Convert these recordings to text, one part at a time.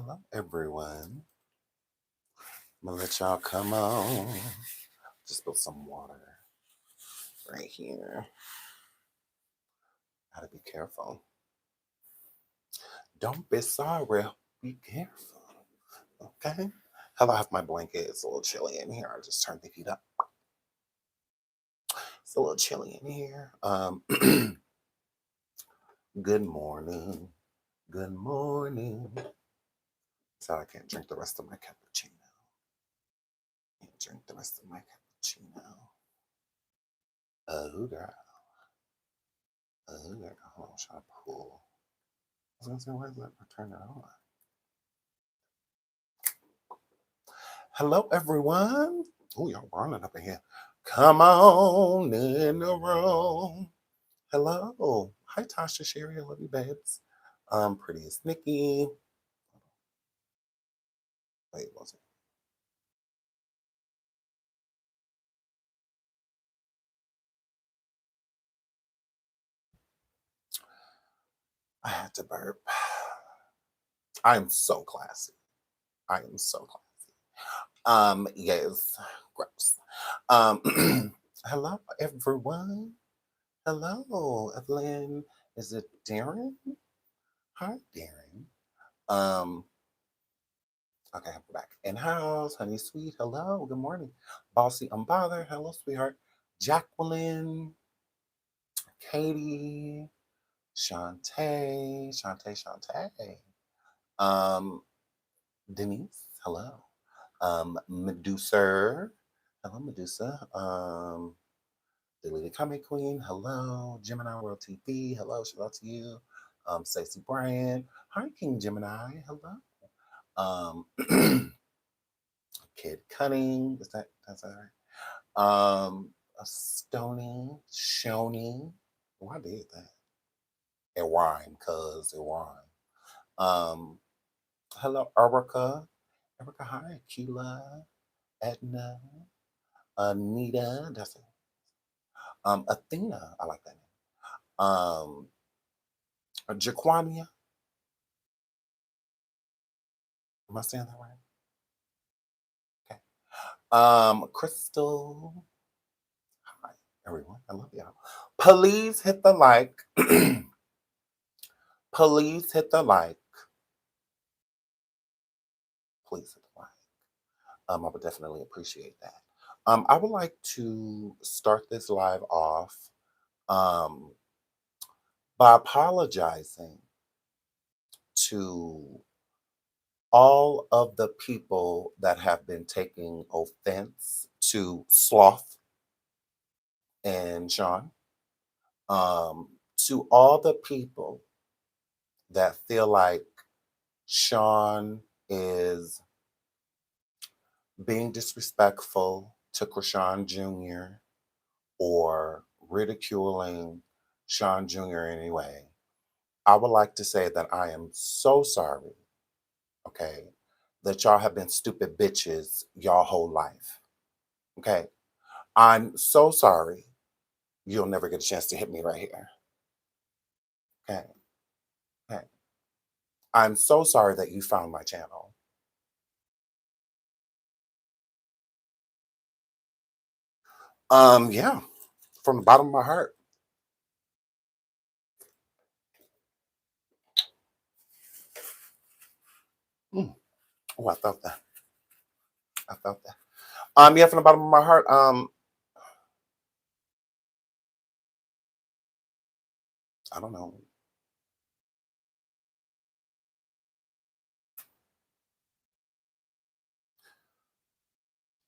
Hello, everyone. I'm gonna let y'all come on. Just put some water right here. Gotta be careful. Don't be sorry. Be careful. Okay? Hello, I have my blanket. It's a little chilly in here. I just turned the heat up. It's a little chilly in here. Good morning. Good morning. So I can't drink the rest of my cappuccino. Can't drink the rest of my cappuccino. Oh, girl. Oh, girl. Hold on, should I pull? I was gonna say, why is that? Turn it on. Hello, everyone. Oh, y'all running up in here. Come on in the room. Hello. Hi, Tasha, Sherry. I love you, babes. Pretty as Nikki. Wait, was it? I had to burp. I am so classy. I am so classy. Yes, gross. Hello, everyone. Hello, Evelyn. Is it Darren? Hi, Darren. Okay, I'm back. In house, honey sweet. Hello, good morning. Bossy unbothered. Hello, sweetheart. Jacqueline, Katie, Shantae. Um, Denise. Hello. Medusa. Hello, Medusa. The Lady Comic Queen. Hello, Gemini World TV. Hello, shout out to you. Stacey Bryant. Hi, King Gemini. Hello. Kid Cunning. That's that right? A Stony, Shoni. Oh, I did that. It rhymed, cuz it rhymed. Um, hello, Erica. Erica, hi. Keela, Edna, Anita. That's it. Athena. I like that name. Jaquania. Am I saying that right? Okay. Crystal. Hi, everyone. I love y'all. Please hit the like. Please hit the like. Please hit the like. I would definitely appreciate that. I would like to start this live off um, by apologizing to all of the people that have been taking offense to Sloth and Sean, to all the people that feel like Sean is being disrespectful to Chrisean Jr. or ridiculing Sean Jr. in any way. I would like to say that I am so sorry, okay, that y'all have been stupid bitches y'all whole life. Okay. I'm so sorry. You'll never get a chance to hit me right here. Okay. Okay. I'm so sorry that you found my channel. Yeah, from the bottom of my heart. Mm. Oh, I felt that. I felt that. Yeah, from the bottom of my heart. I don't know.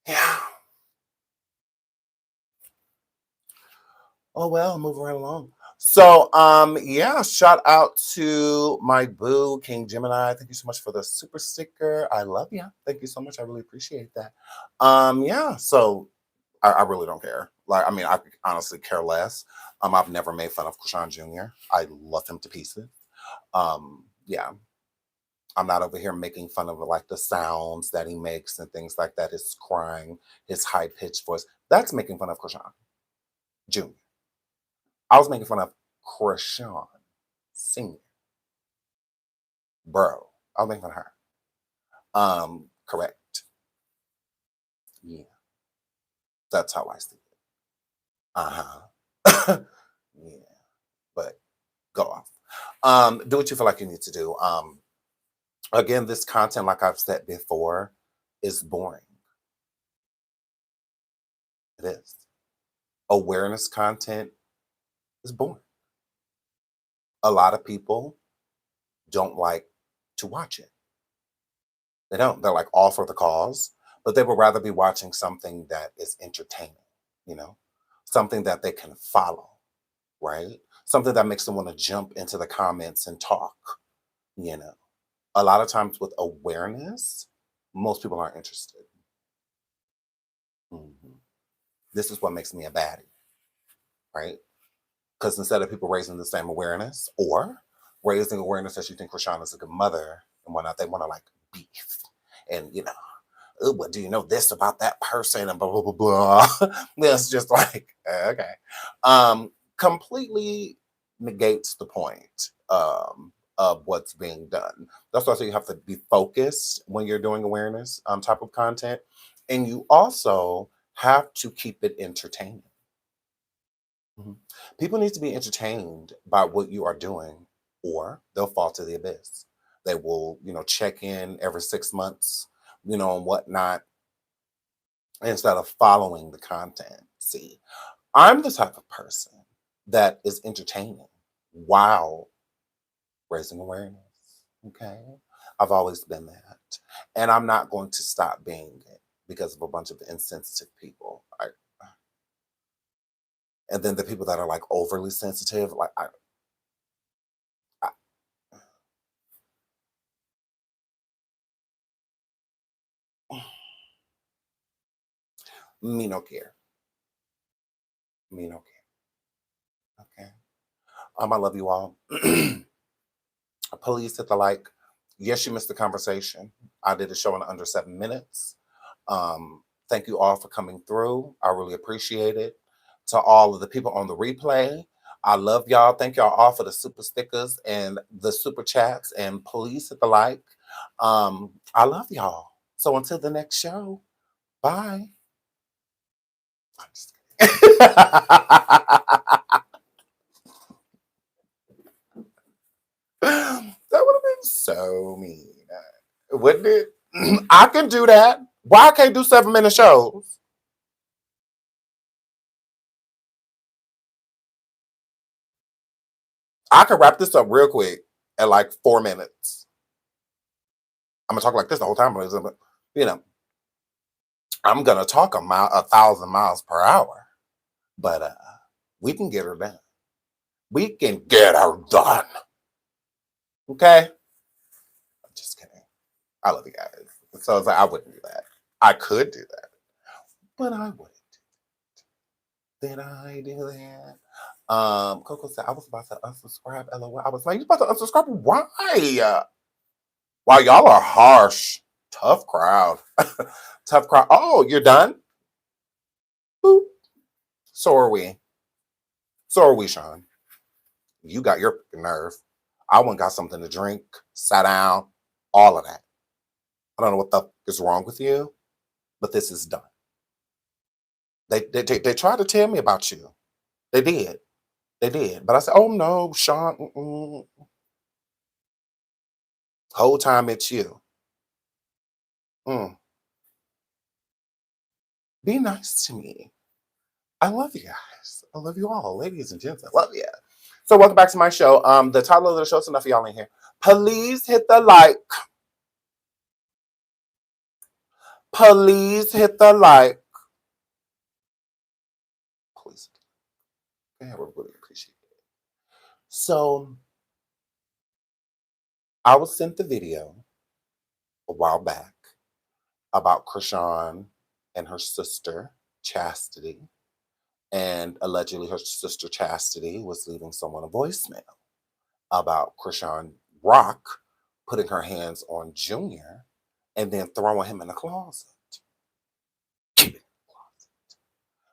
Yeah. Oh well, moving right along. So, yeah, shout out to my boo, King Gemini. Thank you so much for the super sticker. I love you. Thank you so much. I really appreciate that. Yeah, so I really don't care. Like, I mean, I could honestly care less. I've never made fun of Chrisean Jr. I love him to pieces. Yeah, I'm not over here making fun of like the sounds that he makes and things like that. His crying, his high pitched voice. That's making fun of Chrisean Jr. I was making fun of Chrisean Senior. Bro, I was making fun of her. Correct. Yeah, that's how I see it. Uh-huh. Yeah, but go off. Do what you feel like you need to do. Again, this content, like I've said before, is boring. It is. Awareness content is boring. A lot of people don't like to watch it. They don't. They're like all for the cause, but they would rather be watching something that is entertaining, you know, something that they can follow, right? Something that makes them want to jump into the comments and talk, you know. A lot of times with awareness, most people aren't interested. Mhm. This is what makes me a baddie, right? Because instead of people raising the same awareness or raising awareness that you think Rashawn is a good mother and whatnot, they want to like beef and, you know, "Ooh, what do you know this about that person and blah blah blah blah." It's just like okay, completely negates the point of what's being done. That's why I say you have to be focused when you're doing awareness type of content, and you also have to keep it entertaining. Mhm. People need to be entertained by what you are doing, or they'll fall to the abyss. They will, check in every 6 months, and whatnot, instead of following the content. See, I'm the type of person that is entertaining while raising awareness. Okay. I've always been that. And I'm not going to stop being it because of a bunch of insensitive people. And then the people that are like overly sensitive, like I me no care. Me no care. Okay. I love you all. Please hit the like. Yes, you missed the conversation. I did a show in under 7 minutes. Thank you all for coming through. I really appreciate it. To all of the people on the replay, I love y'all. Thank y'all all for the super stickers and the super chats. And please hit the like. I love y'all. So until the next show, bye. I'm just kidding. That would have been so mean, wouldn't it? I can do that. Why I can't do 7 minute shows? I can wrap this up real quick at like 4 minutes. I'm gonna talk like this the whole time, but you know, I'm gonna talk 1,000 miles per hour. But we can get her done. We can get her done. Okay. I'm just kidding. I love you guys. So it's like I wouldn't do that. I could do that, but I wouldn't. Did I do that? Coco said I was about to unsubscribe. LOL. I was like, you about to unsubscribe? Why? Wow, y'all are harsh. Tough crowd. Tough crowd. Oh, you're done? Boop. So are we. So are we, Sean. You got your nerve. I went got something to drink, sat down, all of that. I don't know what the is wrong with you, but this is done. They tried to tell me about you. They did. They did. But I said, oh no, Sean. Whole time it's you. Mm. Be nice to me. I love you guys. I love you all, ladies and gents. I love you. So welcome back to my show. The title of the show is enough for y'all in here. Please hit the like. Please hit the like. Please. Yeah, we really appreciate it. So I was sent the video a while back about Chrisean and her sister Chastity, and allegedly her sister Chastity was leaving someone a voicemail about Chrisean Rock putting her hands on Junior and then throwing him in the closet.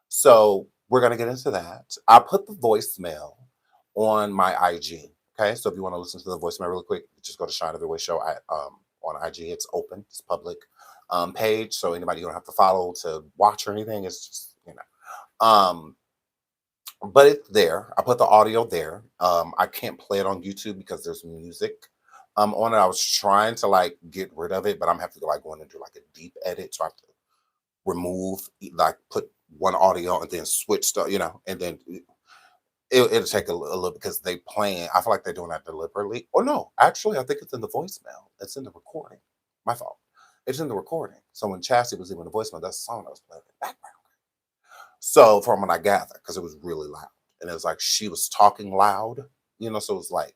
So we're gonna get into that. I put the voicemail on my IG. Okay, so if you want to listen to the voicemail really quick, just go to Shine Everywhere Show on IG. It's open, it's public page, so anybody you don't have to follow to watch or anything. It's just but it's there. I put the audio there. I can't play it on YouTube because there's music on it. I was trying to like get rid of it, but I'm having to like go in and do like a deep edit. So I have to remove, like put one audio and then switch stuff, and then it'll take a little because they playing. I feel like they're doing that deliberately. Or no, actually, I think it's in the voicemail. It's in the recording. My fault. It's in the recording. So when Chastity was leaving the voicemail, that's the song that was playing in the background. So from what I gather, because it was really loud, and it was like she was talking loud, so it was like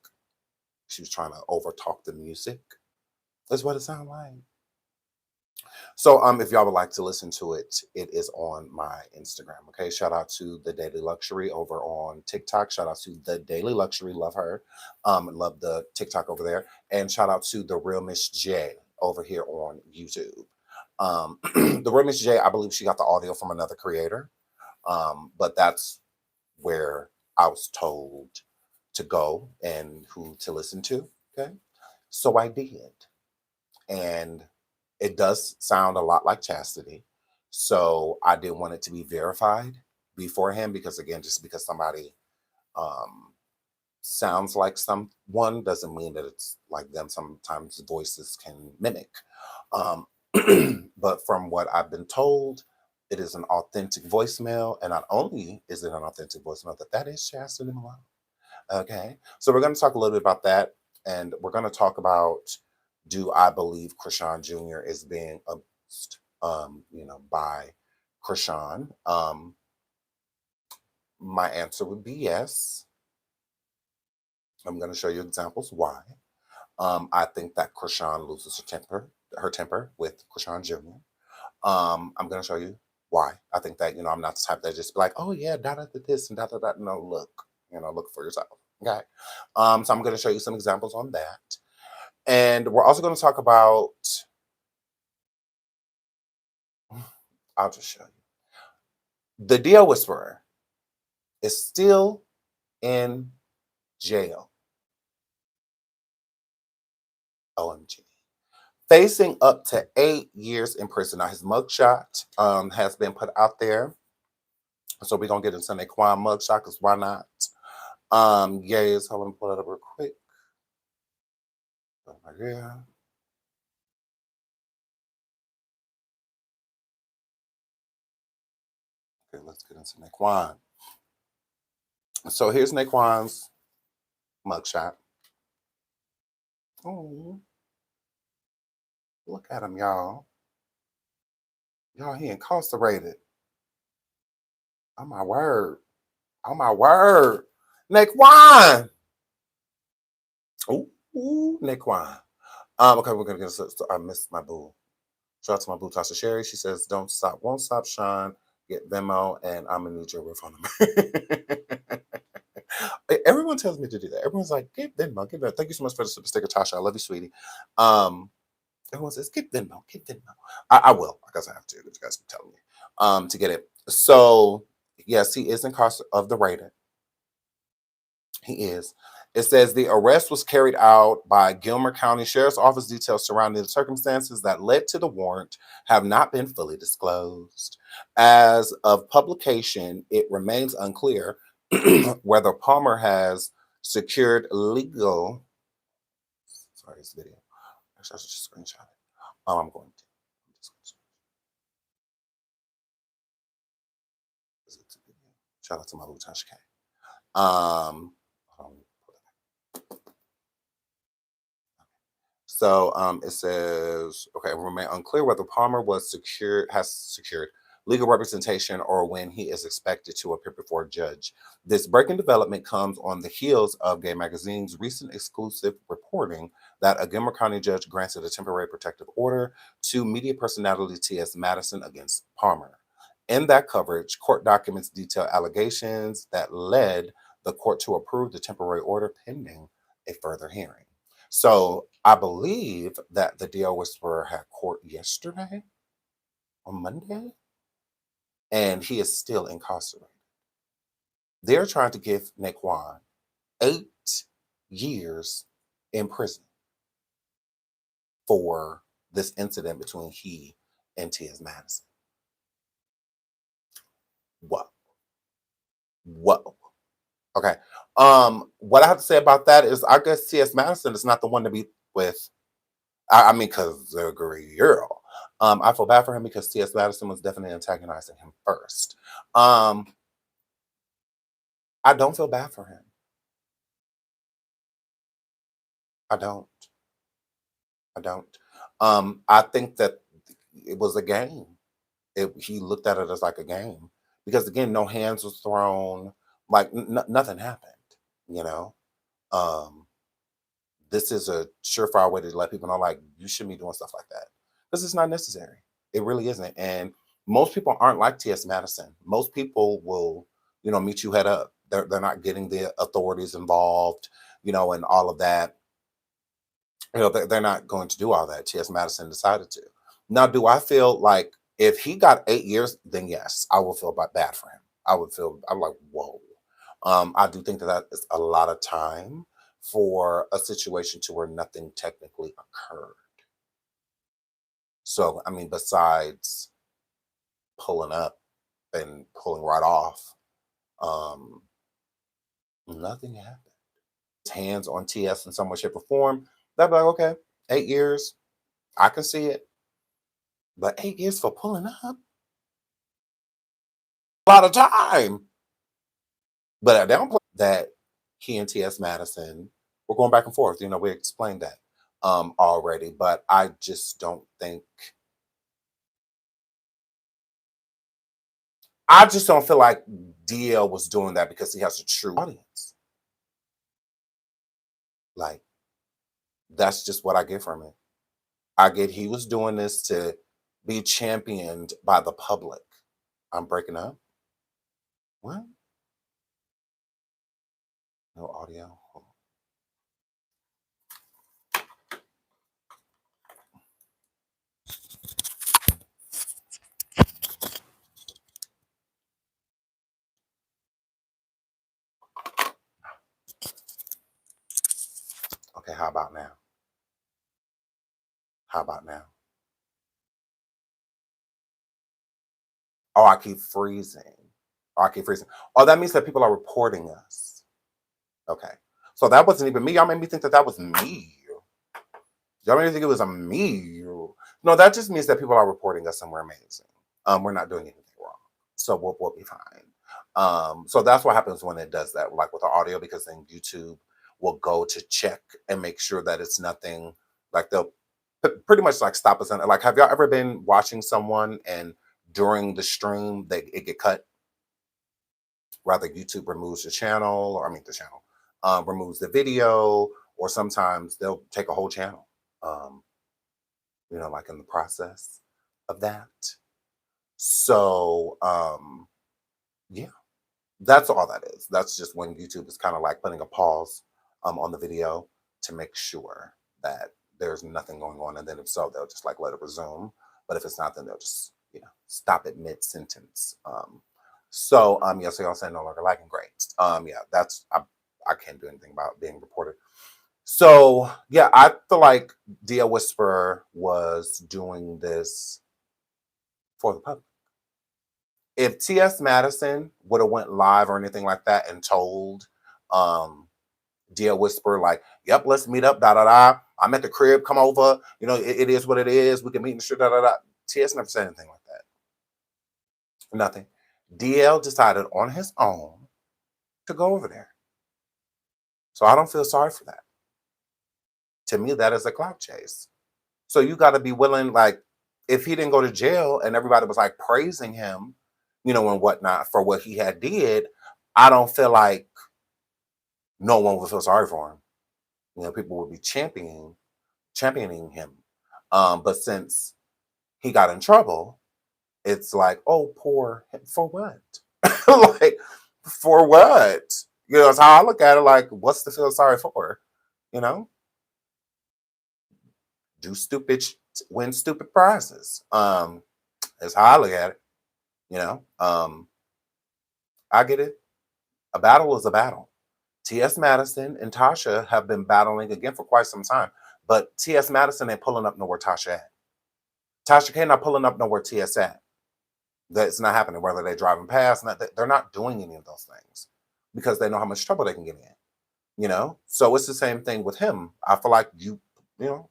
she was trying to overtalk the music. That's what it sounded like. So if y'all would like to listen to it, it is on my Instagram. Okay. Shout out to the Daily Luxury over on TikTok. Shout out to the Daily Luxury. Love her. Love the TikTok over there. And shout out to the Real Miss J over here on YouTube. The Real Miss J, I believe she got the audio from another creator. But that's where I was told to go and who to listen to. Okay. So I did. And it does sound a lot like Chastity. So I didn't want it to be verified beforehand because, again, just because somebody um, sounds like someone doesn't mean that it's like them. Sometimes voices can mimic. Um, but from what I've been told, it is an authentic voicemail. And not only is it an authentic voicemail, that is Chastity Malone. Okay. So we're going to talk a little bit about that. And we're going to talk about, do I believe Chrisean Jr. is being abused, by Chrisean? My answer would be yes. I'm going to show you examples why. I think that Chrisean loses her temper with Chrisean Jr. I'm going to show you why. I think that, I'm not the type that just be like, oh yeah, da da da this and da da da. No, look for yourself. Okay. So I'm going to show you some examples on that. And we're also going to talk about, I'll just show you. The Dio Whisperer is still in jail. OMG. Facing up to 8 years in prison. Now, his mugshot has been put out there. So we're going to get into Naquan mugshot because why not? Yes, hold on, pull it up real quick. Right here. Okay, let's get into Naquan. So here's Naquan's mugshot. Oh, look at him, y'all. Y'all, he incarcerated. Oh my word. Oh my word. Naquan. Ooh, Naquan. Okay, we're gonna get I missed my boo. Shout out to my boo Tasha Sherry. She says, don't stop, won't stop, Sean. Get Venmo, and I'm gonna need your phone number. Everyone tells me to do that. Everyone's like, get Venmo, get Venmo. Thank you so much for the super sticker, Tasha. I love you, sweetie. Everyone says, get Venmo, get Venmo. I will, because I have to, because you guys are telling me to get it. So yes, he is incarcerated. He is. It says the arrest was carried out by Gilmer County Sheriff's Office. Details surrounding the circumstances that led to the warrant have not been fully disclosed. As of publication, it remains unclear whether Palmer has secured legal. Sorry, this video. Actually, I should just screenshot it. I'm going to. Shout out to my little Tasha K. Hold on. So it says, okay, it remain unclear whether Palmer has secured legal representation or when he is expected to appear before a judge. This breaking development comes on the heels of Gay Magazine's recent exclusive reporting that a Gilmer County judge granted a temporary protective order to media personality T.S. Madison against Palmer. In that coverage, court documents detail allegations that led the court to approve the temporary order pending a further hearing. So I believe that the Dio Whisperer had court yesterday on Monday, and he is still incarcerated. They're trying to give Naquan 8 years in prison. for this incident between he and T.S. Madison. Whoa. Whoa. Okay. What I have to say about that is I guess T.S. Madison is not the one to be with. I mean, because the girl. I feel bad for him because T.S. Madison was definitely antagonizing him first. I don't feel bad for him. I don't. I don't. I think that it was a game. He looked at it as like a game because again, no hands was thrown, like nothing happened. You know, um, this is a surefire way to let people know, like you shouldn't be doing stuff like that because it's not necessary. It really isn't. And most people aren't like T.S. Madison. Most people will, meet you head up. They're not getting the authorities involved, and all of that. They're not going to do all that. T.S. Madison decided to. Now, do I feel like if he got 8 years, then yes, I will feel bad for him. I'm like, whoa. I do think that is a lot of time for a situation to where nothing technically occurred. So, I mean, besides pulling up and pulling right off, um, nothing happened. Hands on TS in some way, shape, or form. That'd be like, okay, 8 years, I can see it. But 8 years for pulling up, a lot of time. But I don't play that he and T.S. Madison were going back and forth. We explained that already, but I just don't think. I just don't feel like DL was doing that because he has a true audience. Like that's just what I get from it. I get he was doing this to be championed by the public. I'm breaking up. What? No audio. Okay, how about now? How about now? Oh, I keep freezing. Oh, I keep freezing. Oh, that means that people are reporting us. Okay. So that wasn't even me. Y'all made me think that that was me. Y'all made me think it was a me. No, that just means that people are reporting us and we're amazing. We're not doing anything wrong. So we'll be fine. So that's what happens when it does that, like with the audio, because then YouTube will go to check and make sure that it's nothing like they'll pretty much like stop us. And like, have y'all ever been watching someone and during the stream it get cut? Rather, YouTube removes the channel, or I mean the channel, removes the video, or sometimes they'll take a whole channel. Um, like in the process of that. So yeah, that's all that is. That's just when YouTube is kind of like putting a pause on the video to make sure that there's nothing going on, and then if so, they'll just like let it resume. But if it's not, then they'll just stop it mid sentence. Yeah, so y'all saying no longer liking, great. Yeah, that's I can't do anything about being reported. So yeah, I feel like Dia Whisperer was doing this for the public. If T.S. Madison would have went live or anything like that and told Dia Whisperer, like, yep, let's meet up, da da da. I'm at the crib, come over. It is what it is. We can meet in the street, da da da. T.S. never said anything like that. Nothing. DL decided on his own to go over there. So I don't feel sorry for that. To me, that is a clout chase. So you got to be willing, like, if he didn't go to jail and everybody was like praising him, and whatnot for what he had did, I don't feel like no one would feel sorry for him. People would be championing him. But since he got in trouble, it's like, oh, poor him. For what? Like, for what? That's how I look at it. Like, what's to feel sorry for? You know, do stupid, win stupid prizes. That's how I look at it. I get it. A battle is a battle. T.S. Madison and Tasha have been battling again for quite some time. But T.S. Madison ain't pulling up nowhere Tasha at. Tasha K not pulling up nowhere T.S. at. That's not happening. Whether they're driving past, they're not doing any of those things because they know how much trouble they can get in. So it's the same thing with him. I feel like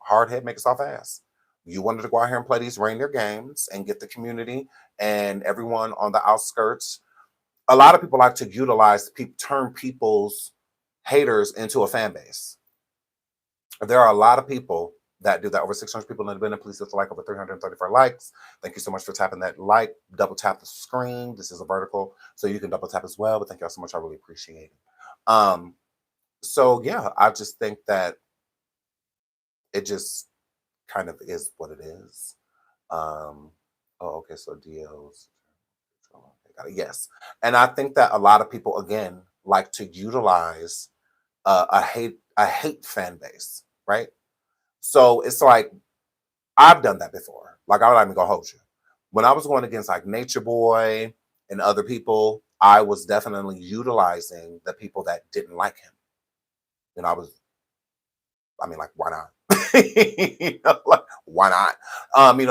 hard head make a soft ass. You wanted to go out here and play these reindeer games and get the community and everyone on the outskirts. A lot of people like to utilize turn people's haters into a fan base. There are a lot of people that do that. Over 600 people in the Independent Police like over 334 likes. Thank you so much for tapping that like. Double tap the screen. This is a vertical, so you can double tap as well. But thank y'all so much. I really appreciate it. So yeah, I just think that it just kind of is what it is. Oh, okay. So DLs. Got it. Yes, and I think that a lot of people again like to utilize a hate fan base, right? So it's like I've done that before. Like I'm not even gonna hold you. When I was going against like Nature Boy and other people, I was definitely utilizing the people that didn't like him. And I mean, like, why not? Like, why not?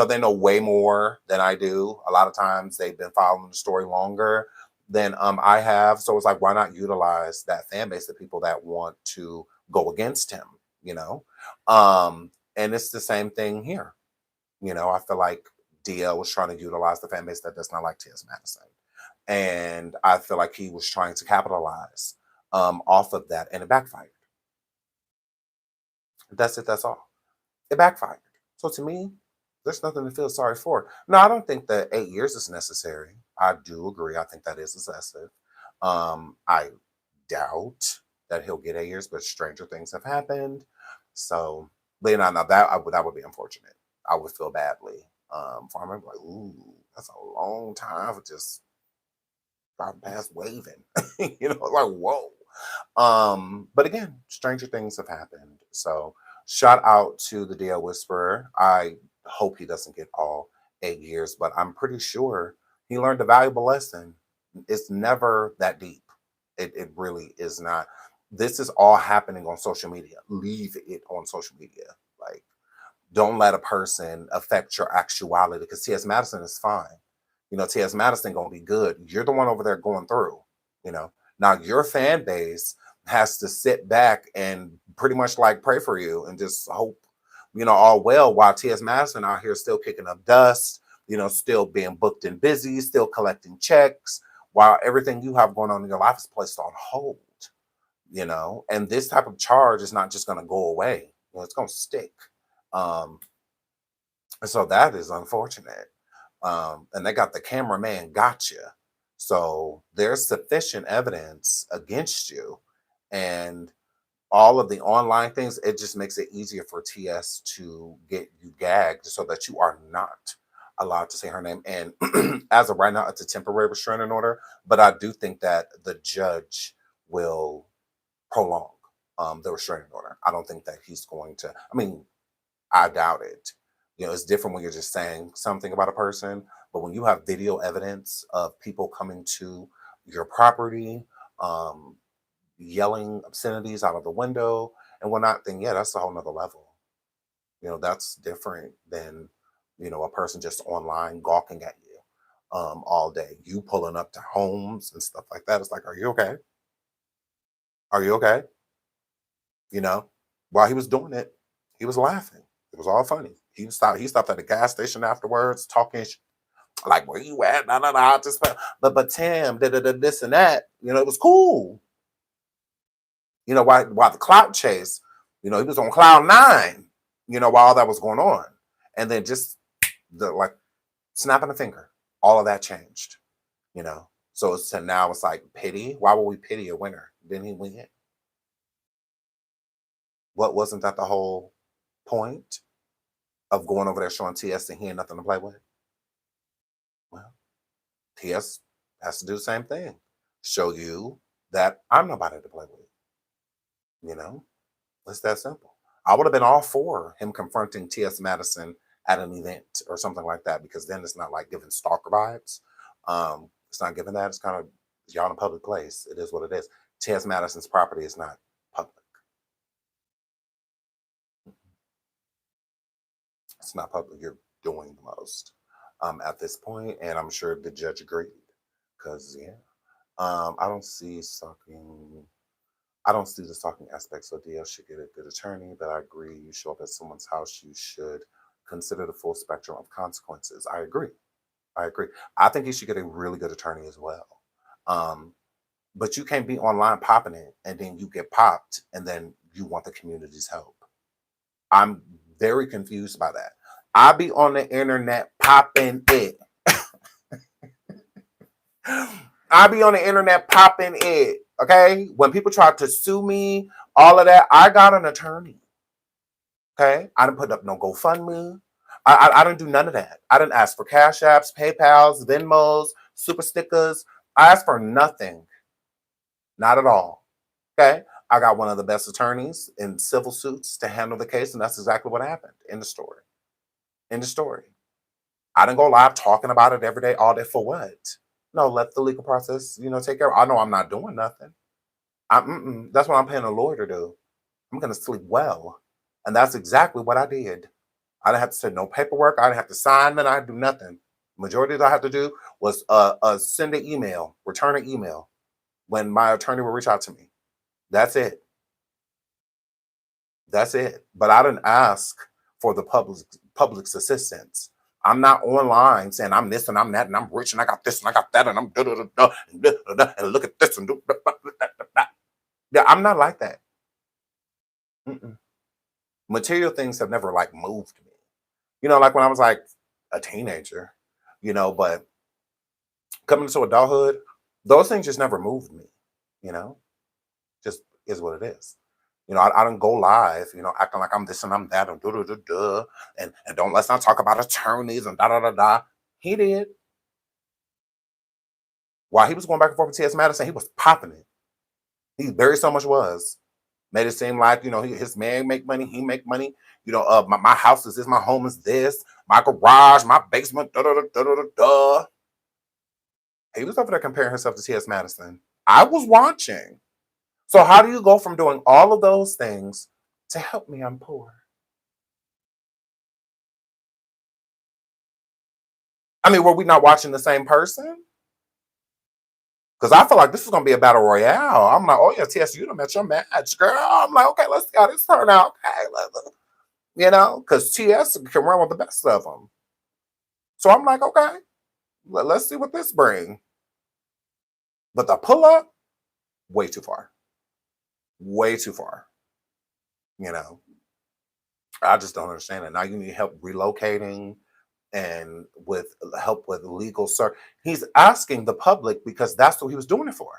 They know way more than I do. A lot of times they've been following the story longer than I have. So it's like, why not utilize that fan base, the people that want to go against him, you know? And it's the same thing here. I feel like DL was trying to utilize the fan base that does not like T.S. Madison. And I feel like he was trying to capitalize off of that, and it backfired. That's it. That's all. It backfired. So to me, there's nothing to feel sorry for. No, I don't think that 8 years is necessary. I do agree. I think that is excessive. I doubt that he'll get 8 years, but stranger things have happened. So, now that would be unfortunate. I would feel badly for him. I'd be like, ooh, that's a long time for just driving past waving. Like whoa. But again, stranger things have happened. So shout out to the DL Whisperer. I hope he doesn't get all 8 years, but I'm pretty sure he learned a valuable lesson. It's never that deep. It really is not. This is all happening on social media. Leave it on social media. Like, don't let a person affect your actuality because T.S. Madison is fine. T.S. Madison gonna be good. You're the one over there going through, you know. Now your fan base has to sit back and pretty much like pray for you and just hope, all well while T.S. Madison out here still kicking up dust, still being booked and busy, still collecting checks, while everything you have going on in your life is placed on hold, and this type of charge is not just gonna go away. It's gonna stick. Um, so that is unfortunate. And they got the cameraman gotcha. So there's sufficient evidence against you. And all of the online things, it just makes it easier for TS to get you gagged so that you are not allowed to say her name. And as of right now, it's a temporary restraining order. But I do think that the judge will prolong the restraining order. I don't think that he's going to, I mean, I doubt it. It's different when you're just saying something about a person, but when you have video evidence of people coming to your property, um, yelling obscenities out of the window and whatnot, then yeah, that's a whole nother level. That's different than, a person just online gawking at you all day. You pulling up to homes and stuff like that. It's like, are you okay? Are you okay? While he was doing it, he was laughing. It was all funny. He stopped at the gas station afterwards, talking like, "Where you at?" Nah, nah, nah. Just but Tim, this and that. It was cool. While the clout chase, he was on cloud nine. While all that was going on, and then just the like snapping a finger, all of that changed. So now it's like pity. Why would we pity a winner? Didn't he win? What wasn't that the whole point of going over there showing TS and he ain't nothing to play with? Well, TS has to do the same thing. Show you that I'm nobody to play with. You know, it's that simple. I would have been all for him confronting T.S. Madison at an event or something like that because then it's not like giving stalker vibes. It's not giving that. It's kind of y'all in a public place. It is what it is. T.S. Madison's property is not public. not public. You're doing the most at this point, and I'm sure the judge agreed. Because yeah, I don't see stalking. I don't see the stalking aspect. So DL should get a good attorney, but I agree. You show up at someone's house, you should consider the full spectrum of consequences. I agree. I agree. I think he should get a really good attorney as well. Um, but you can't be online popping it and then you get popped and then you want the community's help. I'm very confused by that. I be on the internet popping it. I be on the internet popping it. Okay. When people try to sue me, all of that, I got an attorney. Okay. I didn't put up no GoFundMe. I didn't do none of that. I didn't ask for Cash Apps, PayPals, Venmos, super stickers. I asked for nothing. Not at all. Okay. I got one of the best attorneys in civil suits to handle the case, and that's exactly what happened in the story. In the story. I didn't go live talking about it every day, all day for what? No, let the legal process, take care. I know I'm not doing nothing. That's what I'm paying a lawyer to do. I'm going to sleep well. And that's exactly what I did. I didn't have to send no paperwork. I didn't have to sign, and I didn't do nothing. Majority that I had to do was send an email, return an email when my attorney would reach out to me. That's it. That's it. But I didn't ask for the public's assistance. I'm not online saying I'm this and I'm that and I'm rich and I got this and I got that and I'm da da da da and, da, da, da, and look at this and do da, da, da, da, da. Yeah, I'm not like that. Mm-mm. Material things have never like moved me. Like when I was like a teenager, but coming into adulthood, those things just never moved me, you know, just is what it is. I don't go live, acting like I'm this and I'm that and da da da da, and don't let's not talk about attorneys and da da da da. He did. While he was going back and forth with T.S. Madison, he was popping it. He very so much was. Made it seem like, his man make money, he make money. My house is this, my home is this, my garage, my basement, da da da da da da. He was over there comparing himself to T.S. Madison. I was watching. So how do you go from doing all of those things to help me? I'm poor. I mean, were we not watching the same person? Because I feel like this is going to be a battle royale. I'm like, oh yeah, TS, you done met your match, girl. I'm like, okay, let's see how this turn out. Okay, because TS can run with the best of them. So I'm like, okay, let's see what this brings. But the pull up, way too far. Way too far. You know, I just don't understand it. Now you need help relocating and with help with legal search. He's asking the public because that's what he was doing it for.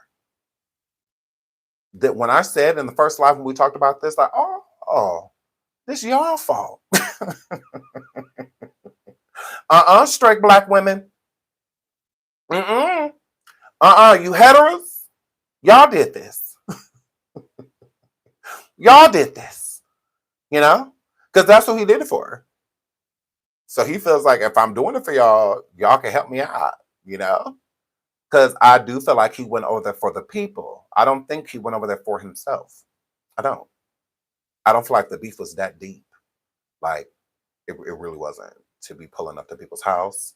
That when I said in the first live when we talked about this, like, oh, this y'all fault. Straight black women. Mm-mm. You heteros, y'all did this. Y'all did this, because that's what he did it for. So he feels like if I'm doing it for y'all, y'all can help me out, because I do feel like he went over there for the people. I don't think he went over there for himself. I don't. I don't feel like the beef was that deep. Like it really wasn't to be pulling up to people's house.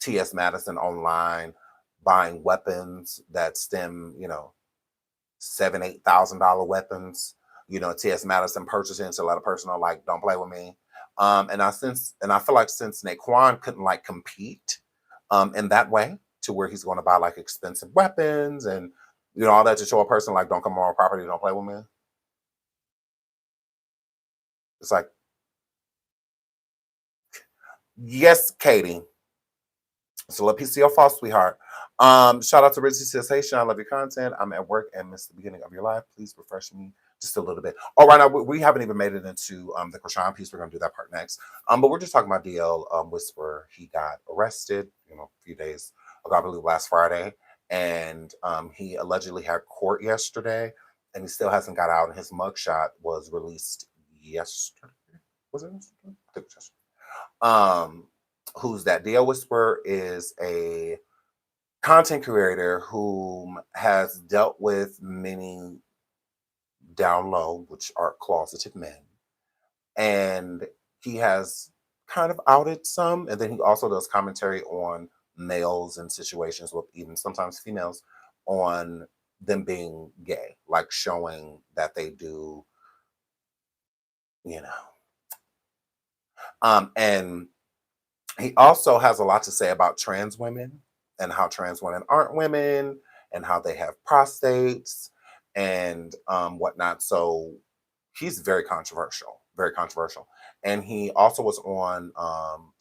T.S. Madison online buying weapons that stem, $7,000-8,000 weapons. T.S. Madison purchasing to let a person know, like, don't play with me. And I feel like since Naquan couldn't like compete in that way to where he's going to buy like expensive weapons and all that to show a person like don't come on my property, don't play with me. It's like, yes, Katie. So let PCO fall, sweetheart. Shout out to Richie Sensation. I love your content. I'm at work and missed the beginning of your life. Please refresh me just a little bit. Oh, right now we haven't even made it into the Chrisean piece. We're gonna do that part next. But we're just talking about DL Whisper. He got arrested, a few days ago, I believe last Friday, and he allegedly had court yesterday, and he still hasn't got out. And his mugshot was released yesterday. Was it yesterday? I think it was yesterday. Who's that? DL Whisper is a content creator who has dealt with many down low, which are closeted men. And he has kind of outed some, and then he also does commentary on males and situations with even sometimes females on them being gay, like showing that they do, you know. And he also has a lot to say about trans women and how trans women aren't women and how they have prostates and whatnot. So he's very controversial, very controversial. And he also was on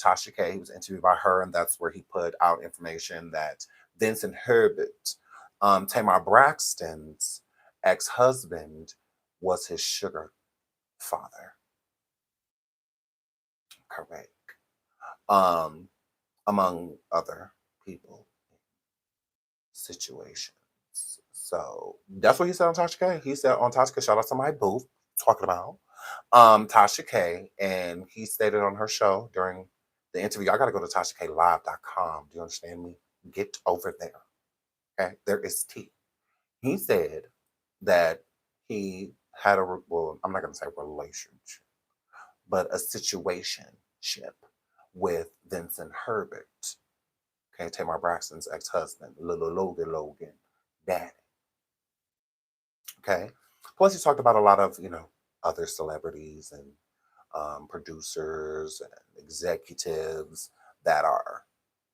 Tasha K. He was interviewed by her, and that's where he put out information that Vincent Herbert, Tamar Braxton's ex-husband, was his sugar father. Correct. Um, among other people situations. So that's what he said on Tasha K. He said on Tasha K, shout out to my booth, talking about Tasha K. And he stated on her show during the interview, I got to go to TashaKLive.com. Do you understand me? Get over there. Okay. There is tea. He said that he had well, I'm not going to say relationship, but a situationship with Vincent Herbert. Okay, Tamar Braxton's ex-husband, Logan, daddy. Okay. Plus, he talked about a lot of, other celebrities and producers and executives that are,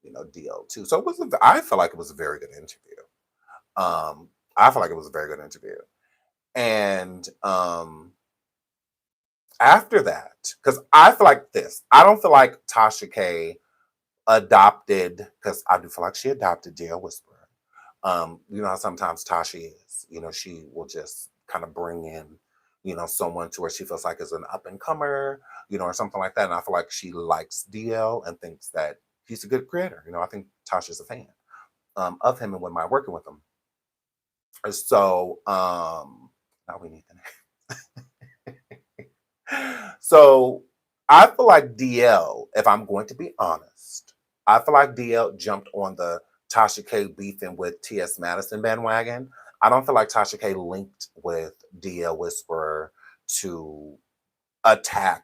DL too. So I feel like it was a very good interview. I feel like it was a very good interview. And after that, because I feel like this, I don't feel like Tasha K adopted, because I do feel like she adopted DL Whisperer. You know how sometimes Tasha is, she will just kind of bring in, someone to where she feels like is an up and comer, or something like that. And I feel like she likes DL and thinks that he's a good creator. I think Tasha's a fan of him and wouldn't mind working with him. So now we need the name. So I feel like DL, if I'm going to be honest, I feel like DL jumped on the Tasha K beefing with T.S. Madison bandwagon. I don't feel like Tasha K linked with DL Whisperer to attack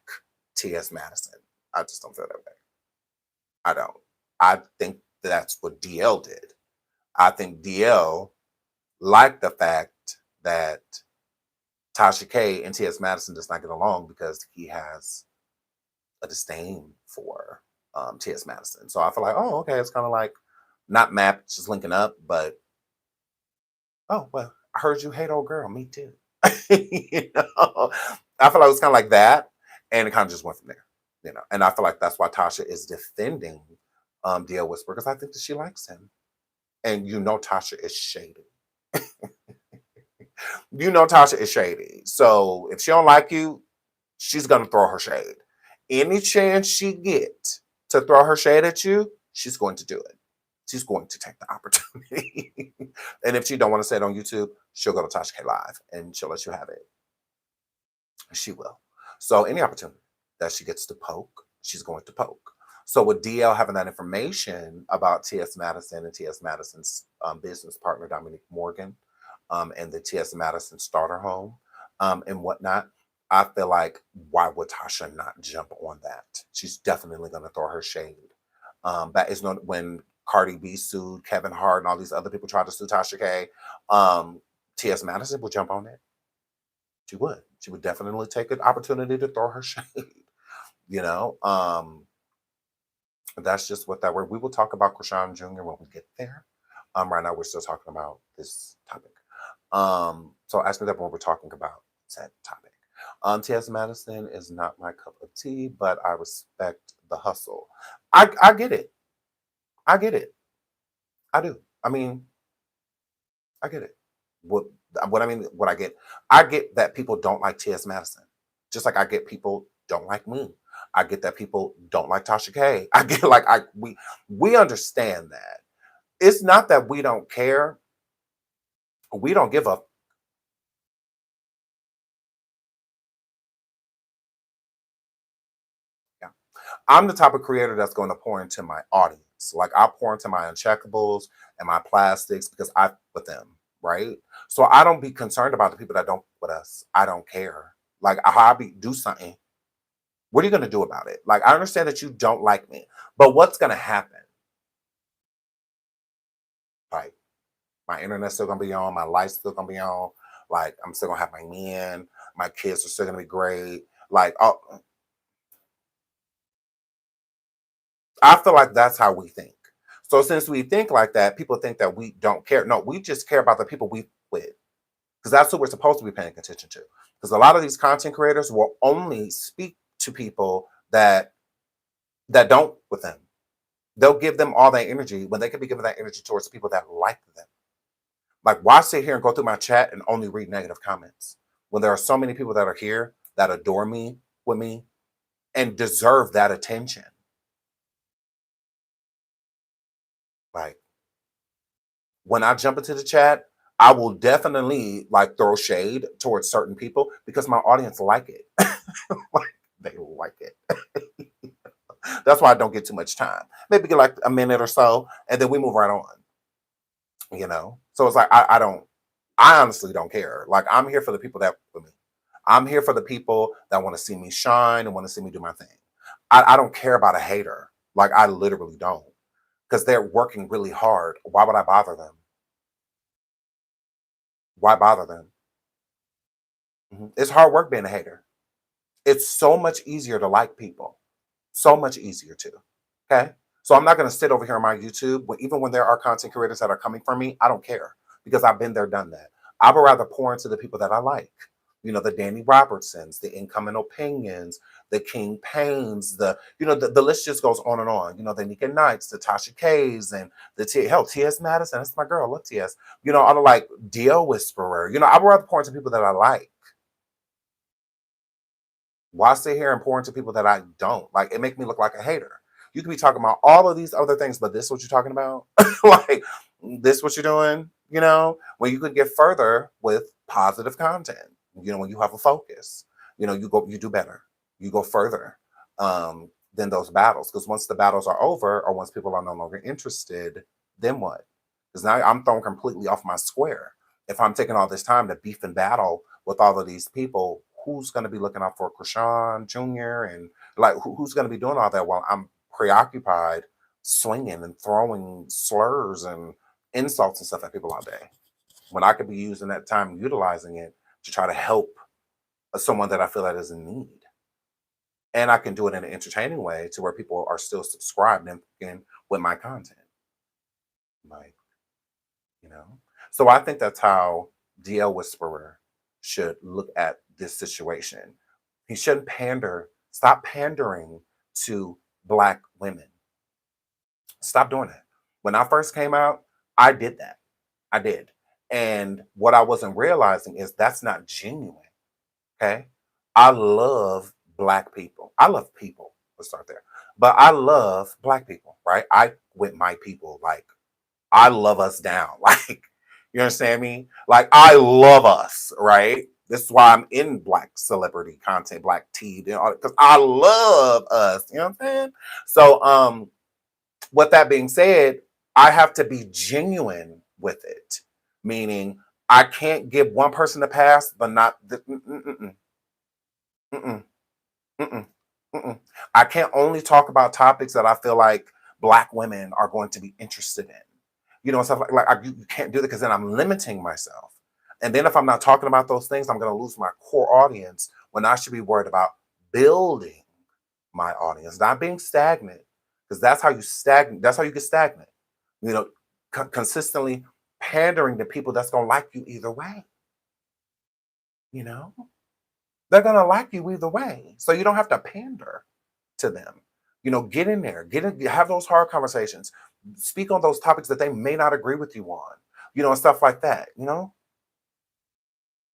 T.S. Madison. I just don't feel that way. I don't. I think that's what DL did. I think DL liked the fact that Tasha K and T.S. Madison does not get along because he has a disdain for T.S. Madison. So I feel like, oh, okay, it's kind of like not map, just linking up, but oh, well, I heard you hate old girl. Me too. I feel like it was kind of like that. And it kind of just went from there. And I feel like that's why Tasha is defending DL Whisper, because I think that she likes him. And Tasha is shady. Tasha is shady. So if she don't like you, she's gonna throw her shade. Any chance she get to throw her shade at you, she's going to do it. She's going to take the opportunity. And if she don't want to say it on YouTube, she'll go to Tasha K Live and she'll let you have it. She will. So any opportunity that she gets to poke, she's going to poke. So with DL having that information about T.S. Madison and T.S. Madison's business partner, Dominique Morgan, and the T.S. Madison starter home and whatnot, I feel like, why would Tasha not jump on that? She's definitely going to throw her shade. That is not when Cardi B sued Kevin Hart and all these other people tried to sue Tasha K. T.S. Madison would jump on it. She would. She would definitely take an opportunity to throw her shade. That's just what that word. We will talk about Chrisean Jr. when we get there. Right now, we're still talking about this topic. So ask me that when we're talking about said topic. T.S. Madison is not my cup of tea, but I respect the hustle. I get it. I get it. I do. I mean, I get it. What I mean, what I get that people don't like T.S. Madison. Just like I get people don't like me. I get that people don't like Tasha K. I get like we understand that. It's not that we don't care. We don't give a. Yeah. I'm the type of creator that's going to pour into my audience. Like I pour into my uncheckables and my plastics because I with them, right? So I don't be concerned about the people that don't with us. I don't care. Like a hobby, do something. What are you going to do about it? Like, I understand that you don't like me, but what's going to happen? Like, my internet's still going to be on, my life's still going to be on. Like, I'm still going to have my men, my kids are still going to be great. Like, oh, I feel like that's how we think. So since we think like that, people think that we don't care. No, we just care about the people we with, because that's who we're supposed to be paying attention to. Because a lot of these content creators will only speak to people that don't with them. They'll give them all that energy when they could be giving that energy towards people that like them. Like, why sit here and go through my chat and only read negative comments when there are so many people that are here that adore me with me and deserve that attention? Like, when I jump into the chat, I will definitely like throw shade towards certain people because my audience like it. Like, they like it. That's why I don't get too much time. Maybe get like a minute or so, and then we move right on. So it's like I honestly don't care. Like, I'm here for the people that with me. I'm here for the people that want to see me shine and want to see me do my thing. I don't care about a hater. Like, I literally don't. Because they're working really hard. Why would I bother them? Why bother them? It's hard work being a hater. It's so much easier to like people. So much easier to. Okay. So I'm not going to sit over here on my YouTube, but even when there are content creators that are coming for me, I don't care because I've been there, done that. I would rather pour into the people that I like. The Danny Robertsons, the Incoming Opinions, the King Paynes, the list just goes on and on. The Nika Knights, the Tasha K's, and T.S. Madison. That's my girl. I love T.S. I don't like Dio Whisperer. I would rather pour into people that I like. Why sit here and pour into people that I don't like? It make me look like a hater. You could be talking about all of these other things, but this is what you're talking about. Like, this what you're doing. When you could get further with positive content. When you have a focus. You do better. You go further than those battles. Because once the battles are over, or once people are no longer interested, then what? Because now I'm thrown completely off my square. If I'm taking all this time to beef and battle with all of these people, who's going to be looking out for Chrisean Jr. and like who's going to be doing all that while I'm preoccupied swinging and throwing slurs and insults and stuff at people all day, when I could be using that time, utilizing it to try to help someone that I feel that is in need. And I can do it in an entertaining way to where people are still subscribed and with my content. Like, you know? So I think that's how DL Whisperer should look at this situation. He shouldn't stop pandering to Black women. Stop doing that. When I first came out, I did that. I did. And what I wasn't realizing is that's not genuine. Okay. I love Black people. I love people. Let's start there. But I love Black people, right? I with my people, like, I love us down. Like, you understand me? Like, I love us, right? This is why I'm in Black celebrity content, Black tea, because I love us. You know what I'm saying? So, with that being said, I have to be genuine with it, meaning I can't give one person a pass, but not the. Mm-mm, mm-mm, mm-mm. I can't only talk about topics that I feel like Black women are going to be interested in. Stuff you can't do that because then I'm limiting myself. And then if I'm not talking about those things, I'm going to lose my core audience when I should be worried about building my audience, not being stagnant, because that's how you stagnate. That's how you get stagnant. Consistently pandering to people that's going to like you either way. They're going to like you either way. So you don't have to pander to them. Get in there, have those hard conversations, speak on those topics that they may not agree with you on, and stuff like that, So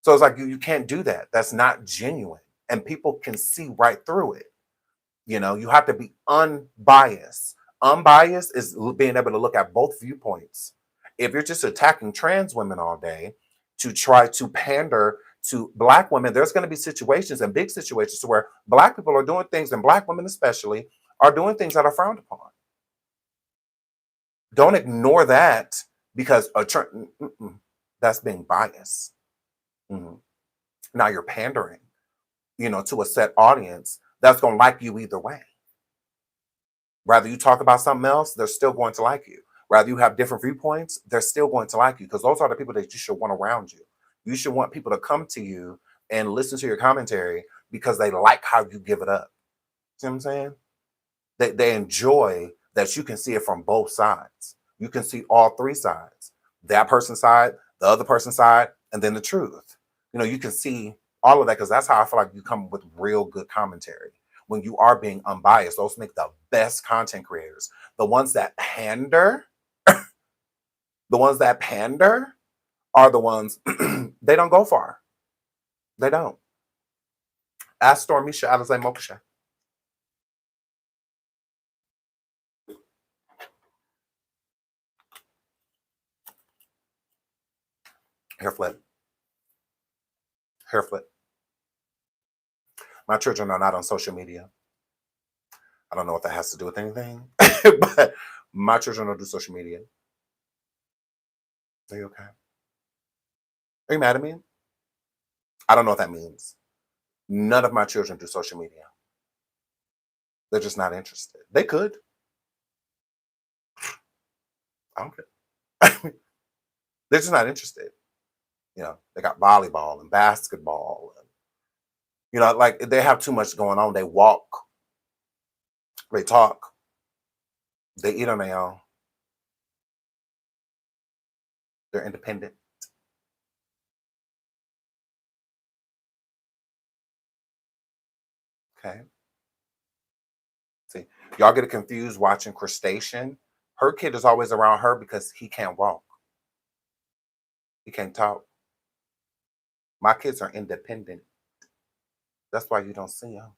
it's like you can't do that. That's not genuine. And people can see right through it. You have to be unbiased. Unbiased is being able to look at both viewpoints. If you're just attacking trans women all day to try to pander to Black women, there's going to be situations and big situations where Black people are doing things, and Black women especially are doing things that are frowned upon. Don't ignore that because that's being biased. Now you're pandering, to a set audience that's going to like you either way. Rather you talk about something else, they're still going to like you. Rather you have different viewpoints, they're still going to like you because those are the people that you should want around you. You should want people to come to you and listen to your commentary because they like how you give it up. See what I'm saying? They enjoy that you can see it from both sides. You can see all three sides. That person's side, the other person's side, and then the truth. You can see all of that because that's how I feel like you come with real good commentary. When you are being unbiased, those make the best content creators. The ones that pander, the ones that pander are the ones they don't go far. They don't. Ask Stormisha Alizé Mugshot. Hair flip. Hair flip. My children are not on social media. I don't know what that has to do with anything, but my children don't do social media. Are you okay? Are you mad at me? I don't know what that means. None of my children do social media. They're just not interested. They could. I don't care. They're just not interested. They got volleyball and basketball. And, like they have too much going on. They walk, they talk, they eat on their own. They're independent. Okay. See, y'all get confused watching Chrisean. Her kid is always around her because he can't walk. He can't talk. My kids are independent. That's why you don't see them.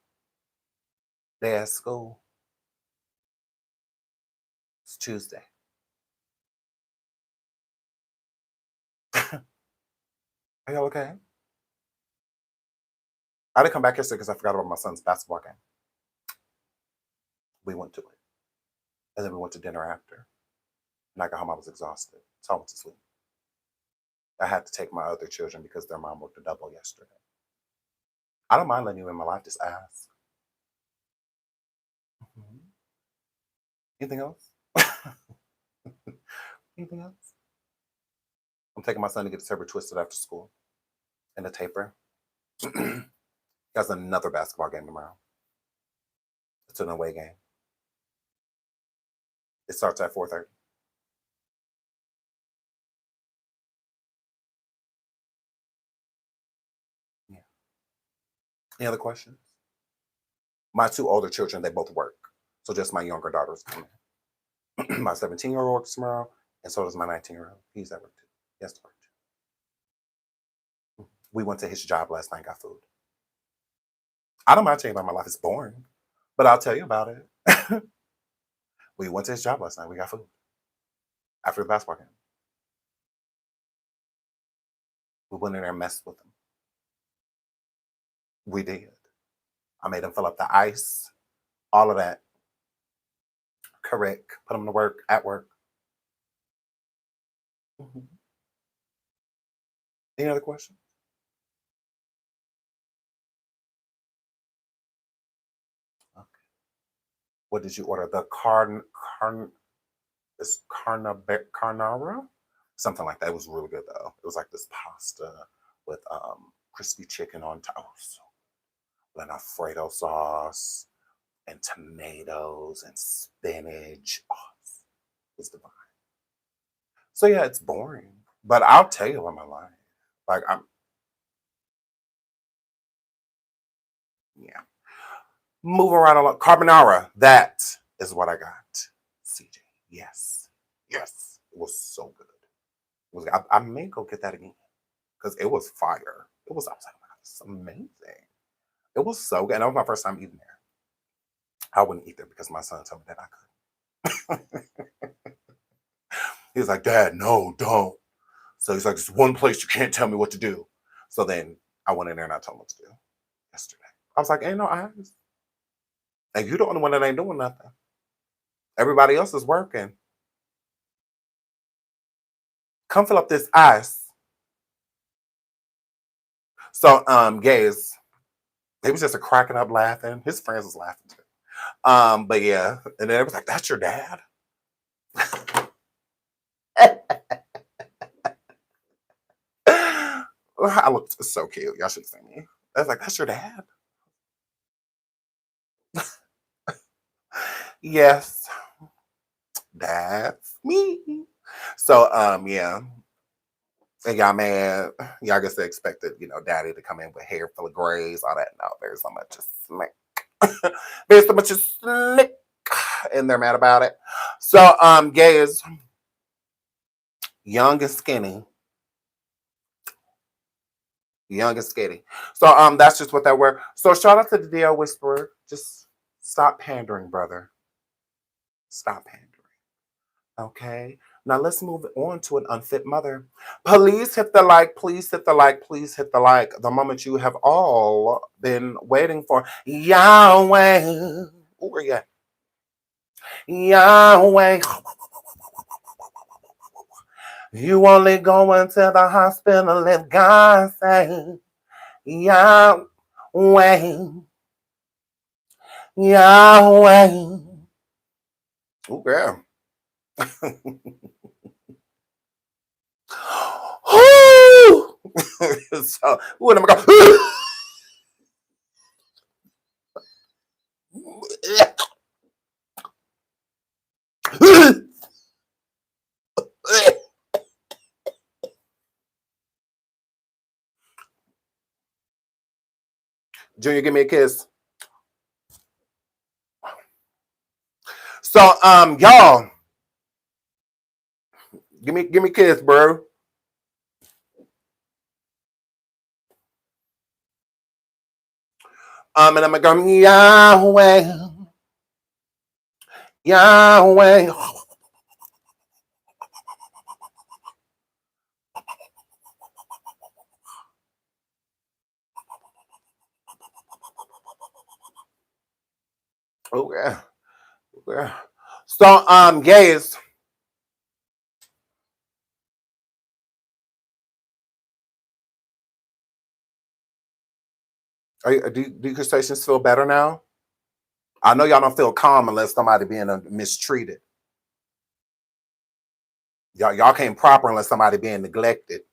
They're at school. It's Tuesday. Are y'all okay? I didn't come back yesterday because I forgot about my son's basketball game. We went to it. And then we went to dinner after. And I got home, I was exhausted. So I went to sleep. I had to take my other children because their mom worked a double yesterday. I don't mind letting you in my life, just ask. Mm-hmm. Anything else? Anything else? I'm taking my son to get his hair twisted after school and a taper. He has another basketball game tomorrow. It's an away game. It starts at 4:30. Yeah. Any other questions? My two older children, they both work. So just my younger daughter's coming. My 17-year-old works tomorrow, and so does my 19-year-old. He's at work too. He has to work too. We went to his job last night, got food. I don't mind telling you about my life. It's boring, but I'll tell you about it. We went to his job last night. We got food after the basketball game. We went in there and messed with him. We did. I made him fill up the ice, all of that. Correct. Put him to work at work. Mhm. Any other questions? Okay. What did you order? The carnara? Something like that. It was really good though. It was like this pasta with crispy chicken on toast, and Alfredo sauce and tomatoes and spinach. Oh, it's divine. So yeah, it's boring. But I'll tell you about my life. Like yeah. Moving right along. Carbonara. That is what I got. CJ. Yes. Yes. It was so good. It was I may go get that again. Because it was fire. I was like, wow, it's amazing. It was so good. And that was my first time eating there. I wouldn't eat there because my son told me that I could. He was like, Dad, no, don't. So he's like, it's one place you can't tell me what to do. So then I went in there and I told him what to do yesterday. I was like, ain't no eyes. And you're the only one that ain't doing nothing. Everybody else is working. Come fill up this ice. So, guys, They was just cracking up laughing. His friends was laughing too. But yeah, and then it was like, "That's your dad." I looked so cute. Y'all should see me. I was like, "That's your dad." Yes, that's me. So yeah. And y'all mad. Y'all guess they expected, daddy to come in with hair full of grays, all that. No, there's so much slick. There's so much slick. And they're mad about it. So Gay is young and skinny. Young and skinny. So that's just what that were. So shout out to the DL Whisperer. Just stop pandering, brother. Stop pandering. Okay. Now let's move on to an unfit mother. Please hit the like, please hit the like, please hit the like. The moment you have all been waiting for. Yahweh. Ooh, where you at? Yahweh. You only going to the hospital if God say Yahweh. Yahweh. Oh, girl. So, what am I going? Junior, give me a kiss. So, y'all, give me a kiss, bro. And I'm gonna go Yahweh, Yahweh. Oh yeah, yeah. So, guys, do your stations feel better now? I know y'all don't feel calm unless somebody being mistreated. Y'all can't proper unless somebody being neglected.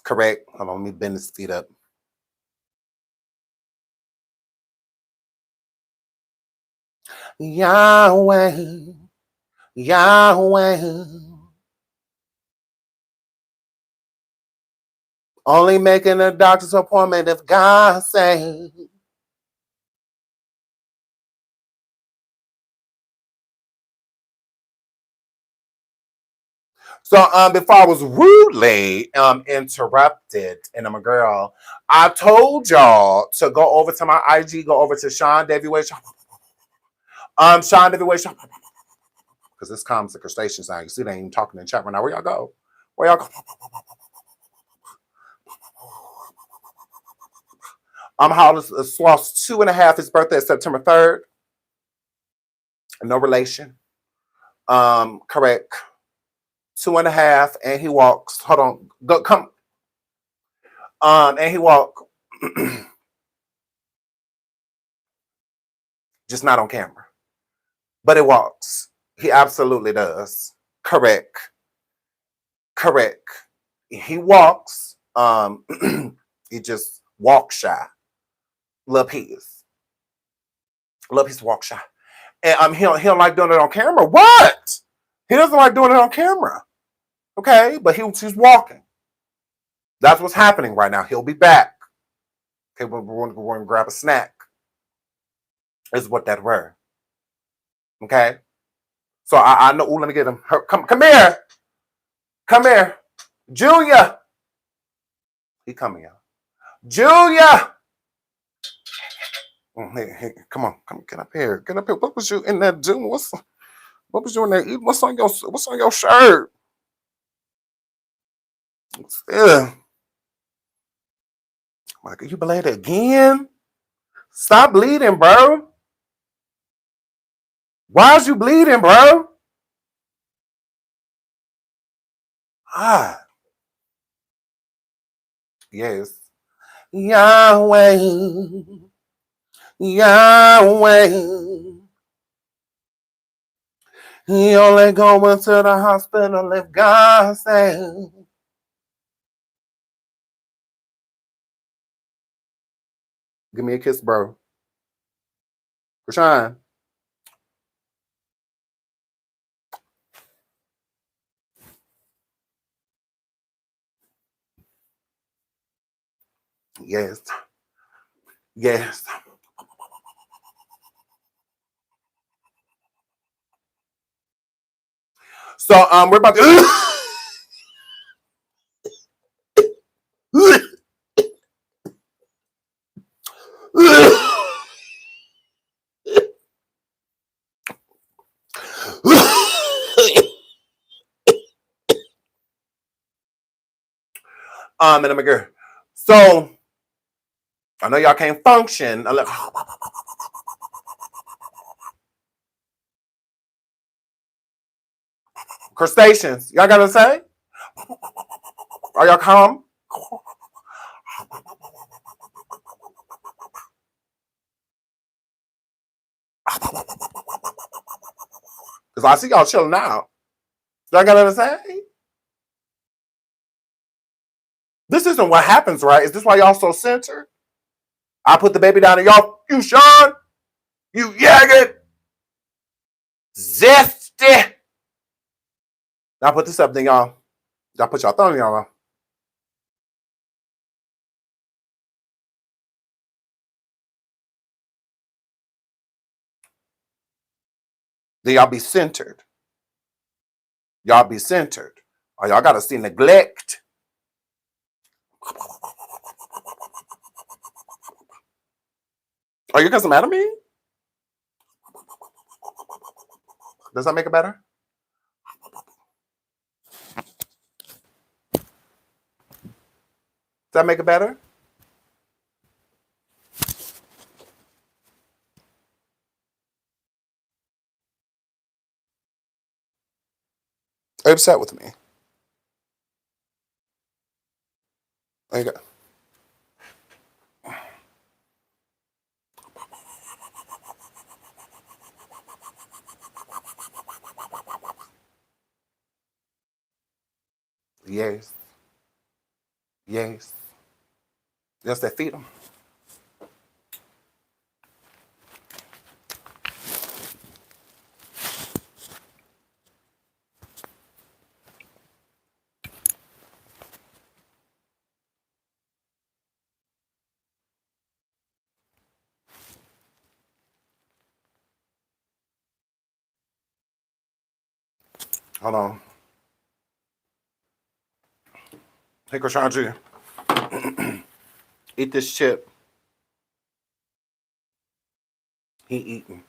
Correct? Hold on, let me bend his feet up. Yahweh, Yahweh. Only making a doctor's appointment if God say. So before I was rudely interrupted, and I'm a girl, I told y'all to go over to my IG, go over to Sean Davy Way Shop. Sean Davy Way Shop. Because this comes to crustaceans now. You see, they ain't even talking in chat right now. Where y'all go? Where y'all go? Hollis Sloth's 2.5. His birthday is September 3rd. No relation. Correct. 2.5, and he walks. Hold on. Go come. And he walk. Just not on camera. But it walks. He absolutely does. Correct. Correct. He walks. He just walk shy. Little piece. Little piece walk shy. And he don't like doing it on camera. What? He doesn't like doing it on camera. Okay, but he's walking. That's what's happening right now. He'll be back. Okay, we're going to grab a snack. Is what that were. Okay. So I know. Ooh, let me get him. Come here. Come here. Julia. He coming out. Julia. Hey, come on. Come get up here. Get up here. What was you in there doing? What was you in there eating? What's on your shirt? Ugh. Like, you bled again? Stop bleeding, bro. Why's you bleeding, bro? Ah. Yes. Yahweh, Yahweh. He only going to the hospital if God says. Give me a kiss, bro. Chrisean. Yes. Yes. So we're about to and I'm like, so I know y'all can't function. I'm like, crustaceans. Y'all gotta say? Are y'all calm? Because I see y'all chilling out. Y'all gotta say? This isn't what happens, right? Is this why y'all so centered? I put the baby down and y'all, you Sean, you yagged, zesty. Now put this up, then y'all put y'all thumb in y'all mouth. Then y'all be centered. Y'all be centered. Or y'all gotta see neglect. Are you guys mad at me? Does that make it better? Does that make it better? Are you upset with me? There you go. Yes. Yes. Yes, they feed them. Hold on. Hey, Chrisean Jr. Eat this chip. He eating.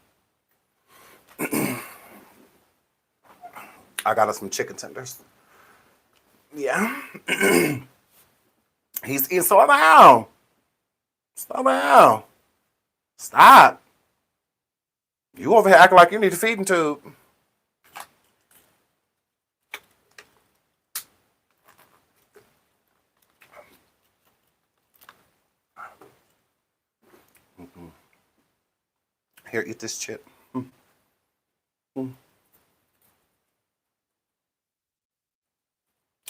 I got us some chicken tenders. Yeah. He's eating. Slow down. Slow down. Stop. You over here acting like you need a feeding tube. Here, eat this chip.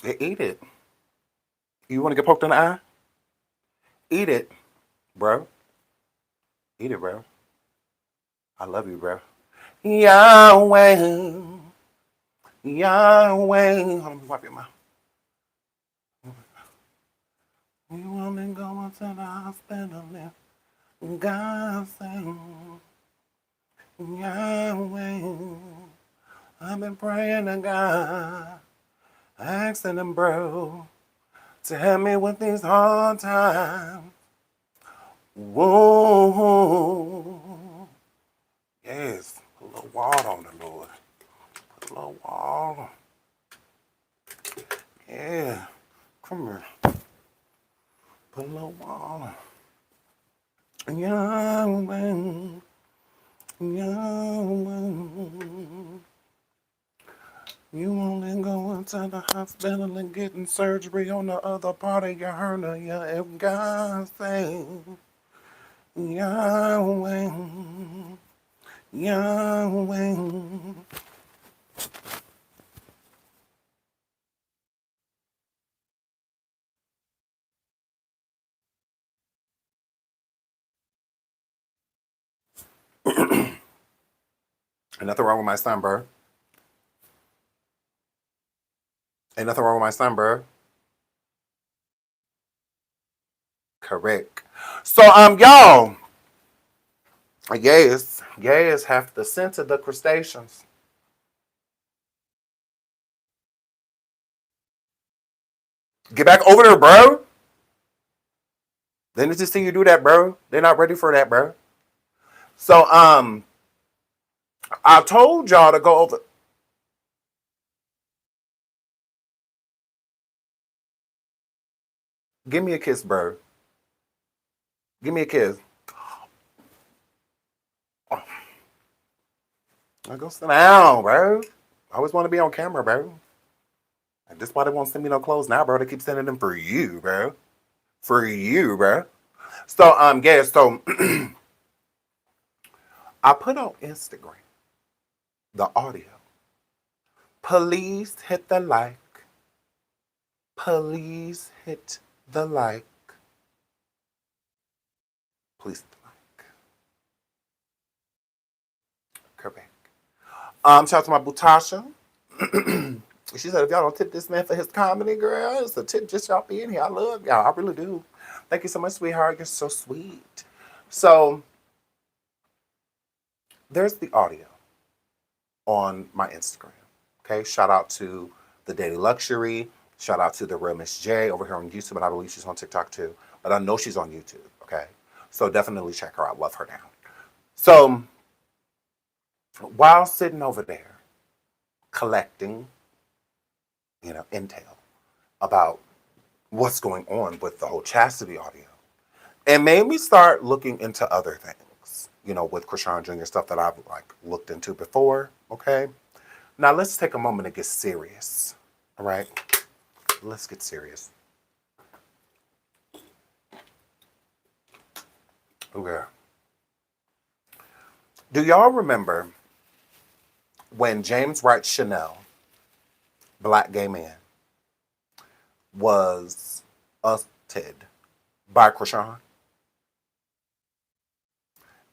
Yeah, eat it. You want to get poked in the eye? Eat it, bro. Eat it, bro. I love you, bro. Yahweh. Yahweh. Hold on, wipe your mouth. You only go to the hospital if God said, Yahweh. I've been praying to God, asking him, bro, to help me with these hard times. Whoa. Yes. Put a little water on the Lord. Put a little water. Yeah. Come here. Put a little water. Yahweh. Yahweh. You only go to the hospital and getting surgery on the other part of your hernia. If God say, Yahweh, Yahweh. Ain't nothing wrong with my son, bro. Ain't nothing wrong with my son, bro. Correct. So, y'all, yes, have the scent of the crustaceans. Get back over there, bro. They need to see you do that, bro. They're not ready for that, bro. So, I told y'all to go over. Give me a kiss, bro. Give me a kiss. Oh, I go sit down, bro. I always want to be on camera, bro. And this why they won't send me no clothes now, bro. They keep sending them for you, bro. For you, bro. So, yeah, so I put on Instagram the audio. Please hit the like. Please hit the like. Please hit the like. Correct. Shout out to my Butasha. She said, if y'all don't tip this man for his comedy, girl, it's a tip just y'all being here. I love y'all. I really do. Thank you so much, sweetheart. You're so sweet. So, there's the audio on my Instagram. Okay. Shout out to the Daily Luxury. Shout out to the Real Miss J over here on YouTube, and I believe she's on TikTok too. But I know she's on YouTube. Okay. So definitely check her out. Love her now. So while sitting over there collecting, intel about what's going on with the whole chastity audio, it made me start looking into other things, with Chrisean Jr. stuff that I've looked into before. Okay. Now let's take a moment to get serious. All right. Let's get serious. Okay. Do y'all remember when James Wright Chanel, black gay man, was assaulted by Chrisean?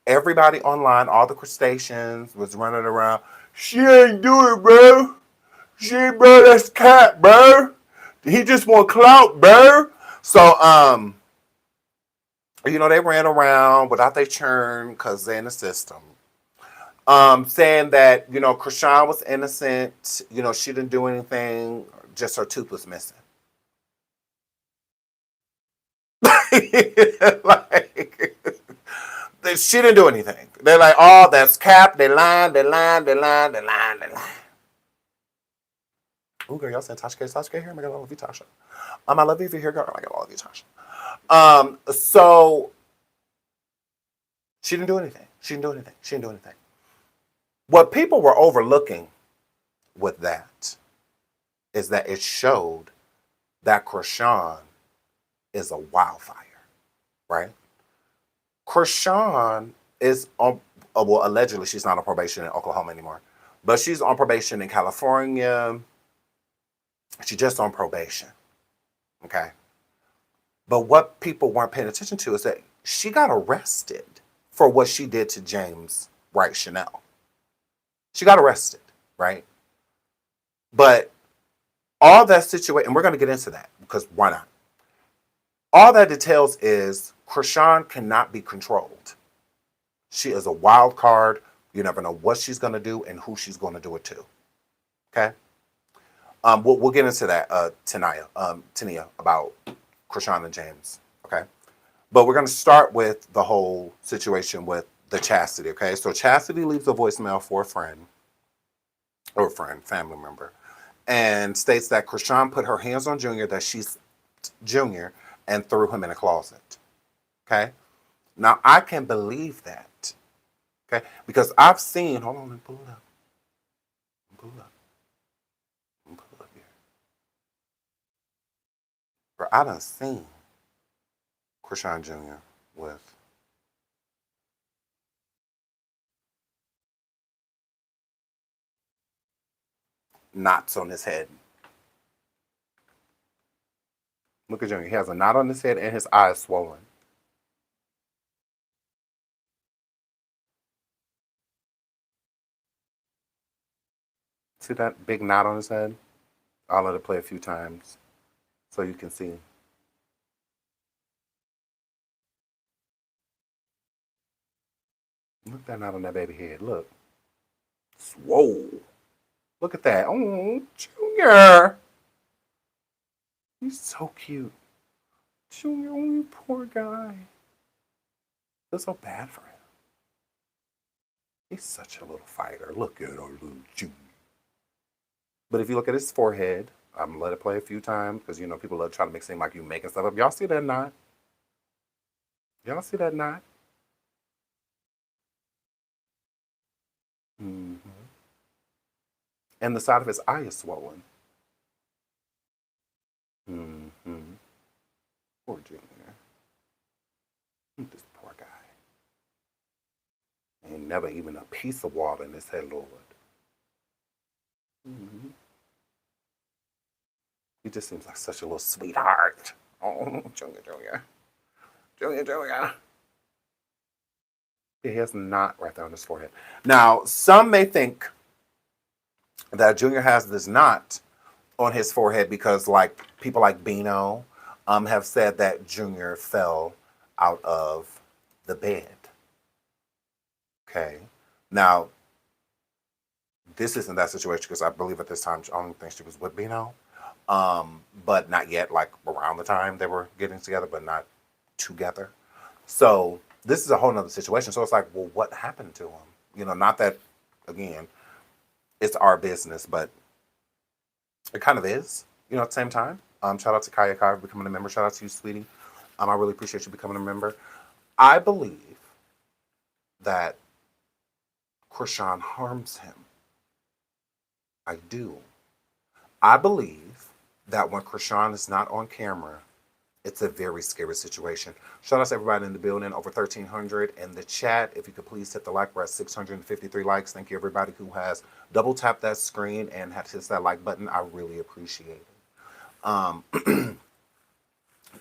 Everybody online, all the crustaceans was running around. She ain't do it, bro. Bro, that's cat, bro. He just want clout, bro. So, they ran around without their churn because they're in the system. Saying that, Chrisean was innocent, she didn't do anything, just her tooth was missing. She didn't do anything. They're like, oh, that's cap, they lying. Oh, girl, y'all said Tasha here? Oh my God, I love you, Tasha. I love you if you're here, girl. Oh my God, I love you, Tasha. So she didn't do anything. She didn't do anything. What people were overlooking with that is that it showed that Chrisean is a wildfire, right? Chrisean is on, allegedly she's not on probation in Oklahoma anymore, but she's on probation in California. She's just on probation, okay? But what people weren't paying attention to is that she got arrested for what she did to James Wright Chanel. She got arrested, right? But all that situation, and we're going to get into that because why not? All that details is Chrisean cannot be controlled. She is a wild card. You never know what she's going to do and who she's going to do it to. Okay? We'll get into that, Tania, about Chrisean and James. Okay? But we're going to start with the whole situation with the Chastity. Okay? So Chastity leaves a voicemail for a friend, family member, and states that Chrisean put her hands on Junior, that she's Junior, and threw him in a closet. Okay? Now, I can believe that. Okay? Because I've seen, hold on, let me pull it up. Pull it up here. remember I done seen Chrisean Jr. with knots on his head. Look at Junior. He has a knot on his head and his eyes swollen. See that big knot on his head? I'll let it play a few times so you can see. Look at that knot on that baby head. Look. Swole. Look at that. Oh, Junior. He's so cute. Junior, oh, you poor guy. I feel so bad for him. He's such a little fighter. Look at our little Junior. But if you look at his forehead, I'm gonna let it play a few times because you know people love trying to make it seem like you making stuff up. Y'all see that knot? Y'all see that knot? Mm-hmm. And the side of his eye is swollen. Mm-hmm. Poor Junior. This poor guy. Ain't never even a piece of water in his head, Lord. Mm-hmm. He just seems like such a little sweetheart. Oh, Junior, Junior. Junior, Junior. He has a knot right there on his forehead. Now, some may think that Junior has this knot on his forehead because, like, people like Bino have said that Junior fell out of the bed. Okay. Now, this isn't that situation because I believe at this time I don't think she was with Bino, but not yet. Like around the time they were getting together, but not together. So this is a whole nother situation. So it's like, well, what happened to him? You know, not that again, it's our business, but it kind of is. You know, at the same time. Shout out to Kaya Kaya for becoming a member. Shout out to you, sweetie. I really appreciate you becoming a member. I believe that Chrisean harms him. I do. I believe that when Chrisean is not on camera, it's a very scary situation. Shout out to everybody in the building, over 1,300 in the chat. If you could please hit the like, we're at 653 likes. Thank you everybody who has double tapped that screen and had hit that like button. I really appreciate it.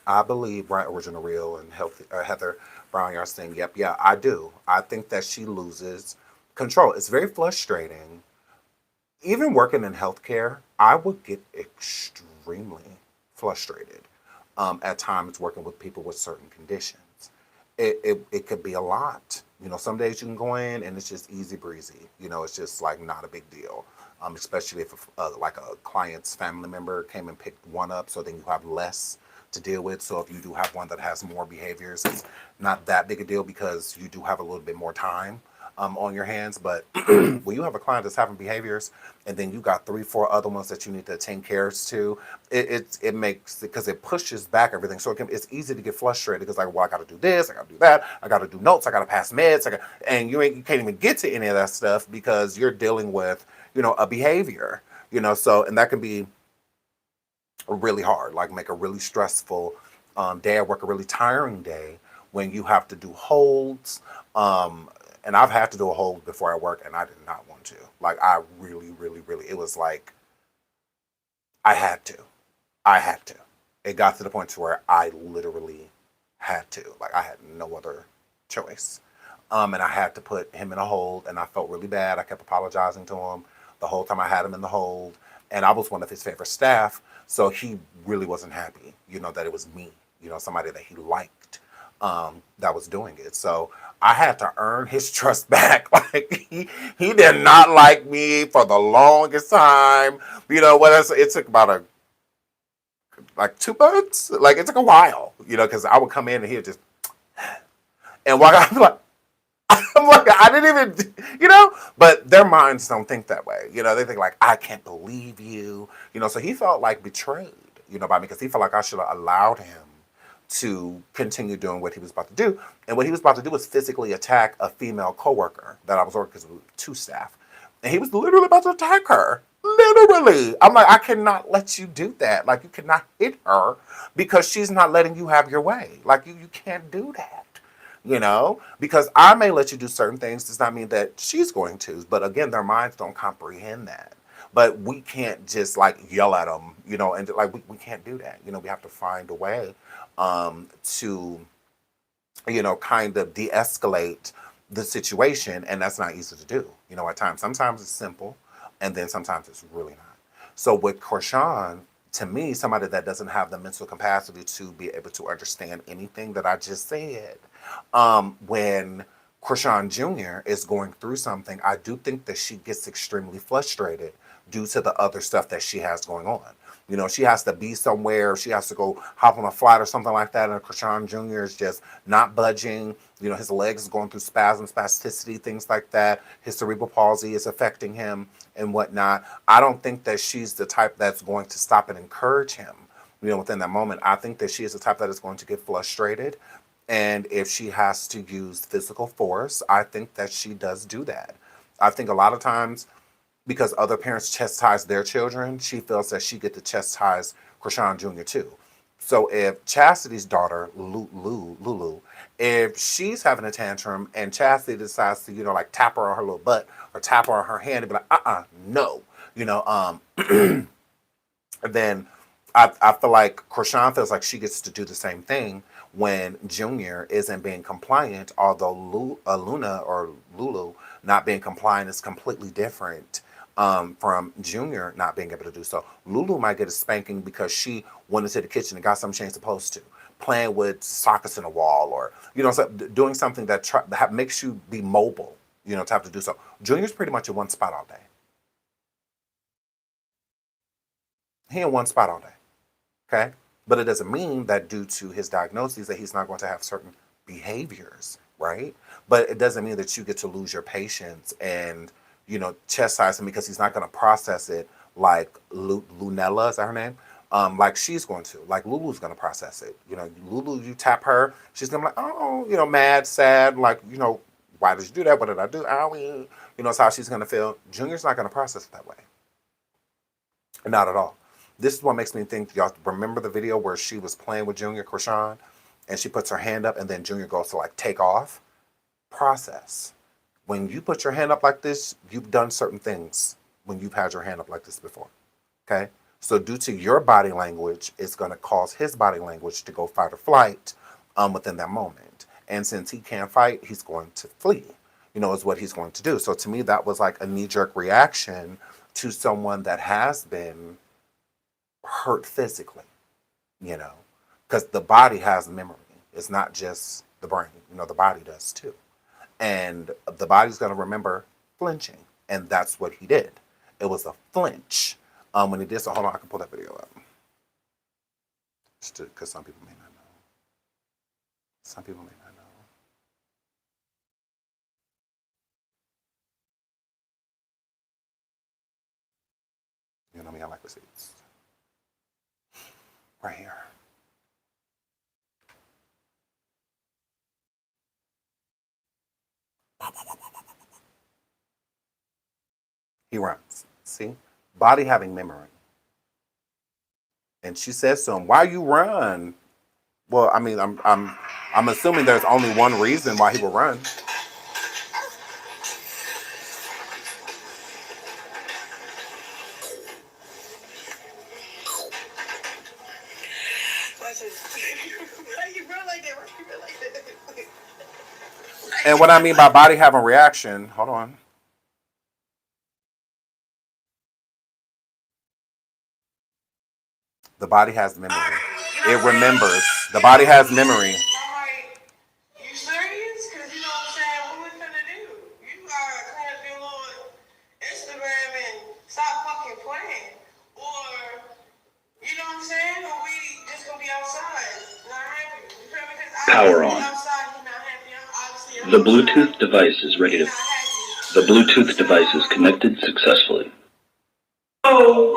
I believe Bright Original Real and Heather Brown, you're saying, yep, yeah, I do. I think that she loses control. It's very frustrating. Even working in healthcare, I would get extremely frustrated at times working with people with certain conditions. It could be a lot. You know, some days you can go in and it's just easy breezy. You know, it's just like not a big deal. Especially if like a client's family member came and picked one up, so then you have less to deal with. So if you do have one that has more behaviors, it's not that big a deal because you do have a little bit more time on your hands. But when you have a client that's having behaviors and then you got 3, 4 other ones that you need to attend cares to, it makes, because it pushes back everything. So it's easy to get frustrated because like, well, I got to do this, I got to do that, I got to do notes, I got to pass meds, and you can't even get to any of that stuff because you're dealing with, you know, a behavior, you know, so, and that can be really hard, like make a really stressful day at work, a really tiring day when you have to do holds. And I've had to do a hold before I work and I did not want to. Like I really, really, really, it was like, I had to. It got to the point to where I literally had to. Like I had no other choice. And I had to put him in a hold and I felt really bad. I kept apologizing to him the whole time I had him in the hold. And I was one of his favorite staff. So he really wasn't happy, you know, that it was me, you know, somebody that he liked that was doing it. So I had to earn his trust back. Like he did not like me for the longest time. You know, it took about like 2 months. Like it took a while, you know, because I would come in and he would just, and while I'm like, I didn't even, you know, but their minds don't think that way. You know, they think like, I can't believe you, you know, so he felt like betrayed, you know, by me because he felt like I should have allowed him to continue doing what he was about to do. And what he was about to do was physically attack a female coworker that I was working, because we were 2 staff. And he was literally about to attack her. literally. I'm like, I cannot let you do that. Like, you cannot hit her because she's not letting you have your way. Like, you can't do that. Because I may let you do certain things does not mean that she's going to. But again, their minds don't comprehend that. But we can't just like yell at them, and like we can't do that. We have to find a way to kind of de-escalate the situation, and that's not easy to do. At times, sometimes it's simple, and then sometimes it's really not. So with Chrisean, to me, somebody that doesn't have the mental capacity to be able to understand anything that I just said, when Chrisean Jr. is going through something, I do think that she gets extremely frustrated due to the other stuff that she has going on. She has to be somewhere, she has to go hop on a flight or something like that, and Chrisean Jr. is just not budging. His legs is going through spasm, spasticity, things like that. His cerebral palsy is affecting him and whatnot. I don't think that she's the type that's going to stop and encourage him, within that moment. I think that she is the type that is going to get frustrated. And if she has to use physical force, I think that she does do that. I think a lot of times, because other parents chastise their children, she feels that she get to chastise Chrisean Jr. too. So if Chastity's daughter, Lulu, if she's having a tantrum and Chastity decides to, like tap her on her little butt or tap her on her hand and be like, no, then I feel like Chrisean feels like she gets to do the same thing when Junior isn't being compliant, although Luna or Lulu not being compliant is completely different from Junior not being able to do so. Lulu might get a spanking because she went into the kitchen and got something she ain't supposed to. Playing with sockets in a wall or, doing something that makes you be mobile, to have to do so. Junior's pretty much in one spot all day. He in one spot all day. Okay? But it doesn't mean that due to his diagnosis that he's not going to have certain behaviors, right? But it doesn't mean that you get to lose your patience and, chastise him because he's not going to process it like Lunella, is that her name? Like she's going to. Like Lulu's going to process it. Lulu, you tap her, she's going to be like, oh, mad, sad, like, why did you do that? What did I do? Oh, that's how she's going to feel. Junior's not going to process it that way. Not at all. This is what makes me think, y'all remember the video where she was playing with Junior, Chrisean, and she puts her hand up and then Junior goes to like take off? Process. When you put your hand up like this, you've done certain things when you've had your hand up like this before. Okay? So due to your body language, it's going to cause his body language to go fight or flight within that moment. And since he can't fight, he's going to flee, is what he's going to do. So to me, that was like a knee-jerk reaction to someone that has been hurt physically, because the body has memory. It's not just the brain, the body does too. And the body's going to remember flinching. And that's what he did. It was a flinch when he did so. Hold on, I can pull that video up. Because some people may not know. Some people may not know. You know me, I like receipts. Right here. He runs. See? Body having memory. And she says to him, why you run? Well, I mean, I'm assuming there's only one reason why he will run. And what I mean by body having reaction, hold on. The body has memory. It remembers. The body has memory. You serious? Because you know what I'm saying? What we finna do? You gotta clean up your little Instagram and stop fucking playing. Or, you know what I'm saying? Or we just gonna be outside. Not happy. You feel me? Because Power on. Outside, you're not happy. Obviously, the Bluetooth device is ready to. The Bluetooth device is connected successfully. So,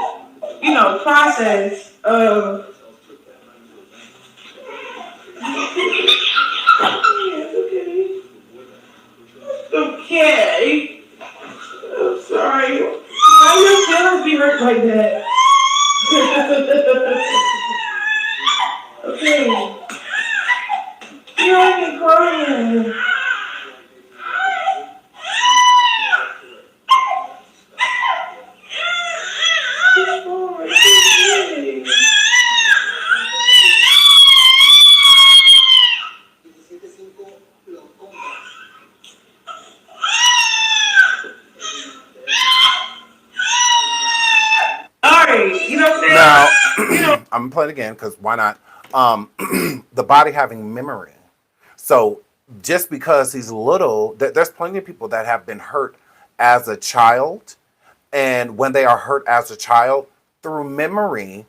process of. Okay. I'm sorry. Why your feelings be hurt? like that. Okay. You don't be crying. Alright, you know what Now, I'm saying? You know. I'm gonna play it again because why not? The body having memory. So just because he's little, there's plenty of people that have been hurt as a child, and when they are hurt as a child through memory,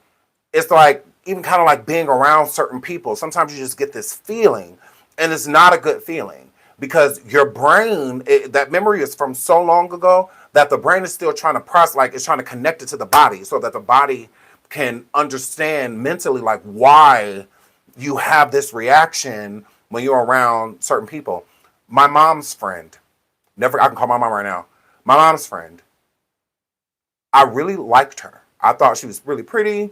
it's like even kind of like being around certain people. Sometimes you just get this feeling, and it's not a good feeling because your brain, that memory is from so long ago that the brain is still trying to process, like it's trying to connect it to the body so that the body can understand mentally like why you have this reaction when you're around certain people. My mom's friend, never, I can call my mom right now. My mom's friend, I really liked her. I thought she was really pretty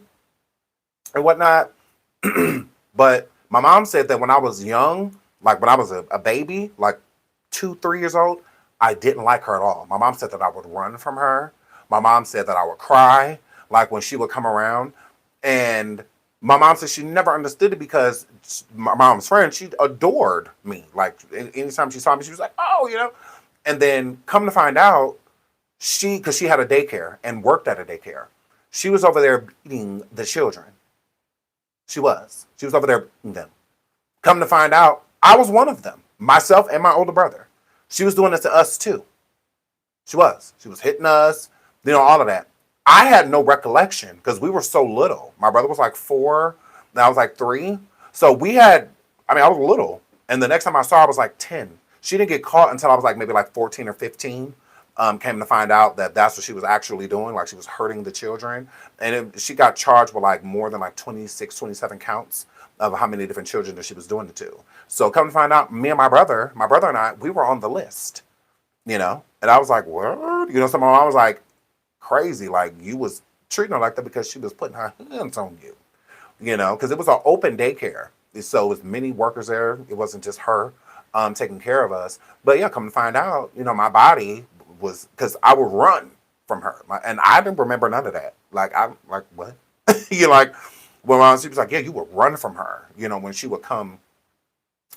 and whatnot. But my mom said that when I was young, like when I was a baby, like 2, 3 years old, I didn't like her at all. My mom said that I would run from her. My mom said that I would cry, like when she would come around. And my mom said she never understood it because my mom's friend, she adored me. Like anytime she saw me, she was like, oh, you know. And then come to find out, because she had a daycare and worked at a daycare, she was over there beating the children. She was. She was over there beating them. Come to find out, I was one of them, myself and my older brother. She was doing this to us too. She was. She was hitting us, you know, all of that. I had no recollection because we were so little. My brother was like 4, and I was like 3. So we had, I mean, I was little. And the next time I saw her, I was like 10. She didn't get caught until I was like maybe like 14 or 15. Came to find out that that's what she was actually doing. Like she was hurting the children. And she got charged with like more than like 26, 27 counts of how many different children that she was doing it to. So come to find out, me and my brother and I, we were on the list, you know? And I was like, what? You know, so my mom was like, crazy. Like you was treating her like that because she was putting her hands on you, you know? Because it was an open daycare. So it was many workers there. It wasn't just her taking care of us. But yeah, come to find out, you know, my body was, because I would run from her. And I didn't remember none of that. Like, I'm like, what? You're like, well, she was like, yeah, you would run from her, you know, when she would come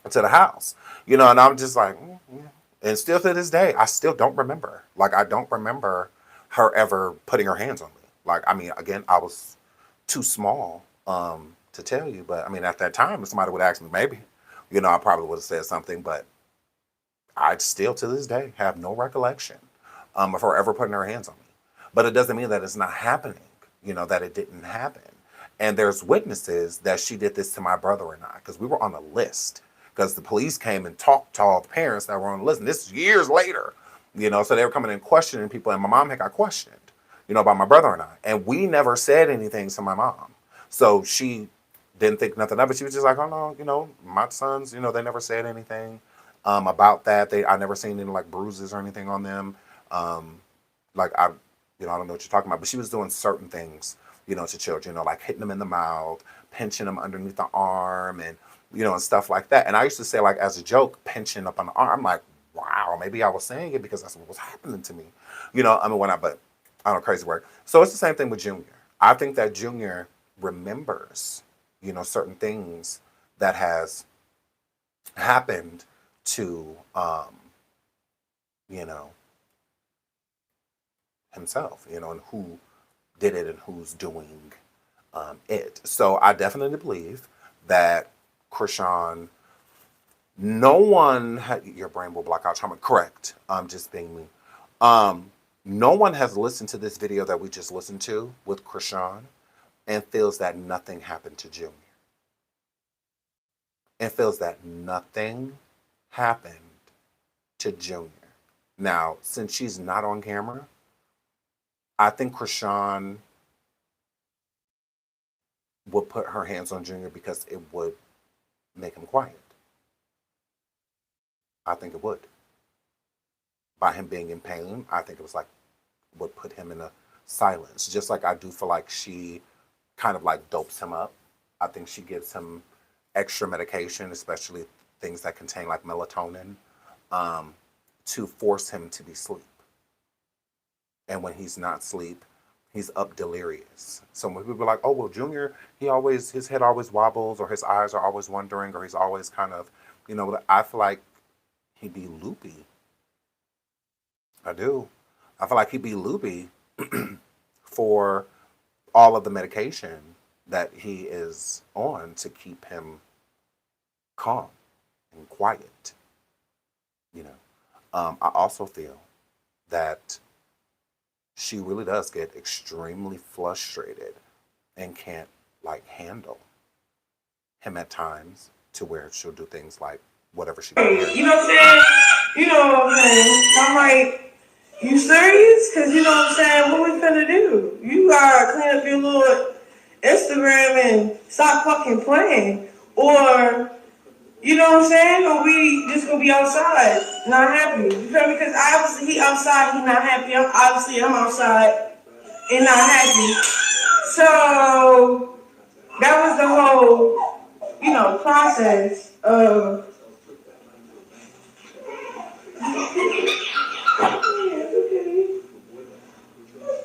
to the house, you know, and I'm just like, yeah. And still to this day, I still don't remember. Like, I don't remember her ever putting her hands on me. Like, I mean, again, I was too small to tell you, but I mean, at that time, if somebody would ask me, maybe, you know, I probably would have said something, but I still to this day have no recollection of her ever putting her hands on me. But it doesn't mean that it's not happening, you know, that it didn't happen. And there's witnesses that she did this to my brother and I, because we were on a list. Because the police came and talked to all the parents that were on the list. And this is years later, you know, so they were coming and questioning people. And my mom had got questioned, you know, by my brother and I. And we never said anything to my mom. So she didn't think nothing of it. She was just like, oh no, you know, my sons, you know, they never said anything about that. I never seen any like bruises or anything on them. Like you know, I don't know what you're talking about, but she was doing certain things, you know, to children, you know, like hitting them in the mouth, pinching them underneath the arm, and you know, and stuff like that. And I used to say, like, as a joke, pinching up on the arm. I'm like, wow, maybe I was saying it because that's what was happening to me, you know. I mean, but I don't know, crazy word. So it's the same thing with Junior. I think that Junior remembers, you know, certain things that has happened to, you know, himself, you know, and who did it and who's doing it. So I definitely believe that Chrisean, no one had, your brain will block out trauma. Correct. Just being me. No one has listened to this video that we just listened to with Chrisean and feels that nothing happened to Junior. And feels that nothing happened to Junior. Now, since she's not on camera, I think Chrisean would put her hands on Junior because it would make him quiet. I think it would. By him being in pain, I think it was like would put him in a silence. Just like I do feel like she kind of like dopes him up. I think she gives him extra medication, especially things that contain like melatonin, um, to force him to be asleep. And when he's not asleep, he's up delirious. So when people are like, "Oh well, Junior, his head always wobbles, or his eyes are always wandering, or he's always kind of, I feel like he'd be loopy. I do. I feel like he'd be loopy for all of the medication that he is on to keep him calm and quiet. You know, I also feel that she really does get extremely frustrated and can't like handle him at times to where she'll do things like whatever she can. You know what I'm saying? You know what I'm saying? I'm like, you serious? Because you know what I'm saying? What we finna do? You gotta clean up your little Instagram and stop fucking playing. Or, you know what I'm saying? Or we just gonna be outside, not happy. You feel me? Because obviously he outside, he not happy. I'm outside and not happy. So, that was the whole, process of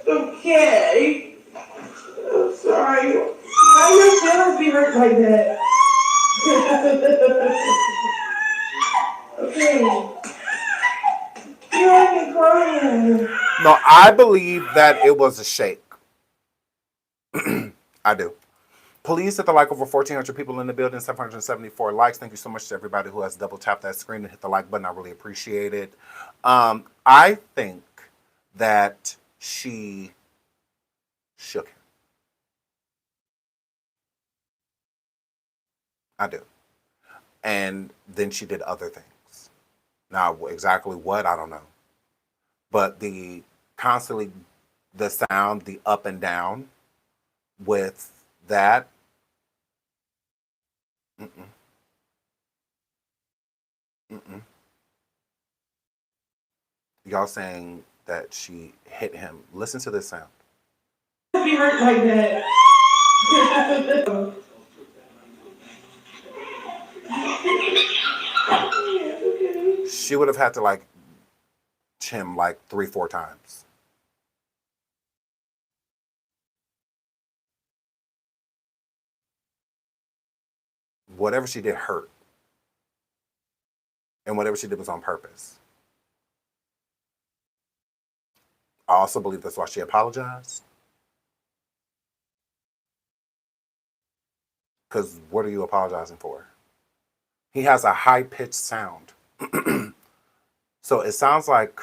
okay. I'm sorry. Why your feelings be hurt like that? Okay. You ain't crying. No, I believe that it was a shake. I do. Police hit the like over 1,400 people in the building, 774 likes. Thank you so much to everybody who has double tapped that screen and hit the like button. I really appreciate it. I think that she shook him. I do. And then she did other things. Now, exactly what, I don't know. But the sound, the up and down with that, mm-mm, mm-mm. Y'all saying that she hit him. Listen to this sound. Be hurt like that. She would have had to like him like 3-4 times. Whatever she did hurt. And whatever she did was on purpose. I also believe that's why she apologized. Because what are you apologizing for? He has a high pitched sound. So it sounds like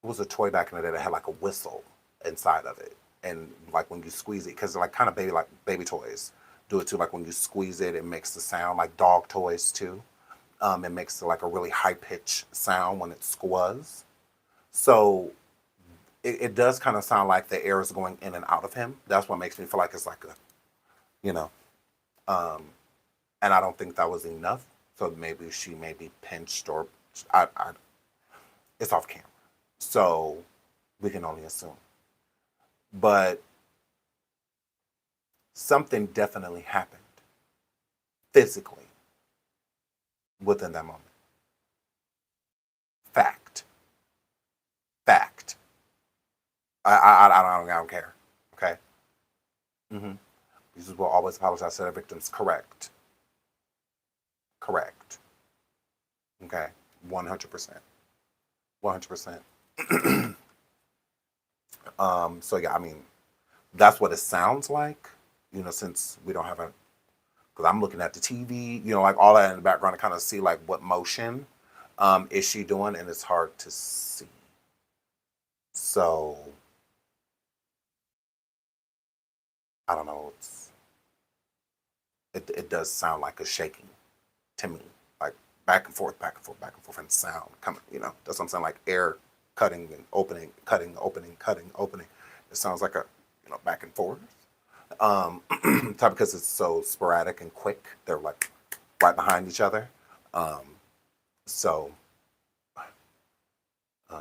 it was a toy back in the day that had like a whistle inside of it. And like when you squeeze it, because like kind of baby toys do it too. Like when you squeeze it, it makes the sound like dog toys too. It makes like a really high pitched sound when it squaz. So it does kind of sound like the air is going in and out of him. That's what makes me feel like it's like a, you know, um, and I don't think that was enough. So maybe she maybe pinched or it's off camera. So we can only assume. But something definitely happened physically within that moment. Fact. Fact. I don't care. Okay. Mm-hmm. Jesus will always apologize to their victims. Correct. Correct. Okay. 100%. 100%. So yeah, I mean, that's what it sounds like. Since we don't have a, because I'm looking at the TV, like all that in the background to kind of see like what motion is she doing, and it's hard to see. So I don't know. It does sound like a shaking to me, like back and forth, back and forth, back and forth, and sound coming. That's what I'm saying, like air cutting and opening, cutting, opening, cutting, opening. It sounds like a back and forth. Because it's so sporadic and quick. They're like right behind each other. So You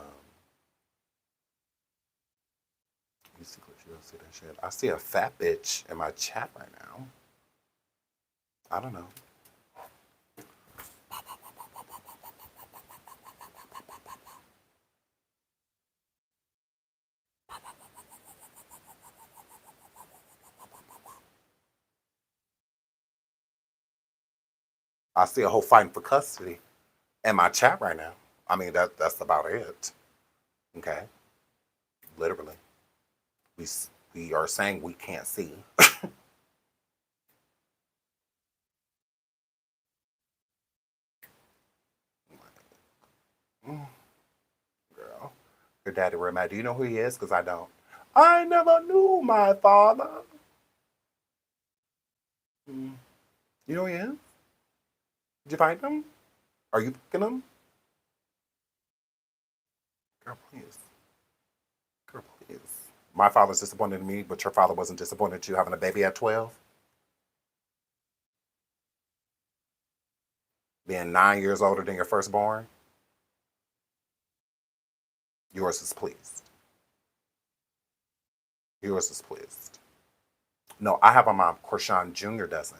don't see that shit. I see a fat bitch in my chat right now. I don't know. I see a whole fighting for custody in my chat right now. I mean, that's about it. Okay, literally, we we are saying we can't see. Girl, your daddy real mad. Do you know who he is? Because I don't. I never knew my father. Mm. You know who he is? Did you find him? Are you picking him? Girl, please. Girl, please. My father's disappointed in me, but your father wasn't disappointed in you having a baby at 12? Being 9 years older than your firstborn? Yours is pleased. Yours is pleased. No, I have a mom. Chrisean Jr. doesn't.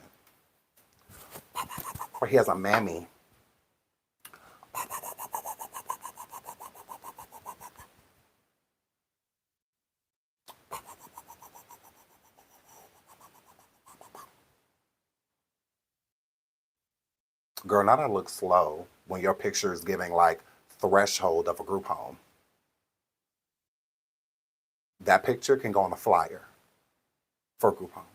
Or he has a mammy. Girl, now that looks slow when your picture is giving like threshold of a group home. That picture can go on a flyer for group homes.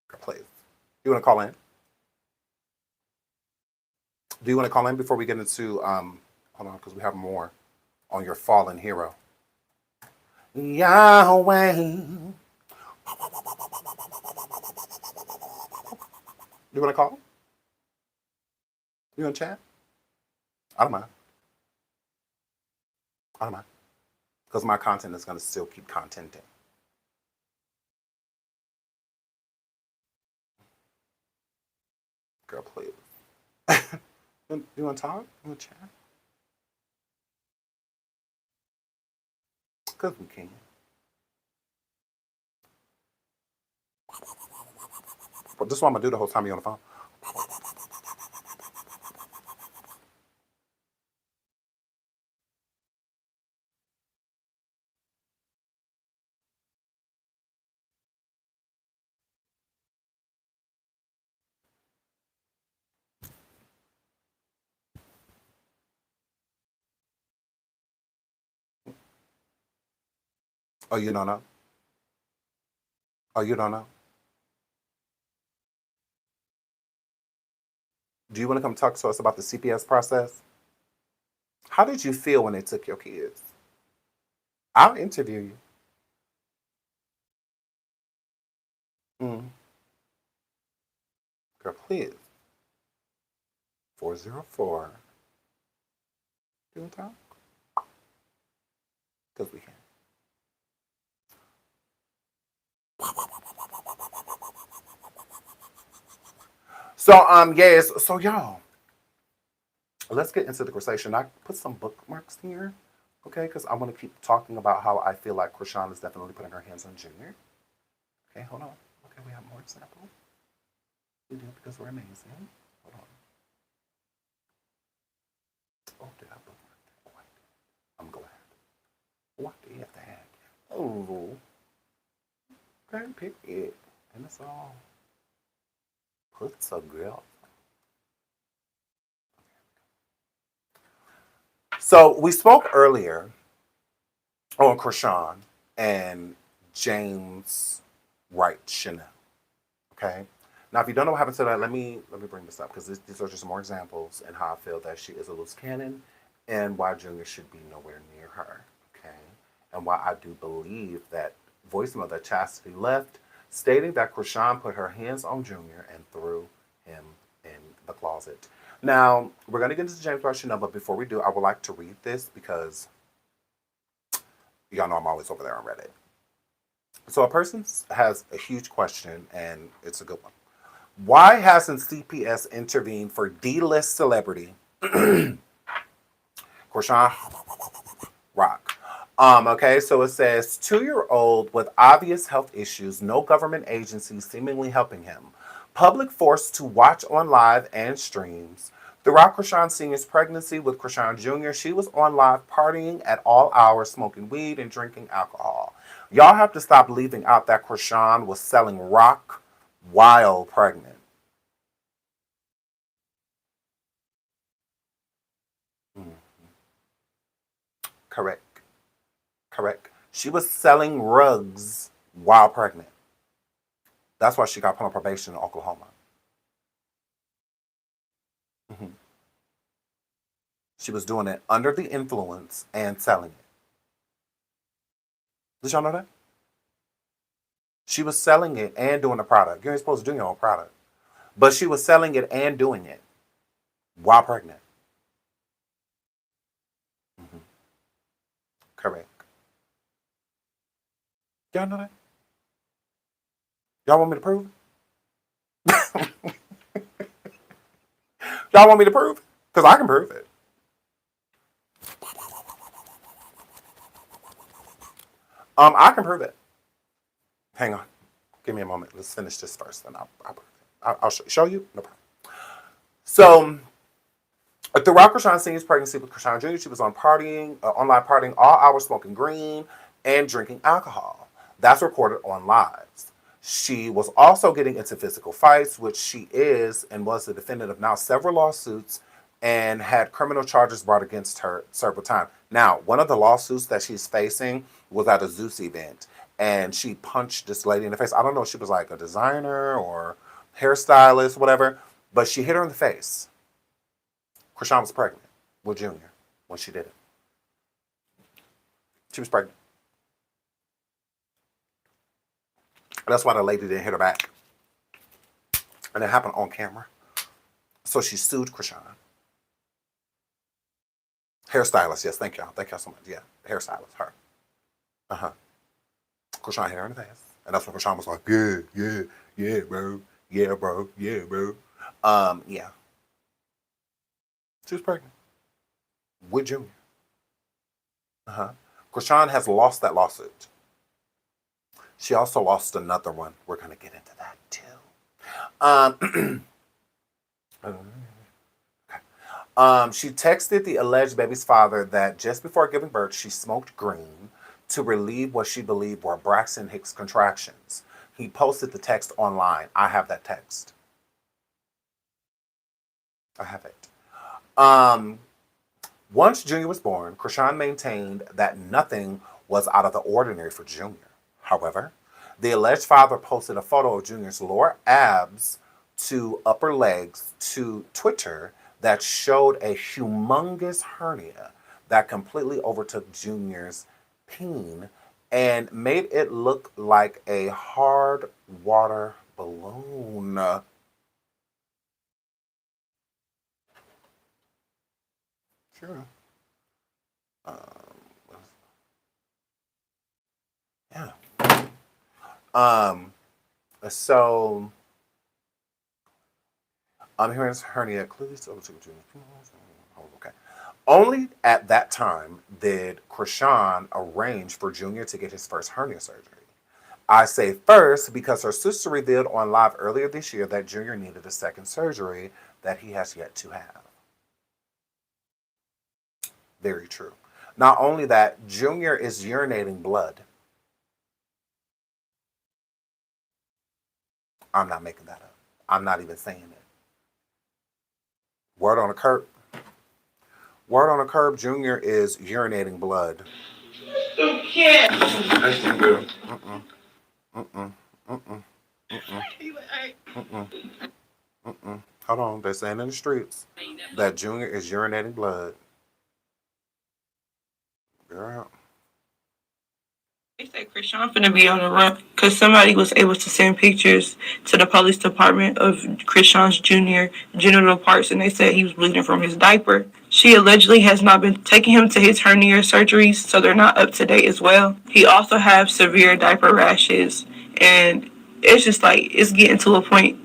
Girl, please. You want to call in? Do you want to call in before we get into hold on, because we have more on your fallen hero. Yahweh. You want to call? You want to chat? I don't mind. I don't mind. Because my content is going to still keep contenting. Girl, please. You want to talk? You want to chat? Because we can. But this is what I'm going to do the whole time you're on the phone. Oh, you don't know? Oh, you don't know? Do you want to come talk to us about the CPS process? How did you feel when they took your kids? I'll interview you. Mm. Girl, please. 404. Do you want to talk? Because we can. So, yes. So, y'all, let's get into the conversation. I put some bookmarks here, okay? Because I want to keep talking about how I feel like Chrisean is definitely putting her hands on Junior. Okay, hold on. Okay, we have more examples. We do because we're amazing. Hold on. Oh, did I bookmark that? Oh, I'm glad. What did that? Oh, okay, pick it. And it's all put a girl. So we spoke earlier on Chrisean and James Wright Chanel. Okay. Now, if you don't know what happened to that, let me bring this up because these are just more examples and how I feel that she is a loose cannon and why Junior should be nowhere near her. Okay. And why I do believe that voicemail that Chastity left stating that Chrisean put her hands on Junior and threw him in the closet. Now, we're going to get into James Wright Chanel, but before we do, I would like to read this because y'all know I'm always over there on Reddit. So a person has a huge question, and it's a good one. Why hasn't CPS intervened for D-list celebrity Chrisean Rock. Okay, so it says 2-year-old with obvious health issues, no government agency seemingly helping him. Public forced to watch on live and streams. Throughout Chrisean Sr.'s pregnancy with Chrisean Jr., she was on live partying at all hours, smoking weed and drinking alcohol. Y'all have to stop leaving out that Chrisean was selling rock while pregnant. Mm, correct. Correct. She was selling rugs while pregnant. That's why she got put on probation in Oklahoma. Mhm. She was doing it under the influence and selling it. Did y'all know that? She was selling it and doing the product. You ain't supposed to do your own product. But she was selling it and doing it while pregnant. Mhm. Correct. Y'all know that? Y'all want me to prove it? Y'all want me to prove it? Because I can prove it. I can prove it. Hang on. Give me a moment. Let's finish this first, then I'll prove it. I'll show you. No problem. So, throughout Chrisean Sr.'s pregnancy with Chrisean Jr., she was online partying all hours, smoking green and drinking alcohol. That's reported on lives. She was also getting into physical fights, which she is and was the defendant of now several lawsuits and had criminal charges brought against her several times. Now, one of the lawsuits that she's facing was at a Zeus event, and she punched this lady in the face. I don't know if she was like a designer or hairstylist, whatever, but she hit her in the face. Chrisean was pregnant with Junior when she did it. She was pregnant. And that's why the lady didn't hit her back. And it happened on camera. So she sued Chrisean. Hairstylist, yes, thank y'all. Thank y'all so much. Yeah, hairstylist, her. Uh-huh. Chrisean hit her in the face. And that's when Chrisean was like, yeah, bro. Yeah, bro. Yeah, bro. Yeah. She was pregnant with Junior. Uh-huh. Chrisean has lost that lawsuit. She also lost another one. We're going to get into that too. She texted the alleged baby's father that just before giving birth, she smoked green to relieve what she believed were Braxton Hicks contractions. He posted the text online. I have that text. I have it. Once Junior was born, Chrisean maintained that nothing was out of the ordinary for Junior. However, the alleged father posted a photo of Junior's lower abs to upper legs to Twitter that showed a humongous hernia that completely overtook Junior's peen and made it look like a hard water balloon. Sure. Yeah. Um, so I'm hearing hernia clearly still to okay. Only at that time did Chrisean arrange for Junior to get his first hernia surgery. I say first because her sister revealed on live earlier this year that Junior needed a second surgery that he has yet to have. Very true. Not only that, Junior is urinating blood. I'm not making that up. I'm not even saying it. Word on a curb. Word on a curb, Junior is urinating blood. Okay. Mm-mm. Mm-mm. Mm-mm. Mm-mm. Mm-mm. Hold on. They're saying in the streets that Junior is urinating blood. Girl. They said Chrisean finna be on the run because somebody was able to send pictures to the police department of Chrisean's junior genital parts, and they said he was bleeding from his diaper. She allegedly has not been taking him to his hernia surgeries, so they're not up to date as well. He also has severe diaper rashes, and it's just like it's getting to a point.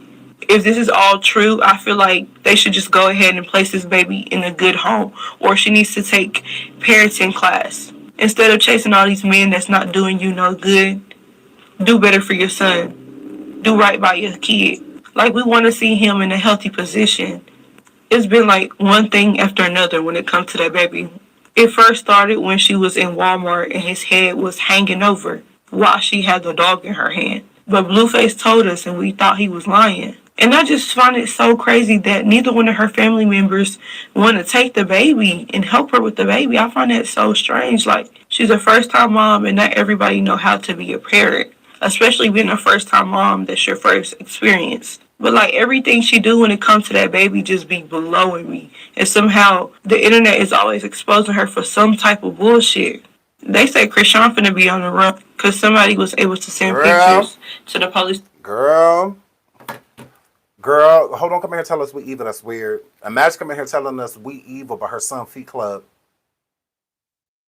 if this is all true, I feel like they should just go ahead and place this baby in a good home, or she needs to take parenting class. Instead of chasing all these men that's not doing you no good, do better for your son. Do right by your kid. Like, we want to see him in a healthy position. It's been like one thing after another when it comes to that baby. It first started when she was in Walmart and his head was hanging over while she had the dog in her hand. But Blueface told us and we thought he was lying. And I just find it so crazy that neither one of her family members want to take the baby and help her with the baby. I find that so strange. Like, she's a first time mom and not everybody know how to be a parent. Especially being a first time mom, that's your first experience. But like, everything she do when it comes to that baby just be blowing me. And somehow the internet is always exposing her for some type of bullshit. They say Chrisean finna be on the run because somebody was able to send Girl, pictures to the police. girl, girl, hold on, come here and tell us we evil. That's weird. Imagine coming here telling us we evil, but her son feet club.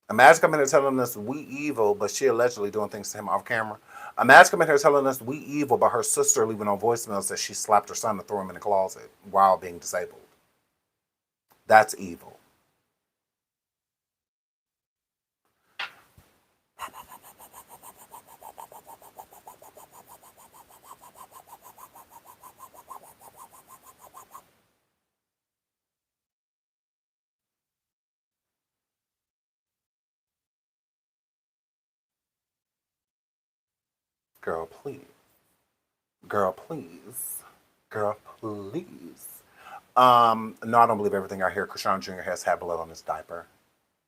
Imagine coming here telling us we evil, but she allegedly doing things to him off camera. Imagine coming here telling us we evil, but her sister leaving on voicemails that she slapped her son to throw him in the closet while being disabled. That's evil. Girl, please. Girl, please. Girl, please. No, I don't believe everything I hear. Chrisean Jr. has had blood on his diaper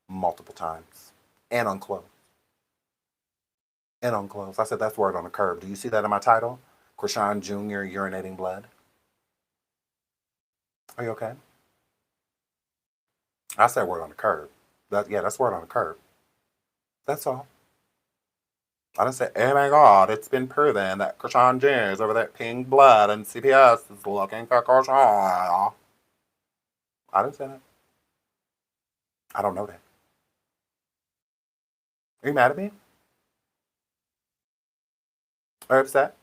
multiple times. And on clothes. And on clothes. I said that's word on the curb. Do you see that in my title? Chrisean Jr. urinating blood. Are you okay? I said word on the curb. That's word on the curb. That's all. I didn't say, oh my God, it's been proven that Chrisean Jr. is over there peeing blood and CPS is looking for Chrisean. I didn't say that. I don't know that. Are you mad at me? Are you upset?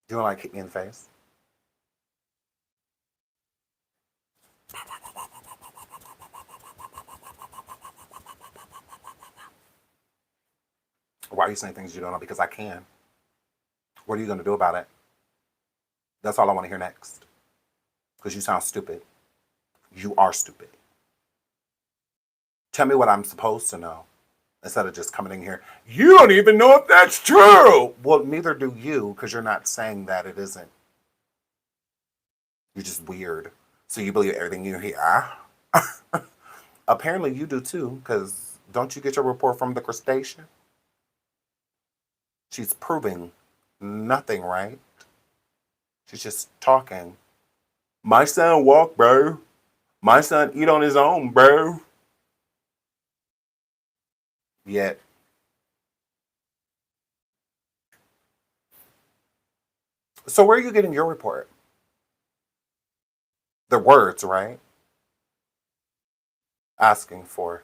Do you want to like hit me in the face? Why are you saying things you don't know? Because I can. What are you going to do about it? That's all I want to hear next. Because you sound stupid. You are stupid. Tell me what I'm supposed to know. Instead of just coming in here, you don't even know if that's true. Well, neither do you, because you're not saying that it isn't. You're just weird. So you believe everything you hear. Apparently you do too, because don't you get your report from the crustacean? She's proving nothing, right? She's just talking. My son walk, bro. My son eat on his own, bro. Yet. So where are you getting your report? The words, right? Asking for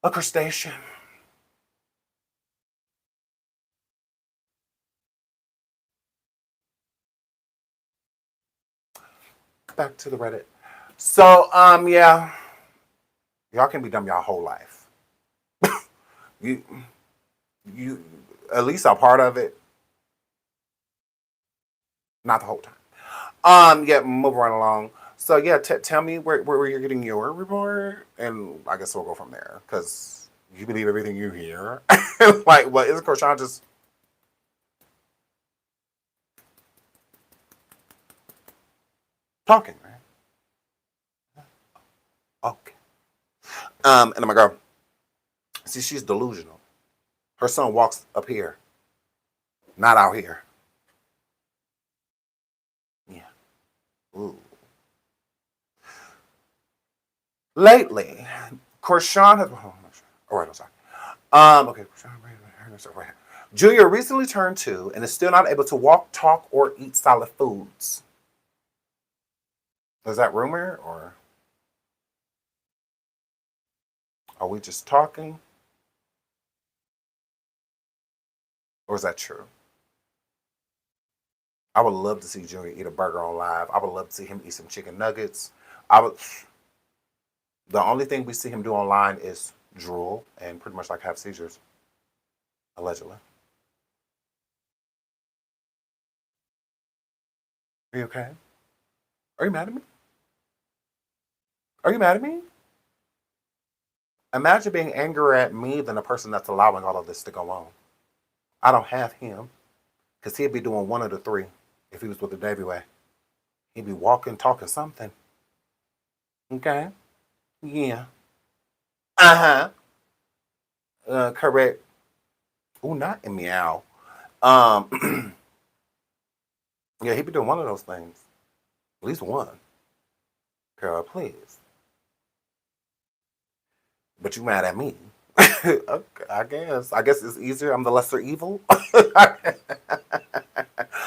a crustacean. Back to the Reddit. So, yeah. Y'all can be dumb y'all whole life. you at least a part of it. Not the whole time. Yeah, move right along. So yeah, tell me where you're getting your report, and I guess we'll go from there. Because you believe everything you hear. Like, what is Chrisean just talking, right? Okay. And I'm gonna go. See, she's delusional. Her son walks up here, not out here. Yeah. Ooh. Lately, Chrisean has. Oh, right, I'm sorry. Okay. Julia recently turned 2 and is still not able to walk, talk, or eat solid foods. Is that rumor, or are we just talking? Or is that true? I would love to see Junior eat a burger on live. I would love to see him eat some chicken nuggets. I would. The only thing we see him do online is drool and pretty much like have seizures, allegedly. Are you okay? Are you mad at me? Are you mad at me? Imagine being angrier at me than the person that's allowing all of this to go on. I don't have him because he'd be doing one of the three if he was with the Navy way. He'd be walking, talking something. Okay? Yeah. Uh-huh. Correct. Ooh, not in meow. Um, yeah, he'd be doing one of those things. At least one. Girl, please. But you mad at me. Okay, I guess. I guess it's easier. I'm the lesser evil.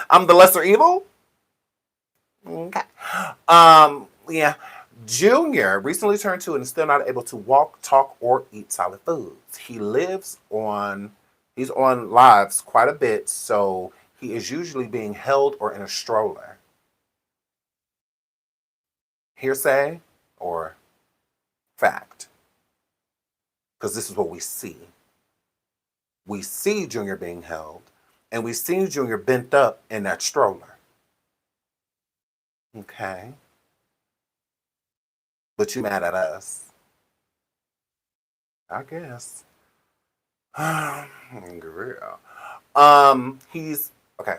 I'm the lesser evil? Okay. Yeah. Junior recently turned 2 and is still not able to walk, talk, or eat solid foods. He's on lives quite a bit, so he is usually being held or in a stroller. Hearsay or fact? Because this is what we see. We see Junior being held, and we see Junior bent up in that stroller. Okay. But you mad at us. I guess. Girl. He's okay.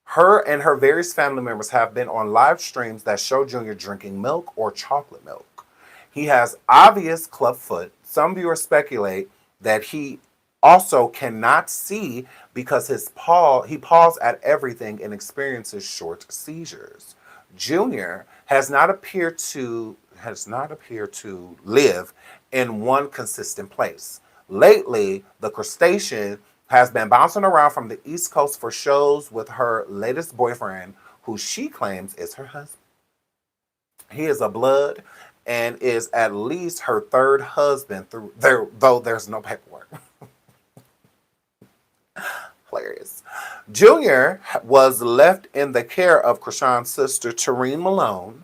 Her and her various family members have been on live streams that show Junior drinking milk or chocolate milk. He has obvious club foot. Some viewers speculate that he also cannot see because he paws at everything and experiences short seizures. Junior has not appeared to live in one consistent place. Lately, the crustacean has been bouncing around from the East Coast for shows with her latest boyfriend, who she claims is her husband. He is a blood and is at least her third husband, though there's no paperwork. Hilarious. Junior was left in the care of Chrisean's sister, Tareen Malone.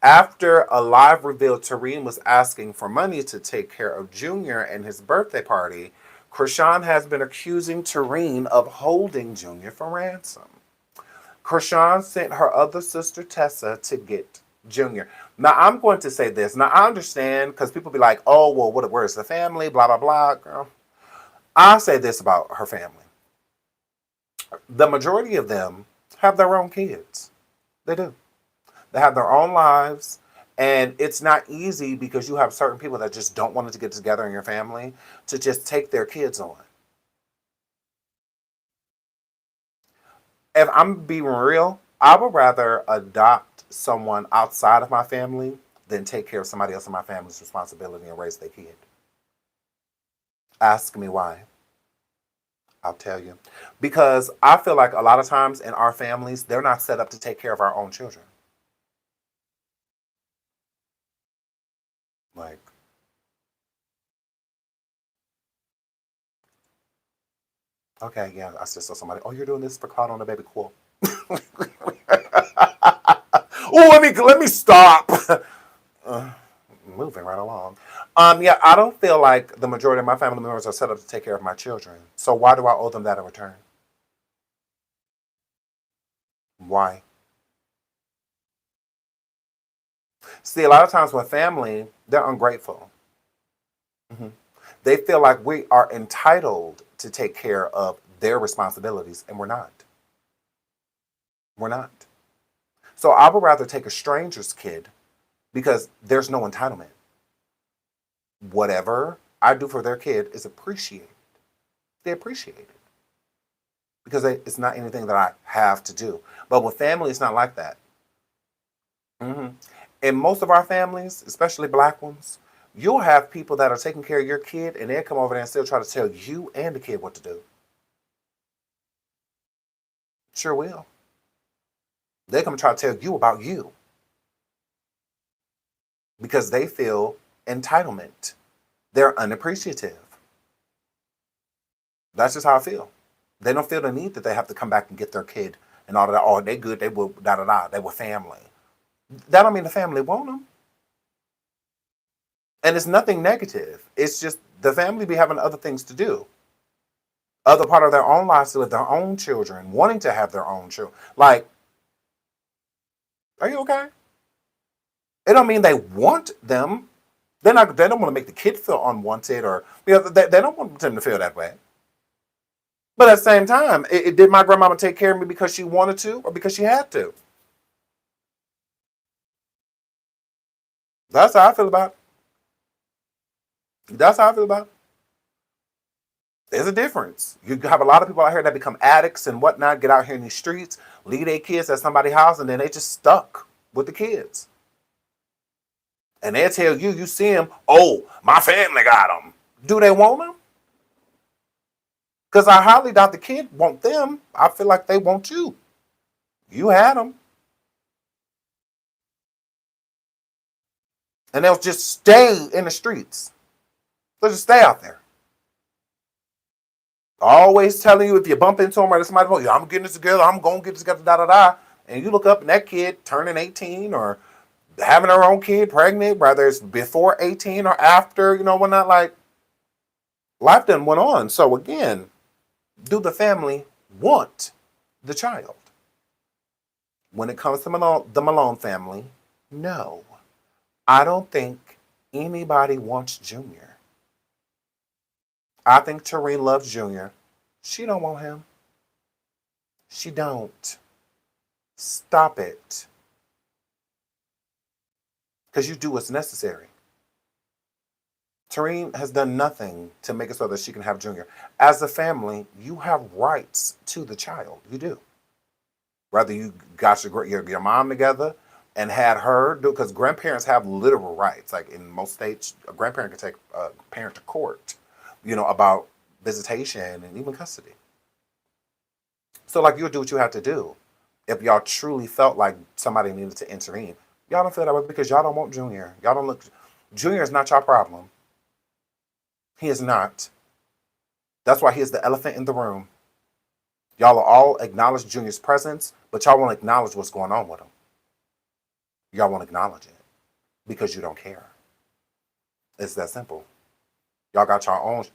After a live revealed Tareen was asking for money to take care of Junior and his birthday party, Chrisean has been accusing Tareen of holding Junior for ransom. Chrisean sent her other sister, Tessa, to get Junior. Now, I'm going to say this. Now, I understand because people be like, oh, well, where's the family? Blah, blah, blah. Girl. I'll say this about her family. The majority of them have their own kids. They do. They have their own lives. And it's not easy because you have certain people that just don't want to get together in your family to just take their kids on. If I'm being real, I would rather adopt someone outside of my family than take care of somebody else in my family's responsibility and raise their kid. Ask me why. I'll tell you. Because I feel like a lot of times in our families, they're not set up to take care of our own children. Like, okay, yeah, I just saw somebody. Oh, you're doing this for Clout on the baby. Cool. Oh, let me stop. Moving right along. Yeah, I don't feel like the majority of my family members are set up to take care of my children. So why do I owe them that in return? Why? See, a lot of times with family, they're ungrateful. Mm-hmm. They feel like we are entitled to take care of their responsibilities, and we're not. We're not. So I would rather take a stranger's kid because there's no entitlement. Whatever I do for their kid is appreciated. They appreciate it because it's not anything that I have to do. But with family, it's not like that. Mm-hmm. In most of our families, especially black ones, you'll have people that are taking care of your kid and they'll come over there and still try to tell you and the kid what to do. Sure will. They come try to tell you about you because they feel entitlement. They're unappreciative. That's just how I feel. They don't feel the need that they have to come back and get their kid and all of that. Oh, they good. They were da da da. They were family. That don't mean the family want them. And it's nothing negative. It's just the family be having other things to do, other part of their own lives to live, their own children, wanting to have their own children. Like, are you okay? It don't mean they want them. They're not. They don't want to make the kid feel unwanted, or they don't want them to feel that way. But at the same time, did my grandmama take care of me because she wanted to, or because she had to? That's how I feel about it. That's how I feel about it. There's a difference. You have a lot of people out here that become addicts and whatnot, get out here in these streets, leave their kids at somebody's house, and then they just stuck with the kids. And they'll tell you, you see them, oh, my family got them. Do they want them? Because I highly doubt the kid want them. I feel like they want you. You had them. And they'll just stay in the streets. They'll just stay out there. Always telling you if you bump into them or somebody, yeah, I'm getting this together, I'm going to get this together, da da da. And you look up and that kid turning 18 or having her own kid pregnant, whether it's before 18 or after, whatnot, like life done went on. So again, do the family want the child? When it comes to the Malone family, no. I don't think anybody wants Junior. I think Tareen loves Junior. She don't want him. She don't. Stop it. Because you do what's necessary. Tareen has done nothing to make it so that she can have Junior. As a family, you have rights to the child. You do. Whether you got your mom together and had her do, because grandparents have literal rights. Like in most states, a grandparent can take a parent to court, about visitation and even custody. So like you'll do what you have to do. If y'all truly felt like somebody needed to intervene, y'all don't feel that way because y'all don't want Junior. Y'all don't look. Junior is not your problem. He is not. That's why he is the elephant in the room. Y'all will all acknowledge Junior's presence, but y'all won't acknowledge what's going on with him. Y'all won't acknowledge it because you don't care. It's that simple. Y'all got your own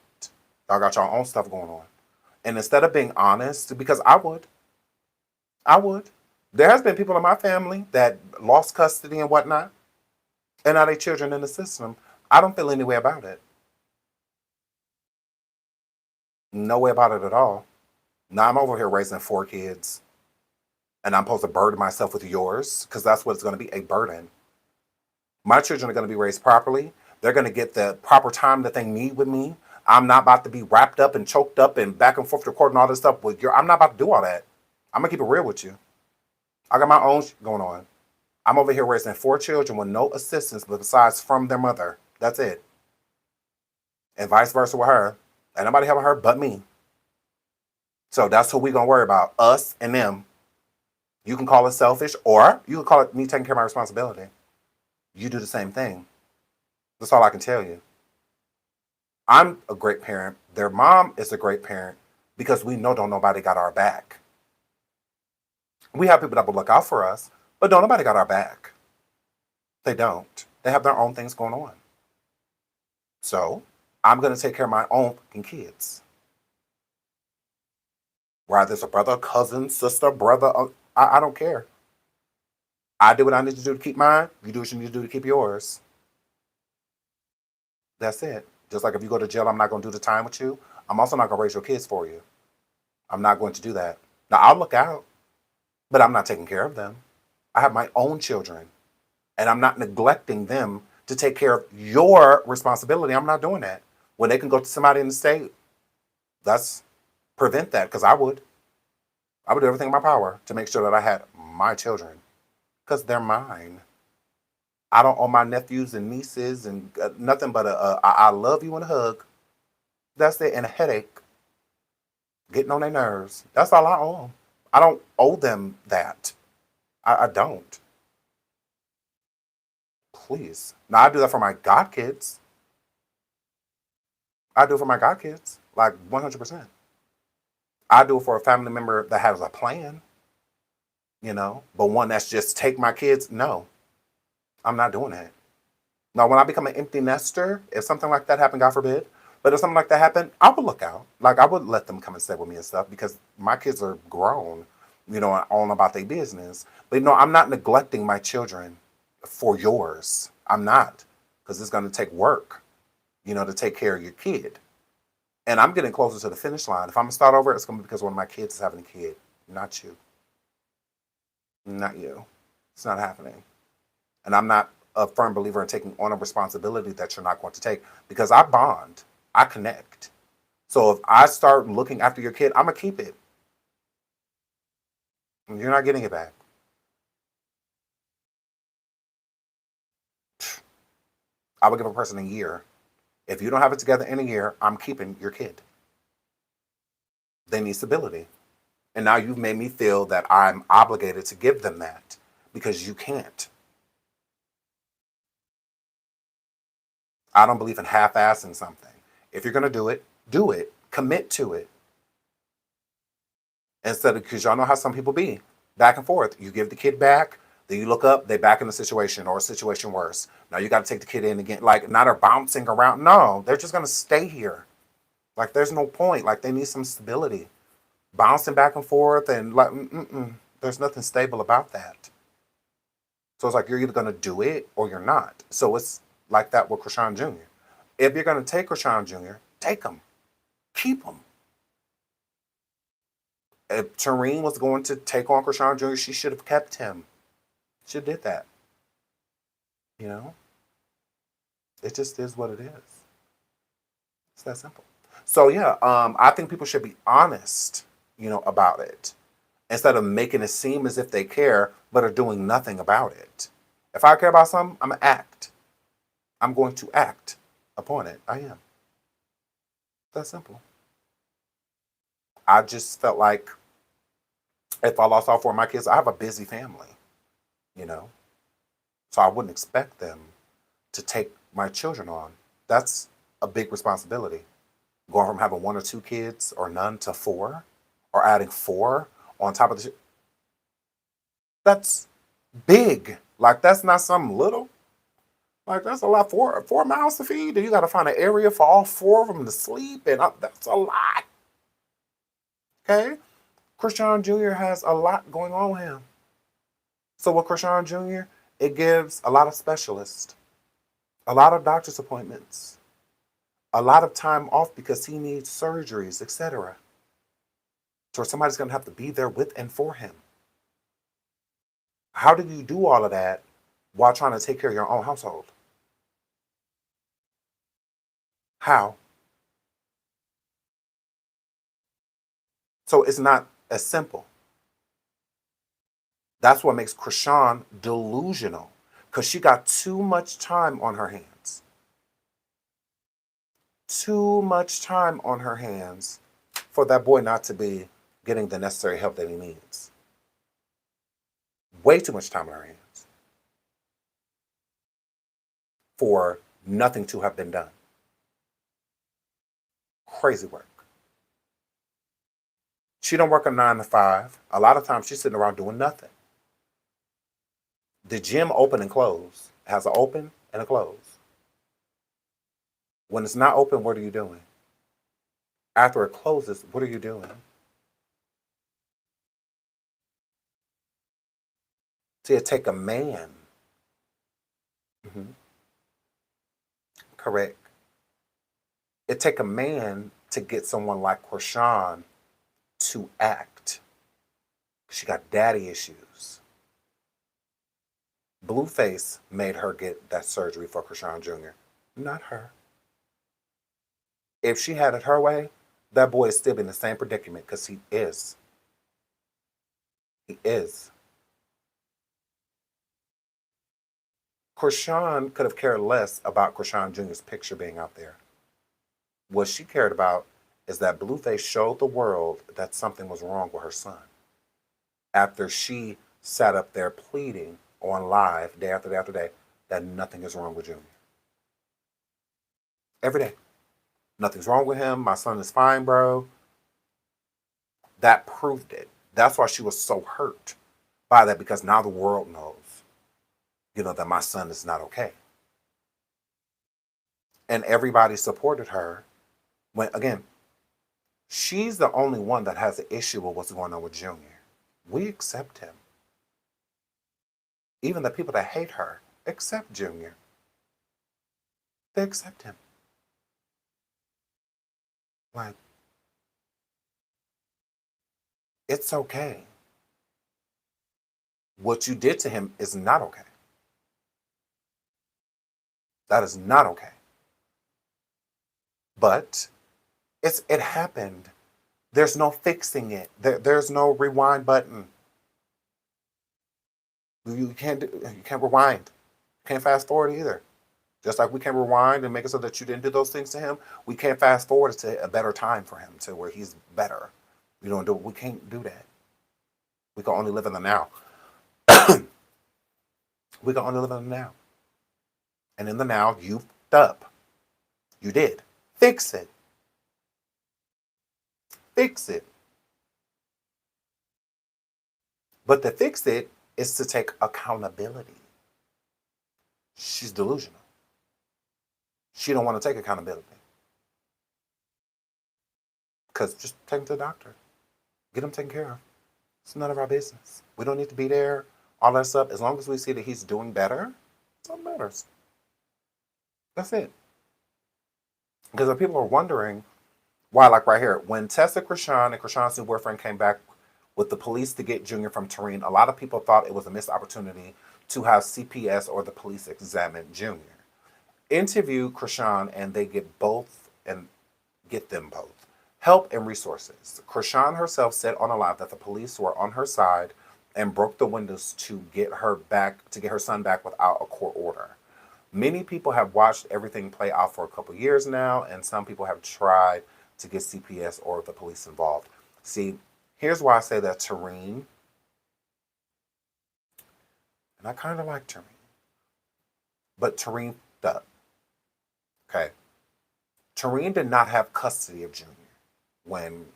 stuff going on. And instead of being honest, because I would. There has been people in my family that lost custody and whatnot, and now they children in the system. I don't feel any way about it. No way about it at all. Now I'm over here raising 4 kids, and I'm supposed to burden myself with yours because that's what it's going to be, a burden. My children are going to be raised properly. They're going to get the proper time that they need with me. I'm not about to be wrapped up and choked up and back and forth recording all this stuff. I'm not about to do all that. I'm going to keep it real with you. I got my own going on. I'm over here raising 4 children with no assistance besides from their mother. That's it. And vice versa with her. Ain't nobody helping her but me. So that's who we going to worry about, us and them. You can call it selfish, or you can call it me taking care of my responsibility. You do the same thing. That's all I can tell you. I'm a great parent. Their mom is a great parent because we know don't nobody got our back. We have people that will look out for us, but don't nobody got our back. They don't. They have their own things going on. So I'm going to take care of my own fucking kids. Whether it's a brother, cousin, sister, brother, I don't care. I do what I need to do to keep mine. You do what you need to do to keep yours. That's it. Just like if you go to jail, I'm not going to do the time with you. I'm also not going to raise your kids for you. I'm not going to do that. Now, I'll look out, but I'm not taking care of them. I have my own children, and I'm not neglecting them to take care of your responsibility. I'm not doing that. When they can go to somebody in the state, that's prevent that, because I would do everything in my power to make sure that I had my children, because they're mine. I don't owe my nephews and nieces and nothing but I love you and a hug. That's it, and a headache. Getting on their nerves. That's all I owe them. I don't owe them that. I don't. Please. Now, I do that for my godkids. I do it for my godkids. Like 100%. I do it for a family member that has a plan. but one that's just take my kids. No, I'm not doing that. Now, when I become an empty nester, if something like that happened, God forbid, but if something like that happened, I would look out. Like, I would let them come and stay with me and stuff because my kids are grown, on about their business. But, I'm not neglecting my children for yours. I'm not, because it's going to take work, to take care of your kid. And I'm getting closer to the finish line. If I'm going to start over, it's going to be because one of my kids is having a kid, not you. Not you. It's not happening. And I'm not a firm believer in taking on a responsibility that you're not going to take because I bond, I connect. So if I start looking after your kid, I'm going to keep it. You're not getting it back. I would give a person a year. If you don't have it together in a year, I'm keeping your kid. They need stability. And now you've made me feel that I'm obligated to give them that because you can't. I don't believe in half-assing something. If you're going to do it, commit to it. Instead of, because y'all know how some people be, back and forth. You give the kid back, then you look up, they back in the situation or a situation worse. Now you got to take the kid in again. Like, now they're bouncing around. No, they're just going to stay here. Like, there's no point. Like, they need some stability. Bouncing back and forth and like, there's nothing stable about that. So it's like, you're either going to do it or you're not. So it's like that with Chrisean Jr. If you're going to take Chrisean Jr., take him. Keep him. If Tareen was going to take on Chrisean Jr., she should have kept him. She did that. It just is what it is. It's that simple. So yeah, I think people should be honest, about it. Instead of making it seem as if they care, but are doing nothing about it. If I care about something, I'm going to act. I'm going to act upon it. I am. That simple. I just felt like if I lost all four of my kids, I have a busy family, So I wouldn't expect them to take my children on. That's a big responsibility. Going from having one or two kids or none to four, or adding four on top of that's big. Like, that's not something little. Like, that's a lot. Four mouths to feed. And you got to find an area for all four of them to sleep. And that's a lot. Okay? Chrisean Jr. has a lot going on with him. So with Chrisean Jr., it gives a lot of specialists, a lot of doctor's appointments, a lot of time off because he needs surgeries, etc. So somebody's going to have to be there with and for him. How do you do all of that while trying to take care of your own household? How? So it's not as simple. That's what makes Chrisean delusional, because she got too much time on her hands. Too much time on her hands for that boy not to be getting the necessary help that he needs. Way too much time on her hands for nothing to have been done. Crazy work. She don't work a 9 to 5. A lot of times she's sitting around doing nothing. The gym open and close. It has an open and a close. When it's not open, what are you doing? After it closes, what are you doing? See, it take a man. Correct. It take a man to get someone like Chrisean to act. She got daddy issues. Blueface made her get that surgery for Chrisean Jr., not her. If she had it her way, that boy is still in the same predicament, because he is. He is. Chrisean could have cared less about Chrisean Jr.'s picture being out there. What she cared about is that Blueface showed the world that something was wrong with her son. After she sat up there pleading on live day after day after day that nothing is wrong with Junior. Every day. Nothing's wrong with him. My son is fine, bro. That proved it. That's why she was so hurt. by that because now the world knows, that my son is not okay. And everybody supported her when, again, she's the only one that has an issue with what's going on with Junior. We accept him. Even the people that hate her accept Junior. They accept him. Like, it's okay. What you did to him is not okay. That is not okay. But it happened. There's no fixing it. There's no rewind button. You can't rewind. You can't fast forward either. Just like we can rewind and make it so that you didn't do those things to him, we can't fast forward to a better time for him, to where he's better. We can't do that. We can only live in the now. We can only live in the now. And in the now, you f***ed up. You did. Fix it. Fix it. But to fix it is to take accountability. She's delusional. She don't want to take accountability. Because just take him to the doctor. Get him taken care of. It's none of our business. We don't need to be there, all that stuff. As long as we see that he's doing better, that's all that matters. That's it. Because if people are wondering why, like right here, when Tessa Chrisean and Chrisean's new boyfriend came back with the police to get Junior from Tareen, a lot of people thought it was a missed opportunity to have CPS or the police examine Junior. Interview Chrisean and they get them both help and resources. Chrisean herself said on a live that the police were on her side and broke the windows to get her son back without a court order. Many people have watched everything play out for a couple years now, and some people have tried to get CPS or the police involved. See, here's why I say that Tareen, and I kind of like Tareen, but Tareen up. Okay. Tareen did not have custody of Junior when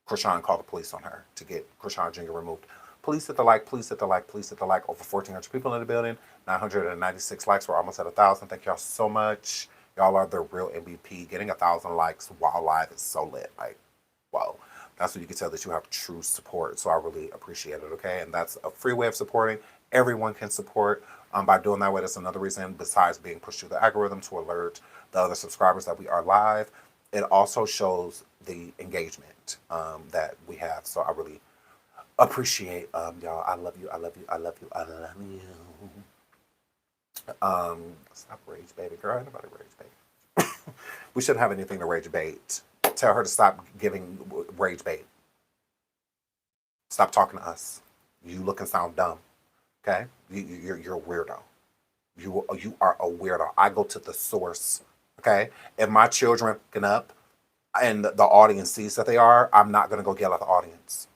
Chrisean called the police on her to get Chrisean Jr. removed. Police hit the like, police hit the like, police hit the like. Over 1,400 people in the building. 996 likes. We're almost at 1,000. Thank y'all so much. Y'all are the real MVP. Getting 1,000 likes while live is so lit. Like, wow. That's when you can tell that you have true support. So I really appreciate it, okay? And that's a free way of supporting. Everyone can support by doing that way. That's another reason, besides being pushed through the algorithm to alert the other subscribers that we are live. It also shows the engagement that we have. So I really appreciate y'all. I love you. I love you. I love you. I love you. Stop rage baby girl. Ain't nobody rage baby. We shouldn't have anything to rage bait. Tell her to stop giving rage bait. Stop talking to us. You look and sound dumb. Okay? You're a weirdo. You are a weirdo. I go to the source. Okay? If my children get up and the audience sees that they are, I'm not going to go yell at the audience.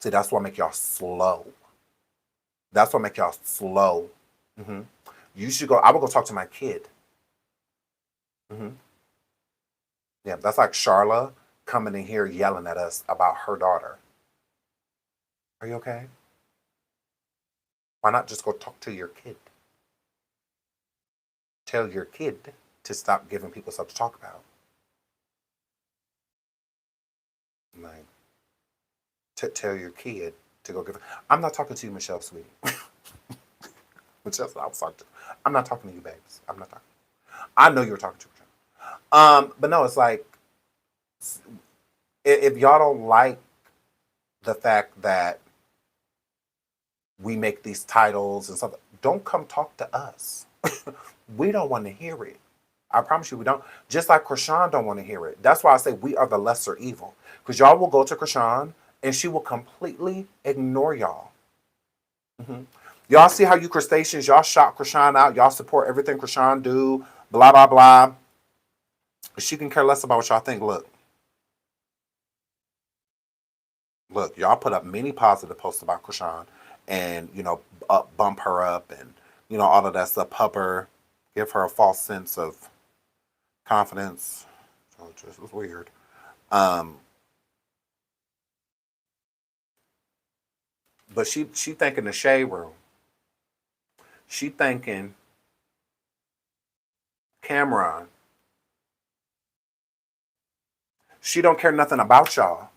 See, that's what make y'all slow. That's what make y'all slow. Mm-hmm. You should go. I will go talk to my kid. Mm-hmm. Yeah, that's like Charla coming in here yelling at us about her daughter. Are you okay? Why not just go talk to your kid? Tell your kid to stop giving people stuff to talk about. Like, tell your kid to go give. I'm not talking to you, Michelle, sweetie. Michelle, I'm not talking to you, babes. I'm not talking. I know you were talking to her. But no, it's like, if y'all don't like the fact that we make these titles and stuff, don't come talk to us. We don't want to hear it. I promise you we don't. Just like Chrisean don't want to hear it. That's why I say we are the lesser evil. Because y'all will go to Chrisean and she will completely ignore y'all. Mm-hmm. Y'all see how you crustaceans, y'all shout Chrisean out. Y'all support everything Chrisean do. Blah, blah, blah. She can care less about what y'all think. Look, y'all put up many positive posts about Chrisean and, bump her up and, all of that stuff. Pub her, give her a false sense of confidence. So it just was weird. But she thinking the shade room. She thinking Cameron. She don't care nothing about y'all.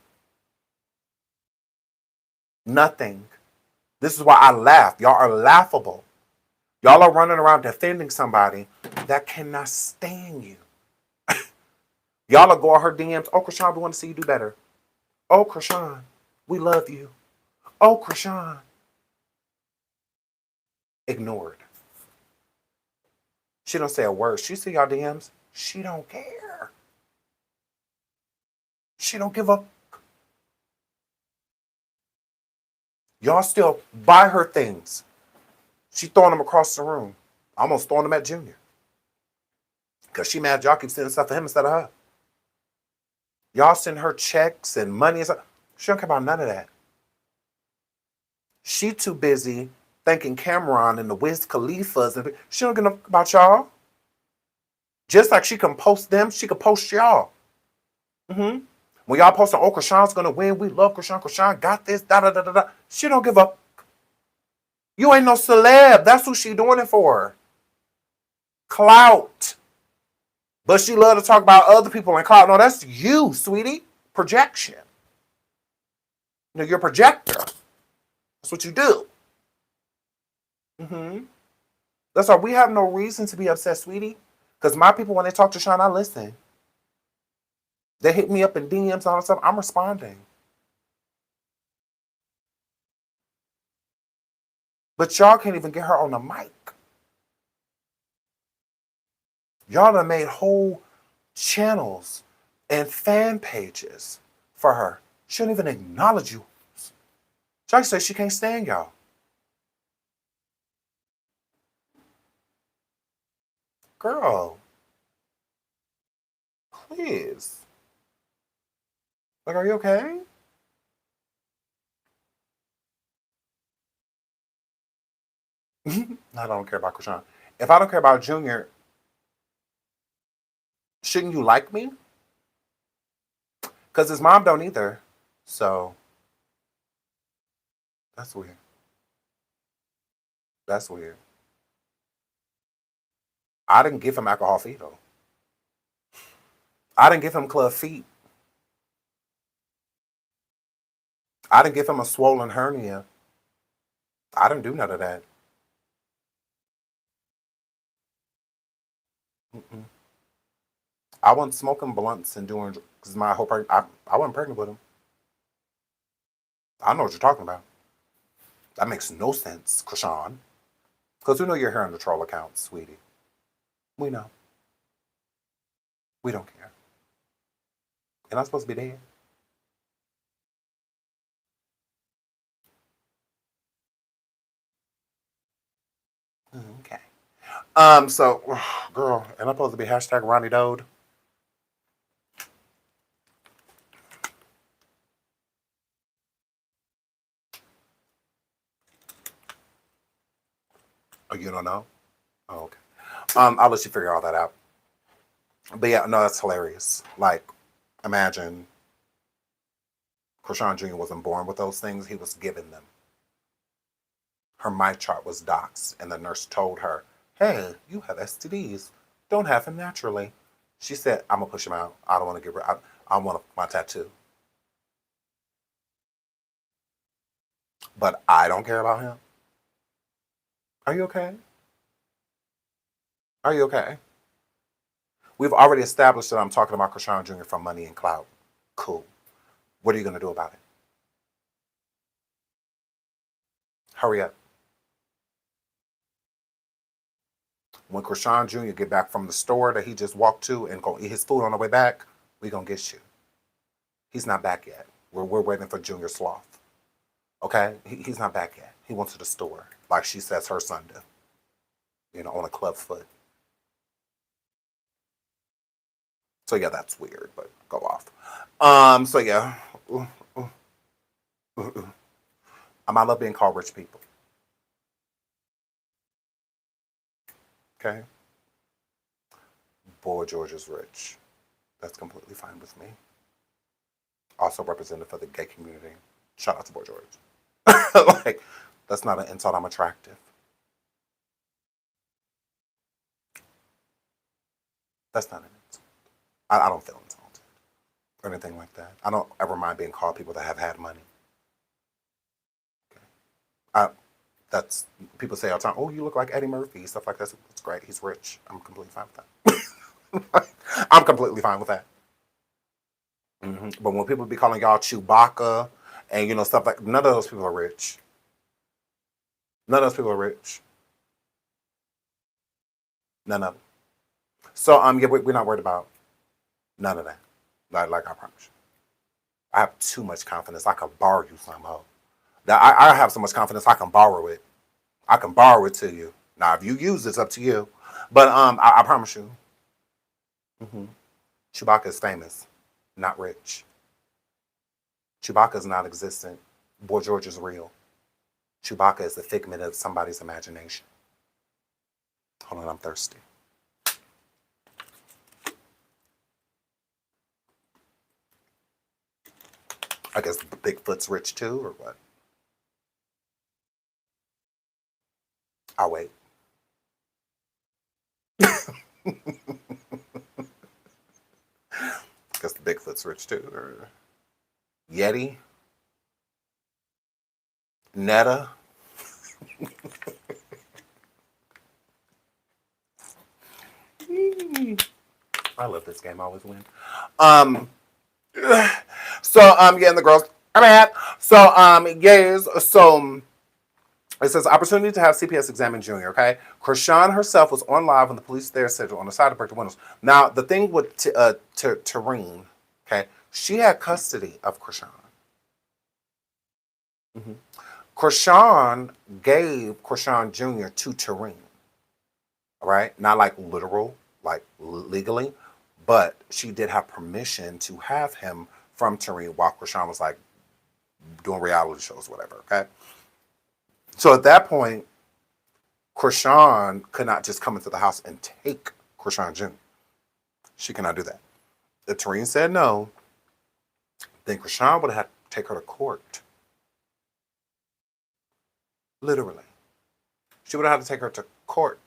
Nothing. This is why I laugh. Y'all are laughable. Y'all are running around defending somebody that cannot stand you. Y'all are going her DMs. Oh, Chrisean, we want to see you do better. Oh, Chrisean, we love you. Oh, Chrisean. Ignored. She don't say a word. She see y'all DMs. She don't care. She don't give up. Y'all still buy her things. She throwing them across the room. Almost throwing them at Junior. Because she mad y'all keep sending stuff to him instead of her. Y'all send her checks and money and stuff. She don't care about none of that. She too busy thanking Cameron and the Wiz Khalifas. And she don't give a about y'all. Just like she can post them, she can post y'all. Mm-hmm. When y'all posting, oh, Chrisean's gonna win. We love Chrisean. Chrisean got this. Da da da da da. She don't give up. You ain't no celeb. That's who she doing it for. Clout. But she love to talk about other people and clout. No, that's you, sweetie. Projection. You know, you're a projector. That's what you do. Mm-hmm. That's why we have no reason to be upset, sweetie. Because my people, when they talk to Sean, I listen. They hit me up in DMs and all that stuff. I'm responding. But y'all can't even get her on the mic. Y'all have made whole channels and fan pages for her. She don't even acknowledge you. Josh says she can't stand y'all. Girl, please. Like, are you okay? I don't care about Chrisean. If I don't care about Junior, shouldn't you like me? Because his mom don't either. So, that's weird. That's weird. I didn't give him alcohol fetal. I didn't give him club feet. I didn't give him a swollen hernia. I didn't do none of that. Mm-mm. I wasn't smoking blunts and doing because my whole I wasn't pregnant with him. I know what you're talking about. That makes no sense, Chrisean. Because we know you're here on the troll account, sweetie. We know. We don't care. And I'm supposed to be dead. Okay. So, girl, and I'm supposed to be hashtag Ronnie Dode. Oh, you don't know? Oh, okay. I'll let you figure all that out. But yeah, no, that's hilarious. Like, imagine Chrisean Jr. wasn't born with those things, he was given them. Her my chart was doxed, and the nurse told her, hey, you have STDs. Don't have him naturally. She said, I'm gonna push him out. I don't want to get rid. I want my tattoo. But I don't care about him. Are you okay? Are you okay? We've already established that I'm talking about Chrisean Jr. from Money and Clout. Cool. What are you gonna do about it? Hurry up. When Chrisean Jr. get back from the store that he just walked to and go eat his food on the way back, we gonna get you. He's not back yet. We're waiting for Junior Sloth. Okay? He's not back yet. He went to the store, like she says her son did. You know, on a club foot. So yeah, that's weird, but go off. So yeah. I love being called rich people. Okay? Boy George is rich. That's completely fine with me. Also represented for the gay community. Shout out to Boy George. Like, that's not an insult. I'm attractive. That's not an insult. I don't feel insulted or anything like that. I don't ever mind being called people that have had money. I, that's people say all the time, oh, you look like Eddie Murphy, stuff like that. It's great. He's rich. I'm completely fine with that. I'm completely fine with that. But when people be calling y'all Chewbacca and stuff like, none of those people are rich. None of those people are rich. None of them. So yeah, we're not worried about none of that. Like I promise you, I have too much confidence. I can borrow you somehow. Now I have so much confidence I can borrow it. I can borrow it to you. Now if you use it, it's up to you. But I promise you, Chewbacca is famous, not rich. Chewbacca is not existent. Boy George is real. Chewbacca is the figment of somebody's imagination. Hold on, I'm thirsty. I guess Bigfoot's rich too, or what? I'll wait. I guess Bigfoot's rich too, or Yeti, Netta. I love this game. I always win. Yeah, and the girls are mad. Yes. So it says opportunity to have CPS examine Junior. Okay, Chrisean herself was on live when the police there said on the side to break the windows. Now the thing with Tareen, okay, she had custody of Chrisean. Chrisean gave Chrisean Jr. to Tareen. All right, not like literal, like legally, but she did have permission to have him from Tareen while Chrisean was like doing reality shows, whatever. Okay. So at that point, Chrisean could not just come into the house and take Chrisean Jr. She cannot do that. If Tareen said no, then Chrisean would have had to take her to court. Literally. She would have had to take her to court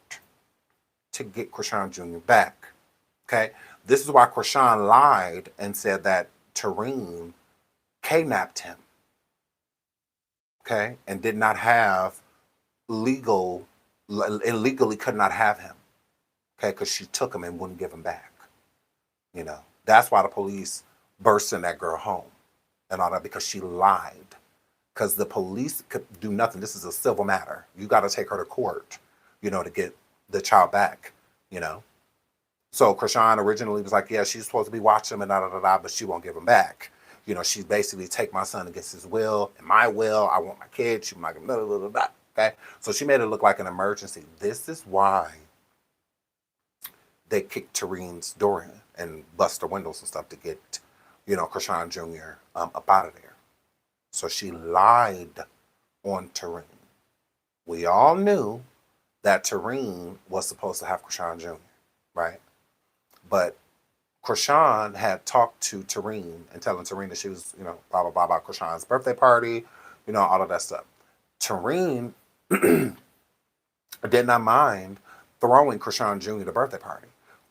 to get Chrisean Jr. back. Okay? This is why Chrisean lied and said that Tareen kidnapped him. Okay? And did not have illegally could not have him. Okay? Because she took him and wouldn't give him back. That's why the police burst in that girl home and all that, because she lied. Because the police could do nothing. This is a civil matter. You got to take her to court, to get the child back, So Chrisean originally was like, yeah, she's supposed to be watching him and but she won't give him back. She basically take my son against his will and my will. I want my kid. She might okay. So she made it look like an emergency. This is why they kicked Tareen's door in and bust the windows and stuff to get, Chrisean Jr. Up out of there. So she lied on Tareen. We all knew that Tareen was supposed to have Chrisean Jr., right? But Chrisean had talked to Tareen and telling Tareen that she was, blah, blah, blah, about Chrisean's birthday party, all of that stuff. Tareen did not mind throwing Chrisean Jr. the birthday party.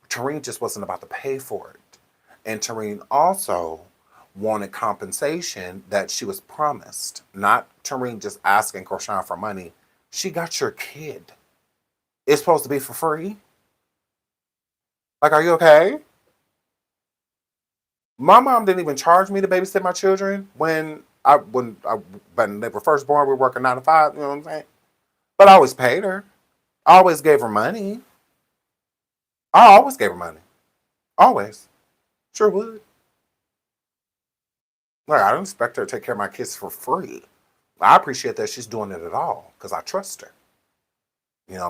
Tareen just wasn't about to pay for it. And Tareen also wanted compensation that she was promised. Not Tareen just asking Chrisean for money. She got your kid. It's supposed to be for free. Like, are you okay? My mom didn't even charge me to babysit my children when they were first born. We were working 9 to 5. You know what I'm saying? But I always paid her. I always gave her money. I always gave her money. Always. Sure would. Like, I don't expect her to take care of my kids for free. I appreciate that she's doing it at all because I trust her.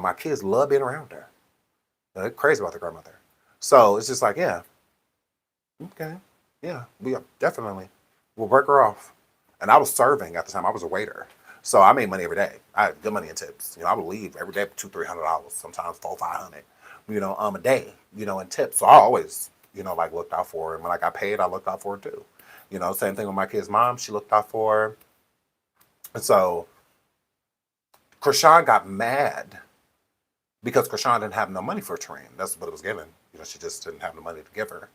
My kids love being around her. They're crazy about their grandmother. So it's just like, yeah. Okay. Yeah, we definitely will break her off. And I was serving at the time. I was a waiter. So I made money every day. I had good money in tips. I would leave every day for $200-$300, sometimes $400-$500, a day, in tips. So I always, looked out for her. And when I got paid, I looked out for her too. Same thing with my kid's mom. She looked out for her. And so Chrisean got mad because Chrisean didn't have no money for Tareen. That's what it was given. She just didn't have the money to give her.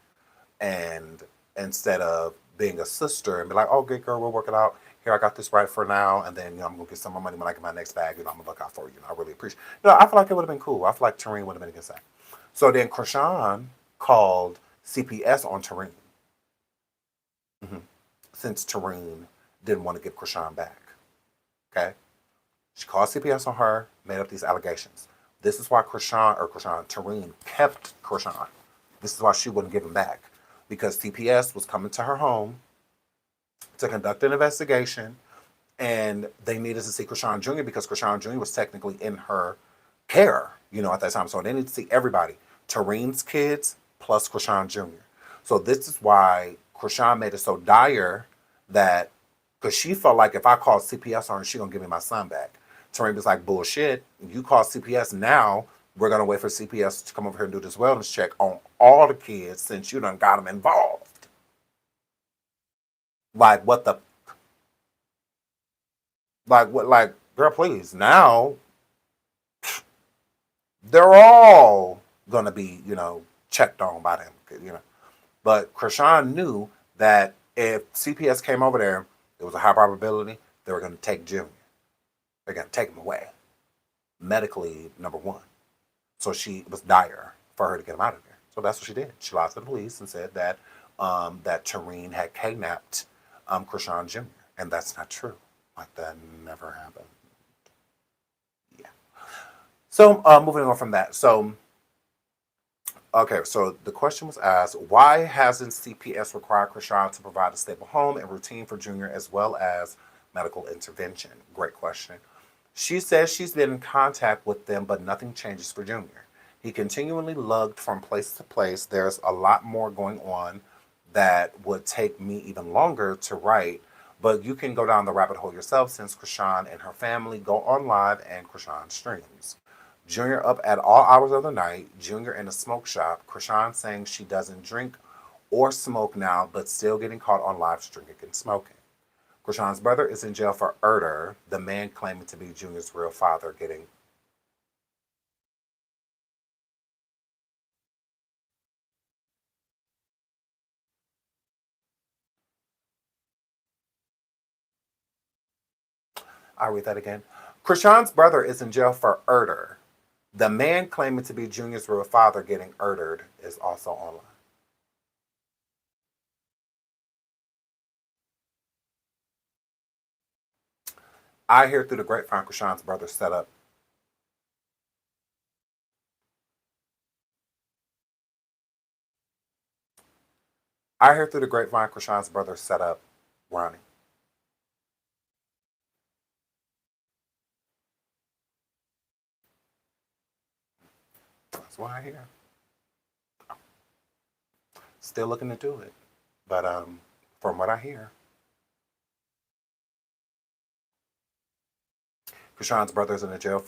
And instead of being a sister and be like, oh, good girl, we'll work it out. Here, I got this right for now. And then, I'm going to get some more money when I get my next bag. I'm going to look out for you. I really appreciate it. I feel like it would have been cool. I feel like Tareen would have been against that. So then Chrisean called CPS on Tareen. Since Tareen didn't want to give Chrisean back. Okay? She called CPS on her, made up these allegations. This is why Tareen kept Chrisean. This is why she wouldn't give him back. Because CPS was coming to her home to conduct an investigation, and they needed to see Chrisean Jr. because Chrisean Jr. was technically in her care, at that time. So they needed to see everybody. Tareen's kids plus Chrisean Jr. So this is why Chrisean made it so dire that, because she felt like if I called CPS on her, she's going to give me my son back. Tareen was like, bullshit. You call CPS now, we're going to wait for CPS to come over here and do this wellness check on all the kids since you done got them involved. Like, what the... Like, girl, please. Now, they're all going to be, checked on by them, But Chrisean knew that if CPS came over there, there was a high probability they were going to take Junior. They're going to take him away. Medically, number one. So she was dire for her to get him out of there. So that's what she did. She lied to the police and said that that Tareen had kidnapped Chrisean Jr. And that's not true. Like, that never happened. Yeah. So moving on from that. So, okay, so the question was asked, why hasn't CPS required Chrisean to provide a stable home and routine for Junior as well as medical intervention? Great question. She says she's been in contact with them, but nothing changes for Junior. He continually lugged from place to place. There's a lot more going on that would take me even longer to write, but you can go down the rabbit hole yourself since Chrisean and her family go on live and Chrisean streams. Junior up at all hours of the night, Junior in a smoke shop, Chrisean saying she doesn't drink or smoke now, but still getting caught on live drinking and smoking. Chrisean's brother is in jail for murder, the man claiming to be Junior's real father getting... I'll read that again. Chrisean's brother is in jail for murder. The man claiming to be Junior's real father getting murdered is also online. I hear through the grapevine Chrisean's brother set up. I hear through the grapevine Chrisean's brother set up Ronnie. That's why I hear. Still looking to do it. But from what I hear, Chrisean's brother is in jail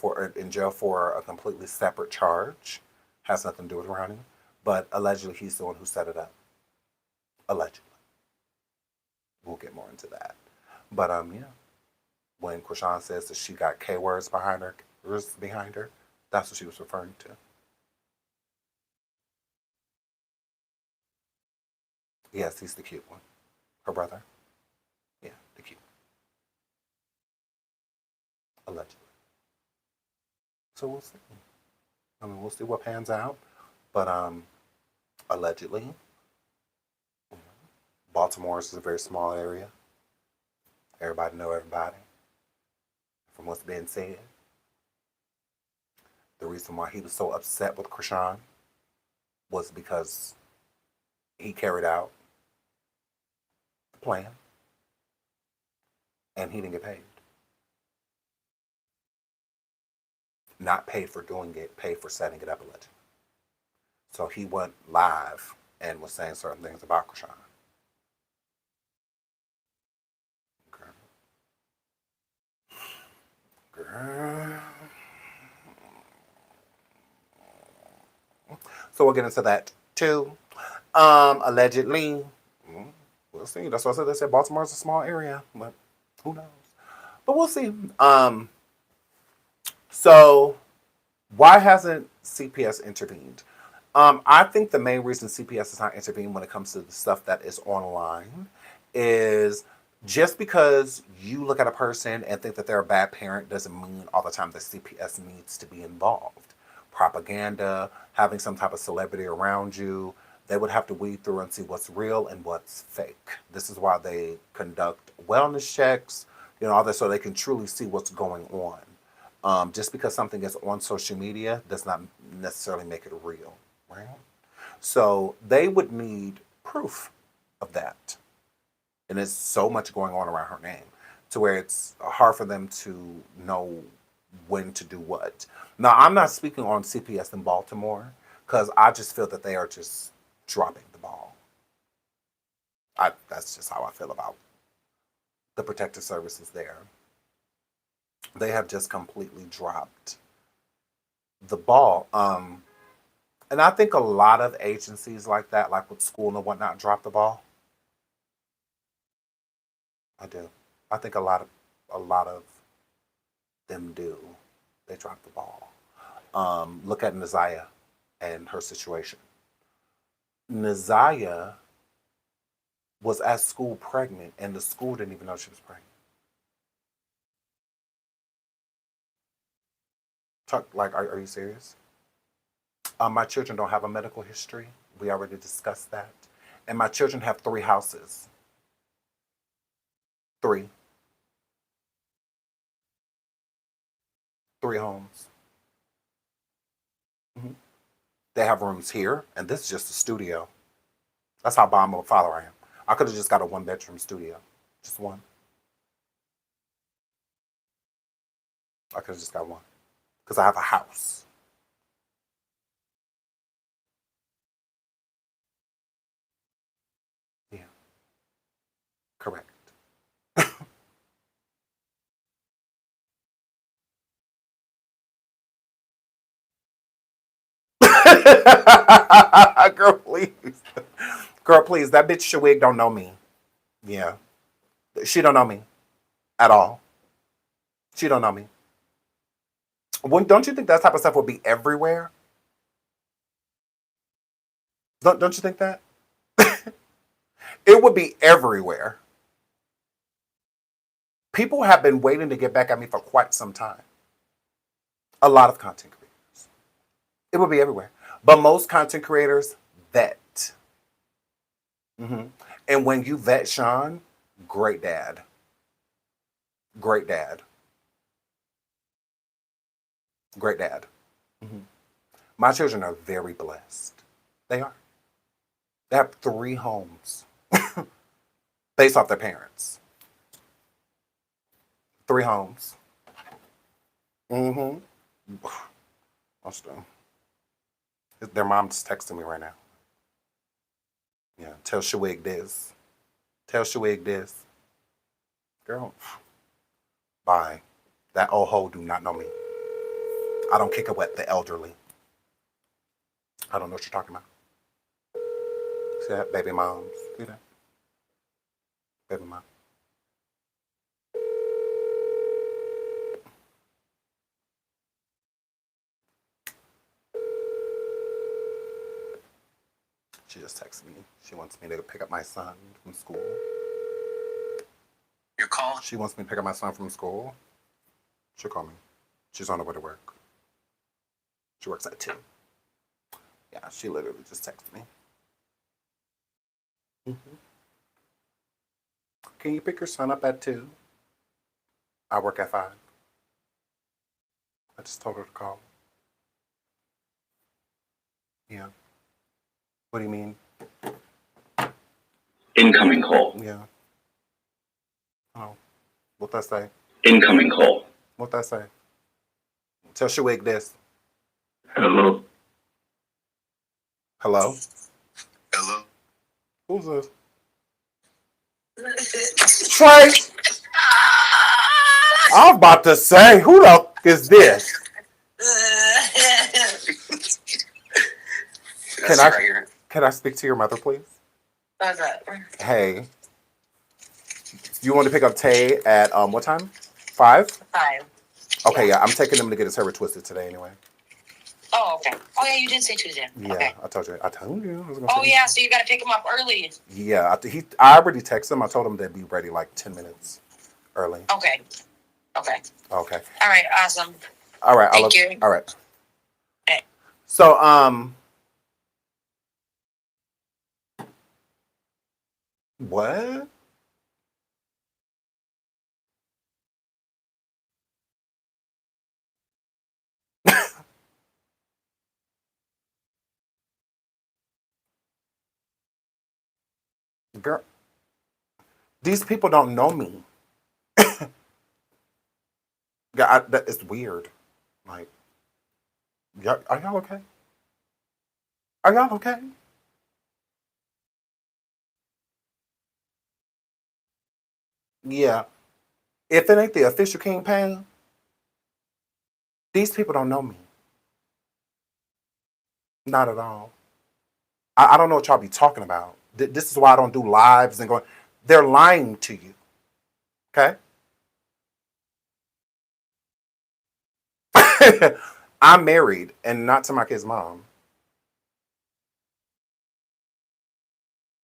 for a completely separate charge. Has nothing to do with Ronnie. But allegedly he's the one who set it up. Allegedly. We'll get more into that. But yeah. When Chrisean says that she got K words behind her, that's what she was referring to. Yes, he's the cute one. Her brother. Yeah, the cute one. Allegedly. So we'll see. We'll see what pans out. But allegedly, Baltimore is a very small area. Everybody know everybody. From what's been said, the reason why he was so upset with Chrisean was because he carried out the plan and he didn't get paid. Not paid for doing it, paid for setting it up allegedly. So he went live and was saying certain things about Chrisean. Okay. Girl. So we'll get into that too. Allegedly, we'll see. That's what I said. They said Baltimore's a small area, but who knows? But we'll see. So why hasn't CPS intervened? I think the main reason CPS is not intervening when it comes to the stuff that is online is just because you look at a person and think that they're a bad parent doesn't mean all the time that CPS needs to be involved. Propaganda, having some type of celebrity around you, they would have to weed through and see what's real and what's fake. This is why they conduct wellness checks, all this, so they can truly see what's going on. Just because something is on social media does not necessarily make it real, right? So they would need proof of that. And there's so much going on around her name to where it's hard for them to know when to do what. Now, I'm not speaking on CPS in Baltimore because I just feel that they are just dropping the ball. That's just how I feel about the protective services there. They have just completely dropped the ball. And I think a lot of agencies like that, like with school and whatnot, drop the ball. I do. I think a lot of them do. They drop the ball. Look at Naziah and her situation. Naziah was at school pregnant, and the school didn't even know she was pregnant. Are you serious? My children don't have a medical history. We already discussed that. And my children have 3 houses. 3. 3 homes. Mm-hmm. They have rooms here, and this is just a studio. That's how bomb of a father I am. I could have just got a 1-bedroom studio. Just one. I could have just got one. Because I have a house. Yeah. Correct. Girl, please. Girl, please. That bitch Shawig don't know me. Yeah. She don't know me. At all. She don't know me. Don't you think that type of stuff would be everywhere? Don't you think that? It would be everywhere. People have been waiting to get back at me for quite some time. A lot of content creators. It would be everywhere. But most content creators vet. Mm-hmm. And when you vet Sean, great dad. Great dad. Great dad. Mm-hmm. My children are very blessed. They are. They have 3 homes based off their parents. 3 homes. Mm-hmm. What's them? Their mom's texting me right now. Yeah, tell Shawig this. Tell Shawig this. Girl, bye. That old hoe do not know me. I don't kick it with the elderly. I don't know what you're talking about. See that? Baby moms. See that? Baby mom. She just texted me. She wants me to pick up my son from school. Your call? She wants me to pick up my son from school. She'll call me. She's on her way to work. She works at 2. Yeah, she literally just texted me. Mm-hmm. Can you pick your son up at 2? I work at 5. I just told her to call. Yeah. What do you mean? Incoming call. Yeah. Oh. What that say? Incoming call. What that say? Tell Shawig this. Hello. Hello? Hello? Who's this? Trey! I was about to say, who the f is this? Can I speak to your mother, please? What's up? Hey. You want to pick up Tay at what time? 5? 5. Okay, yeah, I'm taking him to get his hair twisted today anyway. Oh, okay. Oh, yeah, you did say Tuesday. Yeah, okay. I told you. I was gonna Oh, yeah, so you got to pick him up early. Yeah, I already texted him. I told him they'd be ready like 10 minutes early. Okay. Okay. Okay. All right, awesome. All right. Thank you. All right. Okay. So, what? Girl, these people don't know me. Yeah, it's weird. Like, are y'all okay? Are y'all okay? Yeah. If it ain't the official kingpin, these people don't know me. Not at all. I don't know what y'all be talking about. This is why I don't do lives and going. They're lying to you. Okay? I'm married and not to my kid's mom.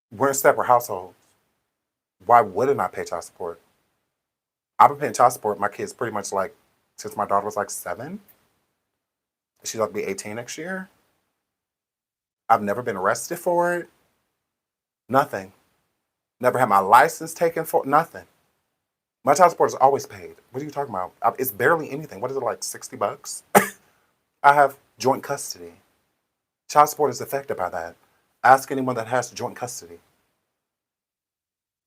We're in separate households. Why wouldn't I pay child support? I've been paying child support my kids pretty much like since my daughter was like 7. She's about to be 18 next year. I've never been arrested for it. Nothing. Never had my license taken for nothing. My child support is always paid. What are you talking about? It's barely anything. What is it, like $60? I have joint custody. Child support is affected by that. Ask anyone that has joint custody.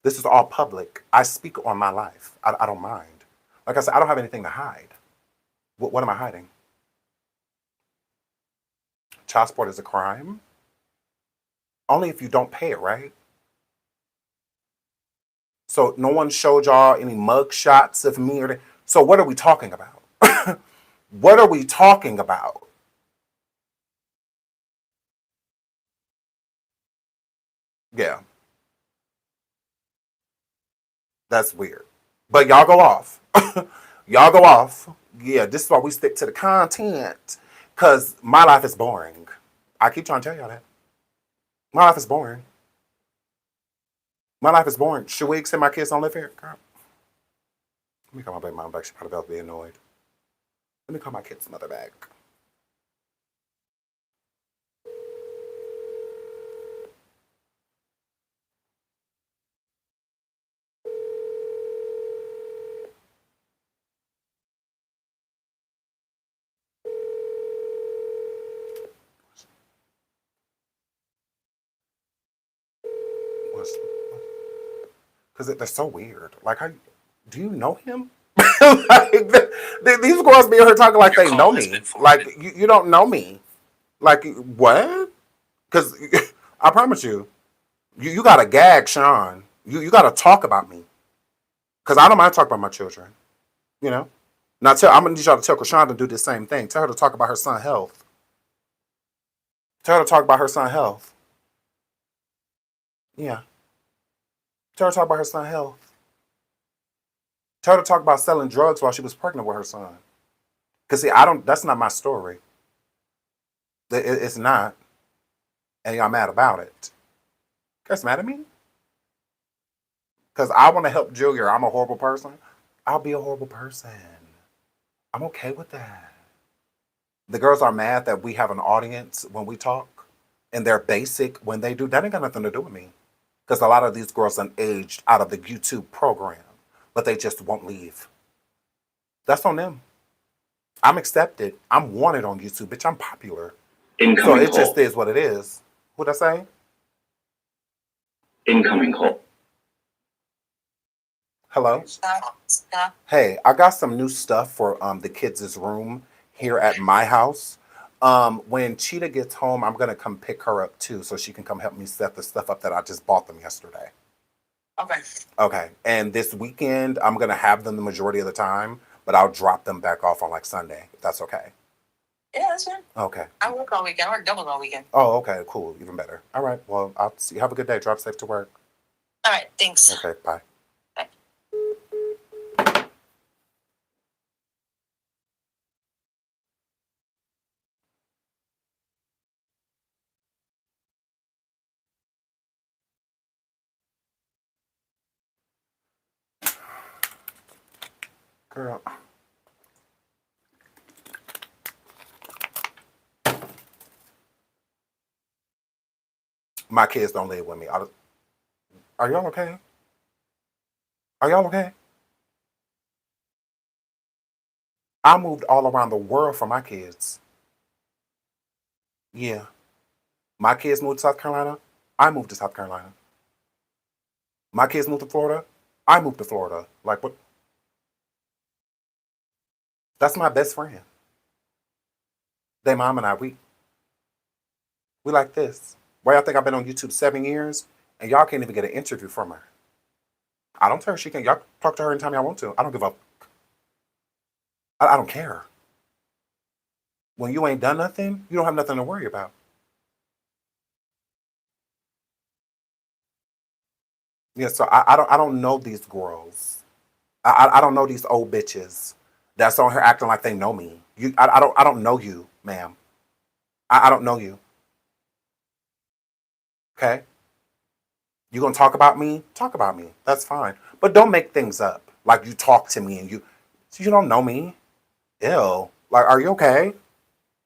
This is all public. I speak on my life. I don't mind. Like I said, I don't have anything to hide. What am I hiding? Child support is a crime? Only if you don't pay it, right? So no one showed y'all any mug shots of me or so what are we talking about? What are we talking about? Yeah, that's weird. But y'all go off. Y'all go off. Yeah, this is why we stick to the content. Cause my life is boring. I keep trying to tell y'all that. My life is boring. My life is boring. Should we send my kids don't live here? Girl. Let me call my baby mom back. She probably about to be annoyed. Let me call my kid's mother back. Because they're so weird. Like, how do you know him? Like, these girls be here talking like they know me. Like, you don't know me. Like, what? Because I promise you, you got to gag Sean. You got to talk about me. Because I don't mind talking about my children. You know? Now, I'm going to need y'all to tell Chrisean to do the same thing. Tell her to talk about her son's health. Tell her to talk about her son's health. Yeah. Tell her to talk about her son's health. Tell her to talk about selling drugs while she was pregnant with her son. Because, see, that's not my story. It's not. And y'all mad about it. You guys mad at me? Because I want to help Julia. I'm a horrible person. I'll be a horrible person. I'm okay with that. The girls are mad that we have an audience when we talk. And they're basic when they do. That ain't got nothing to do with me. Because a lot of these girls are aged out of the YouTube program. But they just won't leave. That's on them. I'm accepted. I'm wanted on YouTube. Bitch, I'm popular. So it just is what it is. What'd I say? Incoming call. Hello? Stop. Hey, I got some new stuff for the kids' room here at my house. When Cheetah gets home, I'm gonna come pick her up too, so she can come help me set the stuff up that I just bought them yesterday. Okay. Okay. And this weekend, I'm gonna have them the majority of the time, but I'll drop them back off on like Sunday, if that's okay. Yeah, that's fine. Okay. I work all weekend. I work double all weekend. Oh, okay, cool. Even better. All right. Well, I'll see. Have a good day. Drive safe to work. All right, thanks. Okay, bye. Girl. My kids don't live with me. Are y'all okay? Are y'all okay? I moved all around the world for my kids. Yeah. My kids moved to South Carolina. I moved to South Carolina. My kids moved to Florida. I moved to Florida. Like what? That's my best friend. They mom and I, we like this. Why y'all think I've been on YouTube 7 years and y'all can't even get an interview from her? I don't tell her she can. Y'all talk to her anytime y'all want to. I don't give up. I don't care. When you ain't done nothing, you don't have nothing to worry about. Yeah, so I don't know these girls. I don't know these old bitches that's on here acting like they know me. I don't know you, ma'am. I don't know you. Okay? You gonna talk about me? Talk about me. That's fine. But don't make things up. Like you talk to me and you don't know me. Ew. Like, are you okay?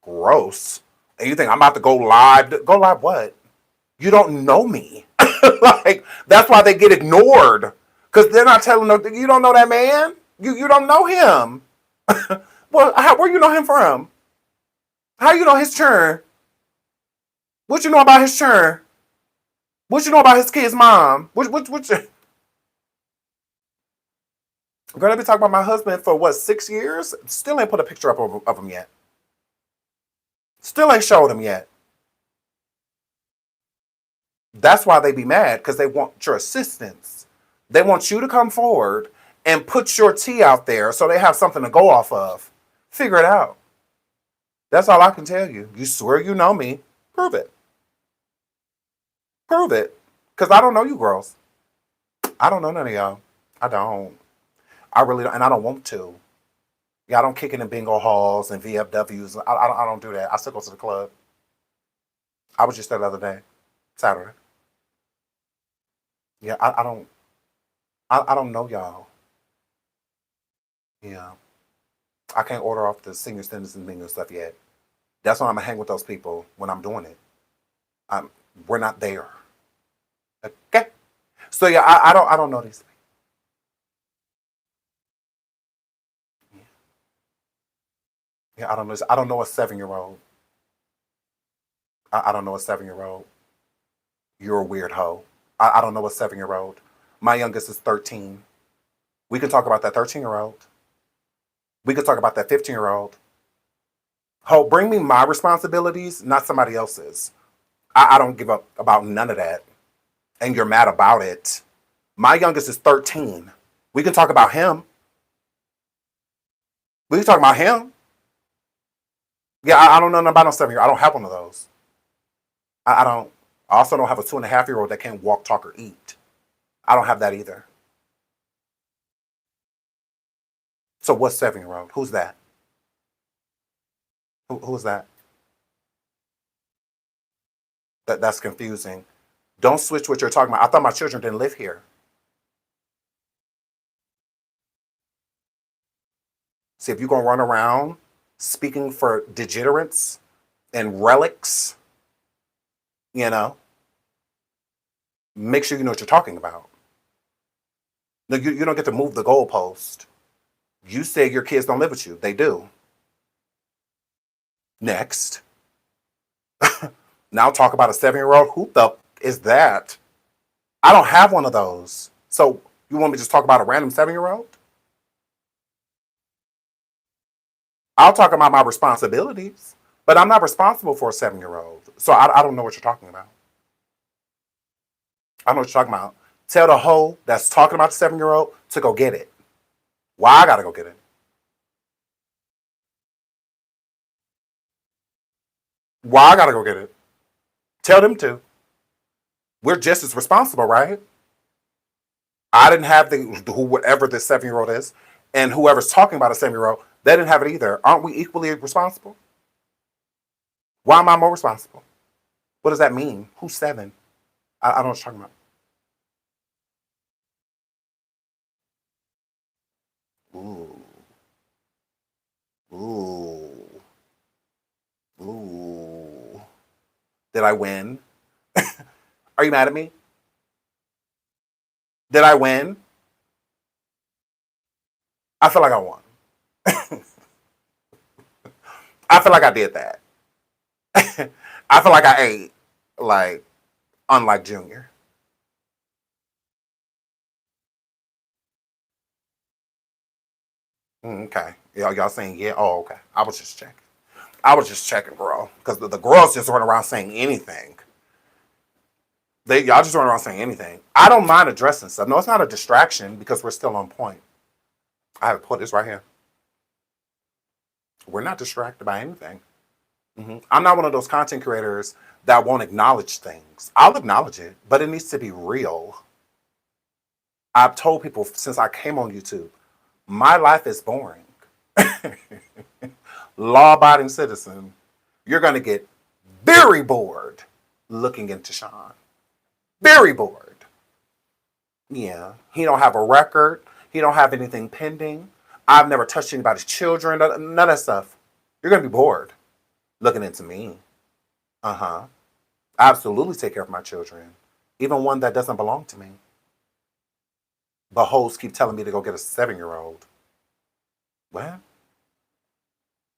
Gross. And you think I'm about to go live? Go live what? You don't know me. Like, that's why they get ignored. Because they're not telling them, you don't know that man? You don't know him. Well, where you know him from? How you know his churn? What you know about his churn? What you know about his kid's mom? Girl, I've been talking about my husband for what, 6 years? Still ain't put a picture up of him yet. Still ain't showed him yet. That's why they be mad, because they want your assistance. They want you to come forward and put your tea out there so they have something to go off of. Figure it out. That's all I can tell you. You swear you know me. Prove it. Prove it. Because I don't know you girls. I don't know none of y'all. I don't. I really don't. And I don't want to. Yeah, I don't kick it in bingo halls and VFWs. I don't do that. I still go to the club. I was just there the other day. Saturday. Yeah, I don't know y'all. Yeah. I can't order off the senior citizen bingo stuff yet. That's why I'm gonna hang with those people when I'm doing it. I'm We're not there. Okay. So yeah, I don't know these people. Yeah, I don't know. I don't know a 7-year-old. I don't know a 7-year-old. You're a weird hoe. I don't know a 7-year-old. My youngest is 13. We can talk about that 13-year-old. We could talk about that 15-year-old. Ho, bring me my responsibilities, not somebody else's. I don't give up about none of that. And you're mad about it. My youngest is 13. We can talk about him. We can talk about him. Yeah, I don't know nothing about no 7-year. I don't have one of those. I don't. I also don't have a 2.5-year-old that can't walk, talk, or eat. I don't have that either. So what's 7-year-old? Who's that? Who's that? That's confusing. Don't switch what you're talking about. I thought my children didn't live here. See, if you're gonna run around speaking for degenerates and relics, you know, make sure you know what you're talking about. No, you don't get to move the goalpost. You say your kids don't live with you. They do. Next. Now talk about a 7-year-old. Who the is that? I don't have one of those. So you want me to just talk about a random 7-year-old? I'll talk about my responsibilities, but I'm not responsible for a 7-year-old. So I don't know what you're talking about. I don't know what you're talking about. Tell the hoe that's talking about the 7-year-old to go get it. Why I gotta go get it? Why I gotta go get it? Tell them to. We're just as responsible, right? I didn't have whoever this 7-year-old is, and whoever's talking about a 7-year-old, they didn't have it either. Aren't we equally responsible? Why am I more responsible? What does that mean? Who's 7? I don't know what you're talking about. Ooh. Ooh. Ooh. Did I win? Are you mad at me? Did I win? I feel like I won. I feel like I did that. I feel like I ate, like, unlike Junior. Okay. Y'all saying yeah? Oh, okay. I was just checking. I was just checking, girl. Because the girls just run around saying anything. Y'all just run around saying anything. I don't mind addressing stuff. No, it's not a distraction because we're still on point. I have to put this right here. We're not distracted by anything. I'm not one of those content creators that won't acknowledge things. I'll acknowledge it, but it needs to be real. I've told people since I came on YouTube, my life is boring. Law-abiding citizen, you're going to get very bored looking into Sean. Very bored. Yeah, he don't have a record. He don't have anything pending. I've never touched anybody's children. None of that stuff. You're going to be bored looking into me. I absolutely take care of my children, even one that doesn't belong to me. But hoes keep telling me to go get a 7-year-old. What?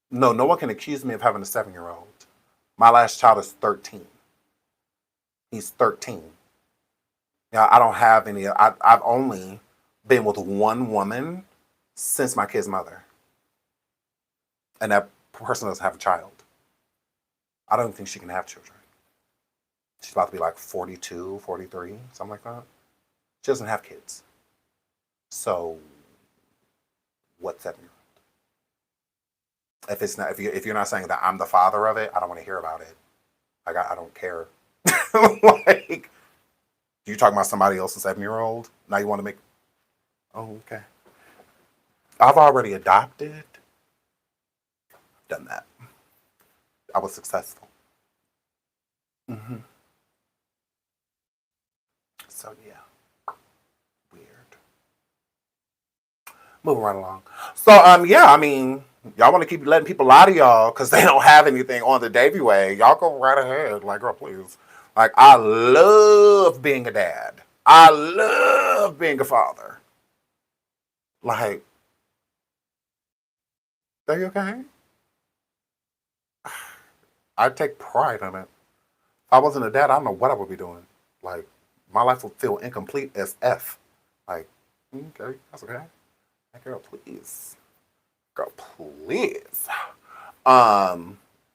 No, no one can accuse me of having a 7-year-old. My last child is 13. He's 13. Yeah, I don't have any. I've only been with one woman since my kid's mother. And that person doesn't have a child. I don't think she can have children. She's about to be like 42, 43, something like that. She doesn't have kids. So, what 7-year-old? If it's not, if you're not saying that I'm the father of it, I don't want to hear about it. Like I don't care. Like you talking about somebody else's 7-year-old? Now you want to make? Oh, okay. I've already adopted. Done that. I was successful. So yeah, weird. Moving right along. So yeah, I mean, y'all want to keep letting people lie to y'all because they don't have anything on the Davy way. Y'all go right ahead. Like, girl, please. Like, I love being a dad. I love being a father. Like, are you okay? I take pride in it. If I wasn't a dad, I don't know what I would be doing. Like, my life would feel incomplete as F. Like, okay, that's okay. Like, girl, please. Girl, please. I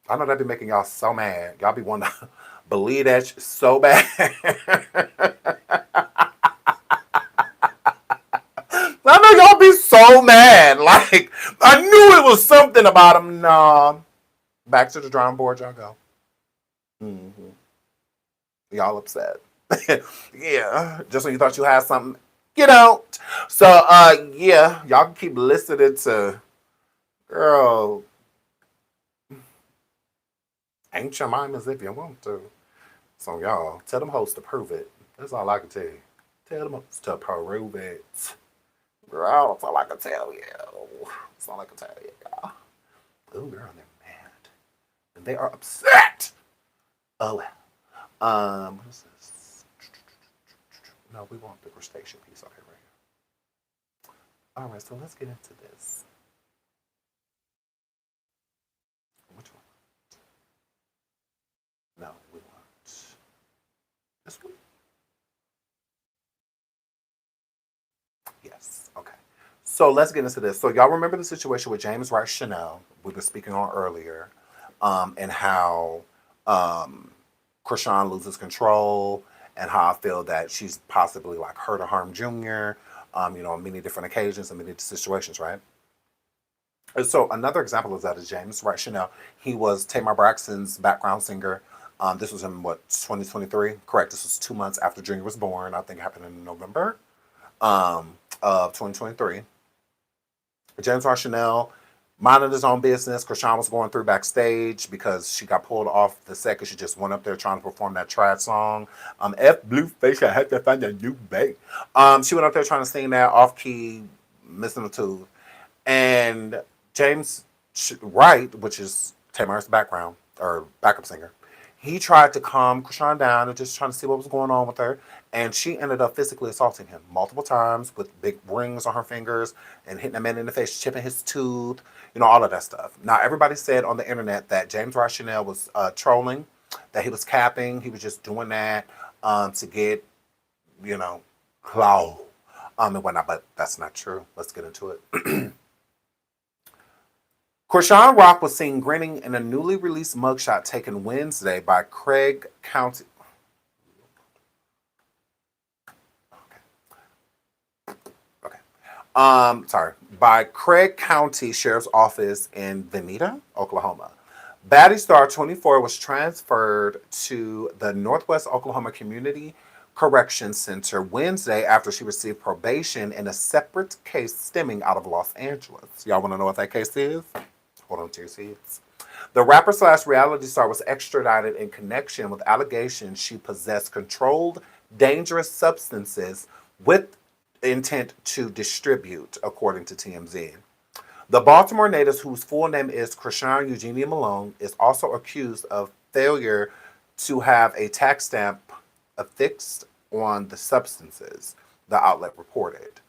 know that be making y'all so mad. Y'all be wanting to believe that so bad. I know y'all be so mad. Like, I knew it was something about him. Nah. Back to the drawing board, y'all go. Y'all upset. Yeah. Just when you thought you had something, get out. So, yeah, y'all can keep listening to girl. Ain't your mind as if you want to. So y'all, tell them hosts to prove it. That's all I can tell you. Tell them hosts to prove it. Girl, that's all I can tell you. That's all I can tell you, y'all. Ooh, girl, they're mad. And they are upset. Oh well. What is this? No, we want the crustacean piece. Okay, right here. Alright, so let's get into this. Which one? No, we want this one. Yes. Okay. So let's get into this. So y'all remember the situation with James Wright Chanel we were speaking on earlier, and how Chrisean loses control, and how I feel that she's possibly like hurt or harmed Junior, on many different occasions and many situations, right? And so another example of that is James Wright Chanel. He was Tamar Braxton's background singer. This was in what, 2023? Correct. This was 2 months after Junior was born. I think it happened in November of 2023. James Wright Chanel minded his own business. Chrisean was going through backstage because she got pulled off the set because she just went up there trying to perform that trad song. F Blueface, I had to find a new babe. She went up there trying to sing that off key, missing a tooth. And James Wright, which is Tamar's background or backup singer, he tried to calm Chrisean down and just trying to see what was going on with her. And she ended up physically assaulting him multiple times with big rings on her fingers and hitting a man in the face, chipping his tooth, all of that stuff. Now, everybody said on the internet that James Ross Chanel was trolling, that he was capping, he was just doing that to get, clout and whatnot, but that's not true. Let's get into it. Chrisean Rock was seen grinning in a newly released mugshot taken Wednesday by Craig County. Okay. By Craig County Sheriff's Office in Veneta, Oklahoma. Baddie Star 24 was transferred to the Northwest Oklahoma Community Correction Center Wednesday after she received probation in a separate case stemming out of Los Angeles. Y'all want to know what that case is? Hold on to your seats. The rapper / reality star was extradited in connection with allegations she possessed controlled, dangerous substances with intent to distribute, according to TMZ. The Baltimore native, whose full name is Chrisean Eugenia Malone, is also accused of failure to have a tax stamp affixed on the substances, the outlet reported.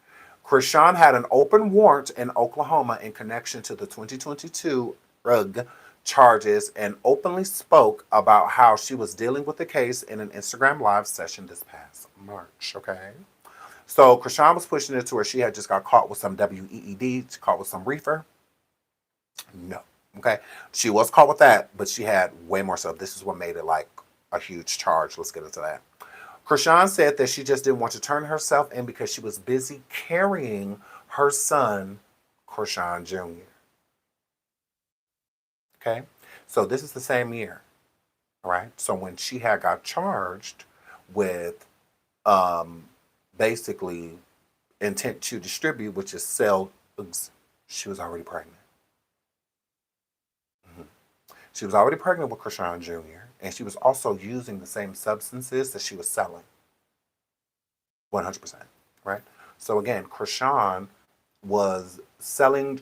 Chrisean had an open warrant in Oklahoma in connection to the 2022 RUG charges and openly spoke about how she was dealing with the case in an Instagram live session this past March, okay? So Chrisean was pushing it to where she had just got caught with some WEED, caught with some reefer. No, okay? She was caught with that, but she had way more so. This is what made it like a huge charge. Let's get into that. Chrisean said that she just didn't want to turn herself in because she was busy carrying her son, Chrisean Jr. Okay? So this is the same year, all right? So when she had got charged with basically intent to distribute, which is sell, she was already pregnant. She was already pregnant with Chrisean Jr., and she was also using the same substances that she was selling. 100%, right? So again, Chrisean was selling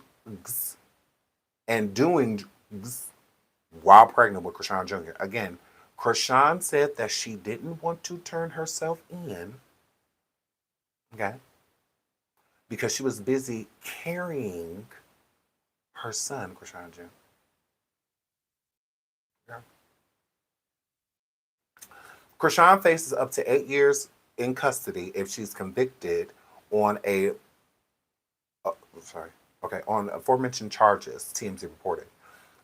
and doing while pregnant with Chrisean Jr. Again, Chrisean said that she didn't want to turn herself in, okay, because she was busy carrying her son, Chrisean Jr. Chrisean faces up to 8 years in custody if she's convicted on on aforementioned charges, TMZ reported.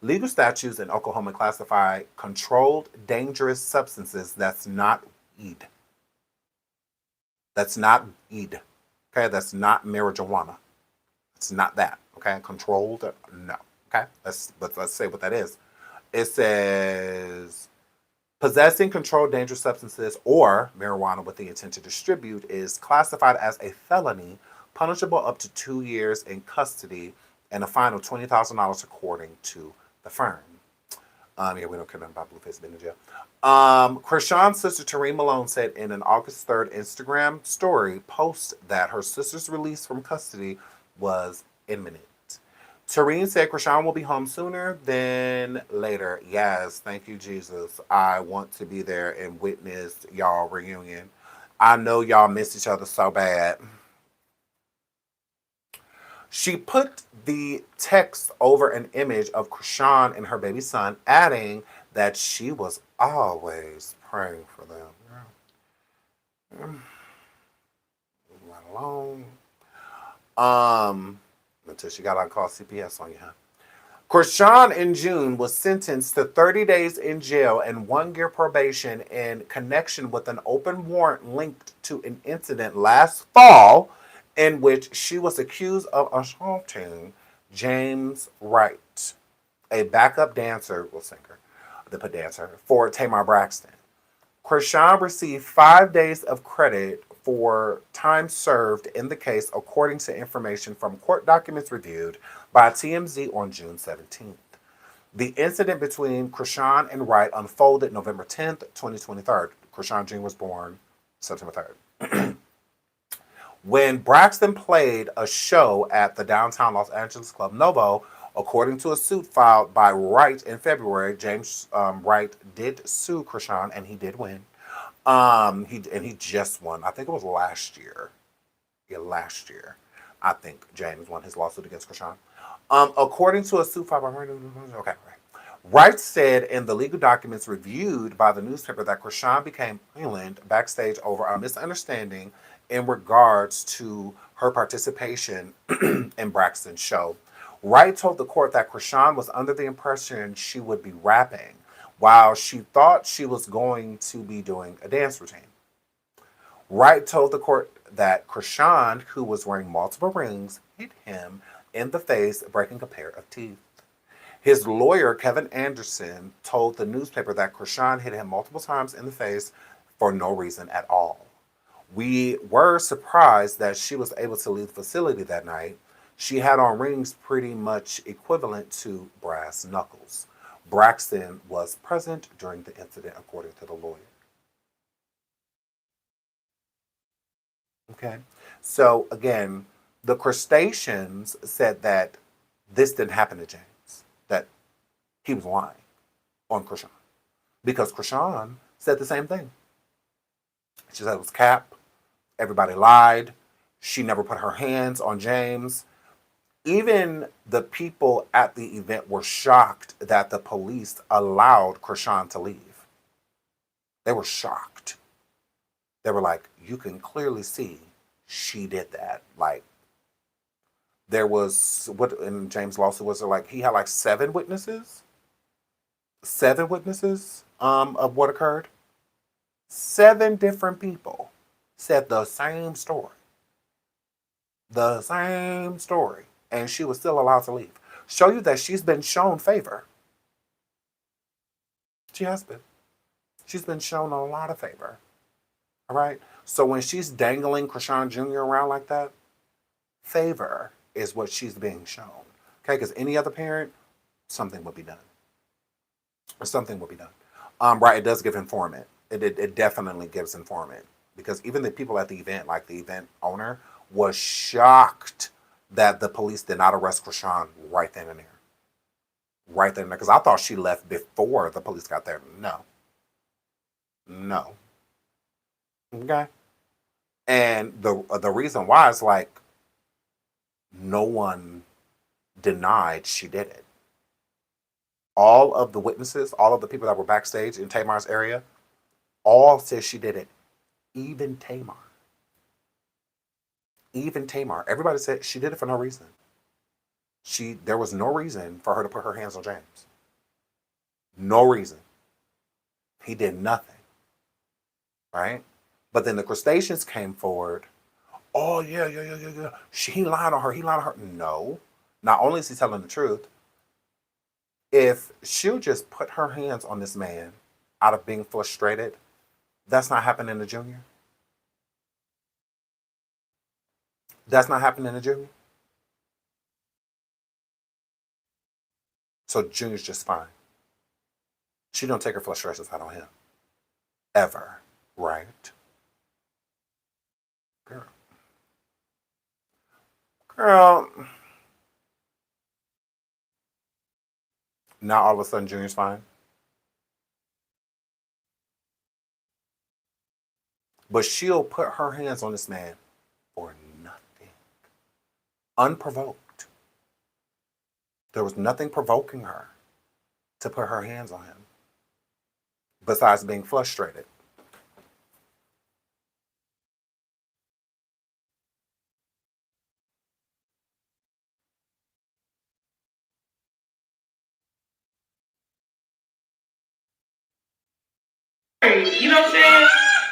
Legal statutes in Oklahoma classify controlled dangerous substances that's not weed. That's not weed. Okay, that's not marijuana. It's not that. Okay, controlled, no. Okay, let's say what that is. It says possessing controlled dangerous substances or marijuana with the intent to distribute is classified as a felony, punishable up to 2 years in custody and a fine of $20,000 according to the firm. We don't care nothing about Blueface being in jail. Chrisean's sister Tareen Malone said in an August 3rd Instagram story post that her sister's release from custody was imminent. Tareen said Chrisean will be home sooner than later. Yes, thank you, Jesus. I want to be there and witness y'all reunion. I know y'all miss each other so bad. She put the text over an image of Chrisean and her baby son, adding that she was always praying for them. Right along. Until she got on call CPS on you, huh? Chrisean in June was sentenced to 30 days in jail and 1 year probation in connection with an open warrant linked to an incident last fall in which she was accused of assaulting James Wright, a backup dancer, for Tamar Braxton. Chrisean received 5 days of credit for time served in the case, according to information from court documents reviewed by TMZ on June 17th. The incident between Chrisean and Wright unfolded November 10th, 2023. Chrisean Jr. was born September 3rd. When Braxton played a show at the downtown Los Angeles Club Novo According to a suit filed by Wright in February, James Wright did sue Chrisean, and he did win. He just won. I think it was last year. Yeah, last year. I think James won his lawsuit against Chrisean. According to a suit filed by Wright, okay, right. Wright said in the legal documents reviewed by the newspaper that Chrisean became violent backstage over a misunderstanding in regards to her participation in Braxton's show. Wright told the court that Chrisean was under the impression she would be rapping while she thought she was going to be doing a dance routine. Wright told the court that Chrisean, who was wearing multiple rings, hit him in the face, breaking a pair of teeth. His lawyer, Kevin Anderson, told the newspaper that Chrisean hit him multiple times in the face for no reason at all. We were surprised that she was able to leave the facility that night. She had on rings pretty much equivalent to brass knuckles. Braxton was present during the incident, according to the lawyer. Okay. So again, the crustaceans said that this didn't happen to James, that he was lying on Chrisean. Because Chrisean said the same thing. She said it was cap. Everybody lied. She never put her hands on James. Even the people at the event were shocked that the police allowed Chrisean to leave. They were shocked. They were like, you can clearly see she did that. Like, there was, what in James' lawsuit was there like, he had like 7 witnesses? 7 witnesses of what occurred? 7 different people said the same story. The same story. And she was still allowed to leave. Show you that she's been shown favor. She has been. She's been shown a lot of favor. All right? So when she's dangling Chrisean Jr. around like that, favor is what she's being shown. Okay? Because any other parent, something would be done. Or something would be done. Right, it does give informant. It definitely gives informant. Because even the people at the event, like the event owner, was shocked that the police did not arrest Chrisean right then and there. Right then and there. Because I thought she left before the police got there. No. No. Okay? And the reason why is like, no one denied she did it. All of the witnesses, all of the people that were backstage in Tamar's area, all said she did it. Even Tamar. Even Tamar. Everybody said she did it for no reason. There was no reason for her to put her hands on James. No reason. He did nothing. Right? But then the crustaceans came forward. Oh, yeah. He lied on her. No. Not only is he telling the truth, if she'll just put her hands on this man out of being frustrated, that's not happening to Junior. That's not happening to Junior. So Junior's just fine. She don't take her frustrations out on him. Ever. Right? Girl. Now all of a sudden Junior's fine. But she'll put her hands on this man for nothing. Unprovoked. There was nothing provoking her to put her hands on him. Besides being frustrated. You know what I'm saying?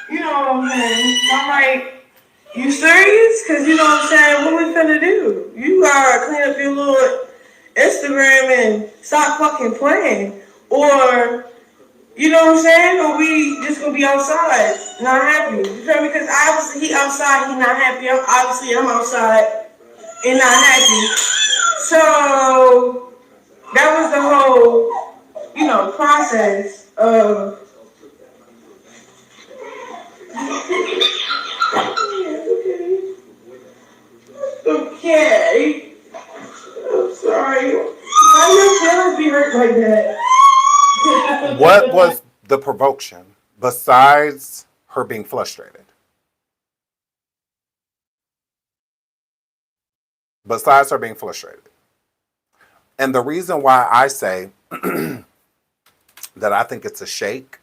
You know what I'm saying? I'm like, you serious? Because you know what I'm saying? What we finna do? You gotta clean up your little Instagram and stop fucking playing. Or, you know what I'm saying? Or we just gonna be outside, not happy. You feel me? Because obviously he outside, he not happy. Obviously I'm outside and not happy. So, that was the whole, process of okay. I'm sorry. Why your feelings be hurt like that? What was the provocation besides her being frustrated? Besides her being frustrated. And the reason why I say that I think it's a shake,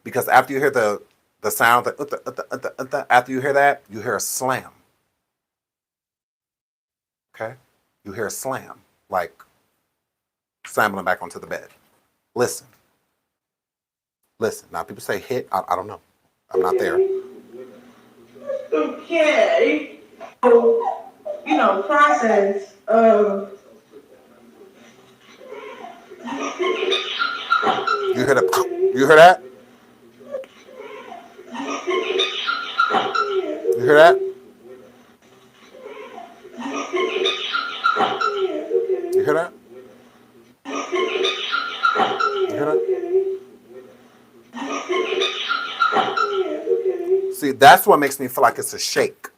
because after you hear the sound, after you hear that, you hear a slam. Okay? You hear a slam, like slamming them back onto the bed. Listen. Listen. Now, people say hit. I don't know. I'm not there. Okay. So, process of. You hear the. You hear that? You hear that? You hear that? You hear that? See, that's what makes me feel like it's a shake.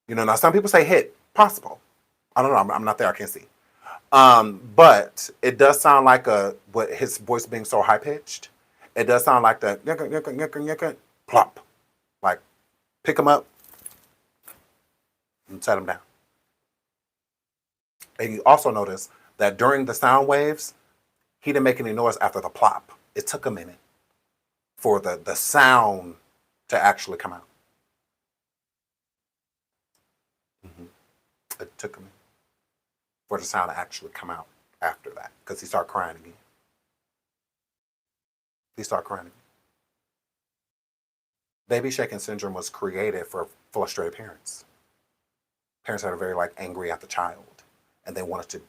Now some people say hit. Possible. I don't know. I'm not there. I can't see. But it does sound like what his voice being so high pitched. It does sound like the plop. Like pick him up and set him down. And you also notice that during the sound waves, he didn't make any noise after the plop. It took a minute for the sound to actually come out. It took a minute for the sound to actually come out after that, because he started crying again. He started crying again. Baby shaking syndrome was created for frustrated parents. Parents that are very angry at the child, and they wanted to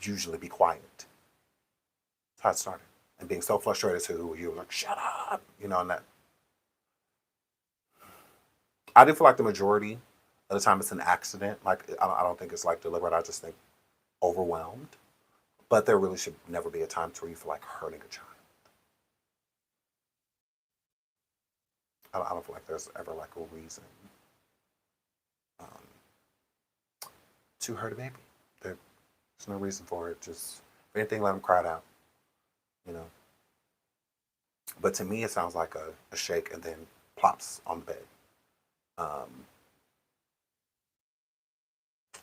usually be quiet. That's how it started. And being so frustrated to you, like, shut up, and that. I do feel like the majority of the time it's an accident. Like, I don't think it's deliberate. I just think overwhelmed. But there really should never be a time where you feel like hurting a child. I don't feel like there's ever a reason to hurt a baby. There's no reason for it. Just, if anything, let them cry it out. But to me, it sounds like a shake and then plops on the bed. I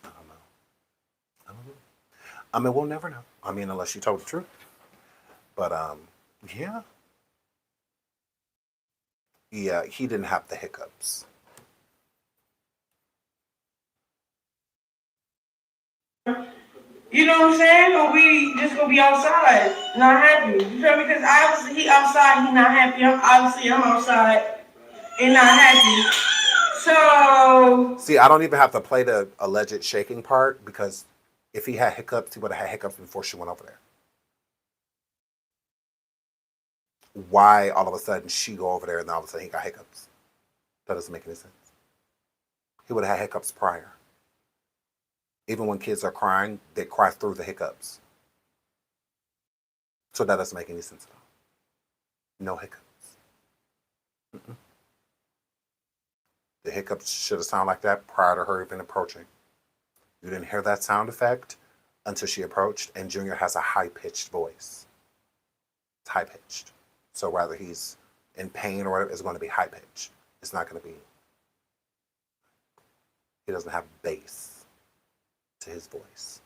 don't know. I don't know. I mean, we'll never know. I mean, unless you told the truth. But yeah. Yeah, he didn't have the hiccups. You know what I'm saying? Or we just gonna be outside, not happy. You feel me? Because obviously he outside, he not happy. I'm outside and not happy. So See, I don't even have to play the alleged shaking part, because if he had hiccups, he would have had hiccups before she went over there. Why all of a sudden she go over there and all of a sudden he got hiccups? That doesn't make any sense. He would have had hiccups prior. Even when kids are crying, they cry through the hiccups. So that doesn't make any sense at all. No hiccups. Mm-mm. The hiccups should have sounded like that prior to her even approaching. You didn't hear that sound effect until she approached, and Junior has a high-pitched voice. It's high-pitched. So whether he's in pain or whatever, it's going to be high-pitched. It's not going to be... He doesn't have bass to his voice.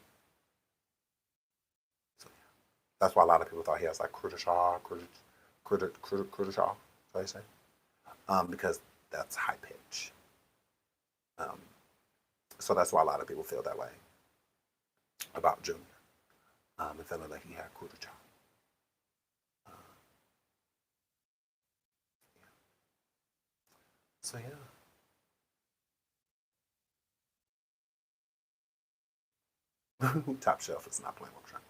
So yeah. That's why a lot of people thought he has Crudishaw, so they say. Because that's high pitch. So that's why a lot of people feel that way about Junior. And feeling like he had Crudishaw. So yeah. Top Shelf is not playing Mugshot.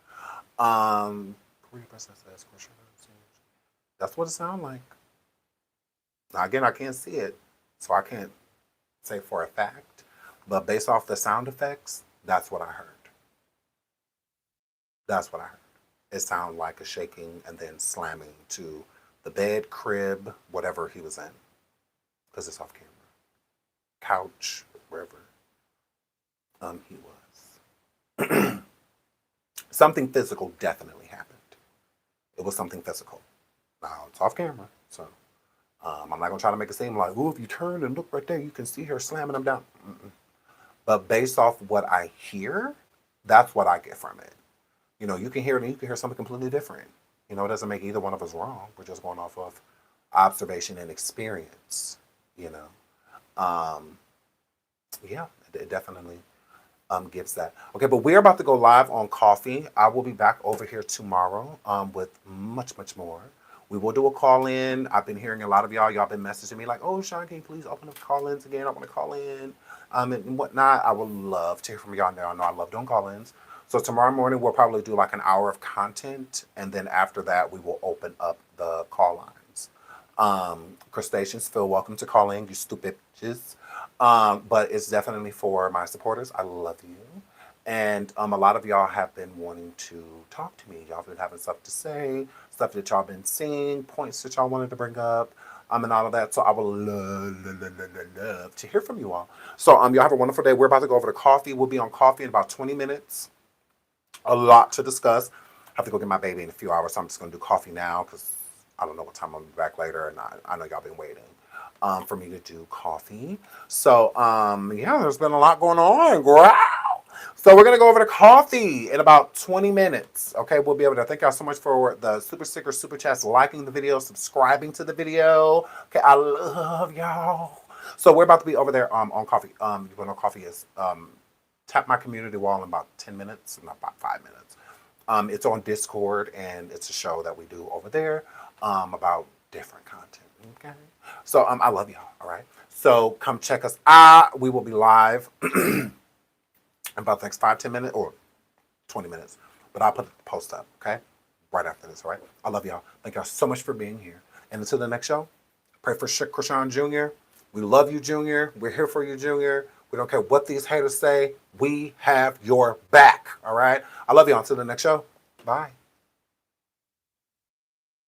That's what it sounds like. Now again, I can't see it, so I can't say for a fact. But based off the sound effects, that's what I heard. That's what I heard. It sounded like a shaking and then slamming to the bed, crib, whatever he was in, because it's off camera. Couch, wherever he was. something physical definitely happened. It was something physical. Now, it's off camera, so I'm not going to try to make it seem like, oh, if you turn and look right there, you can see her slamming them down. Mm-mm. But based off what I hear, that's what I get from it. You know, you can hear it and you can hear something completely different. You know, it doesn't make either one of us wrong. We're just going off of observation and experience, you know. Yeah, it definitely gives that. Okay, but we're about to go live on Coffee. I will be back over here tomorrow with much, much more. We will do a call in. I've been hearing a lot of y'all. Y'all been messaging me like, oh, Sean, can you please open up call ins again? I want to call in and whatnot. I would love to hear from y'all now. I know I love doing call ins. So tomorrow morning, we'll probably do like an hour of content. And then after that, we will open up the call lines. Crustaceans, feel welcome to call in, you stupid bitches. But it's definitely for my supporters. I love you. And a lot of y'all have been wanting to talk to me. Y'all been having stuff to say, stuff that y'all been seeing, points that y'all wanted to bring up, and all of that. So I would love to hear from you all. So y'all have a wonderful day. We're about to go over to Coffee. We'll be on Coffee in about 20 minutes. A lot to discuss. I have to go get my baby in a few hours, so I'm just going to do Coffee now because I don't know what time I'll be back later, and I know y'all been waiting for me to do Coffee. So, yeah, there's been a lot going on. Wow. So we're going to go over to Coffee in about 20 minutes. Okay, we'll be able to. Thank y'all so much for the super sticker, super chats, liking the video, subscribing to the video. Okay, I love y'all. So we're about to be over there on Coffee. You know, Coffee is tap my community wall in about 10 minutes, not about 5 minutes. It's on Discord, and it's a show that we do over there about different content. Okay, so I love y'all. All right, so come check us out. We will be live in about the next 5-10 minutes or 20 minutes, but I'll put the post up. Okay, right after this. All right, I love y'all. Thank y'all so much for being here. And until the next show, pray for Chrisean Jr. We love you, Junior. We're here for you, Junior. We don't care what these haters say. We have your back. All right. I love y'all. Until the next show. Bye.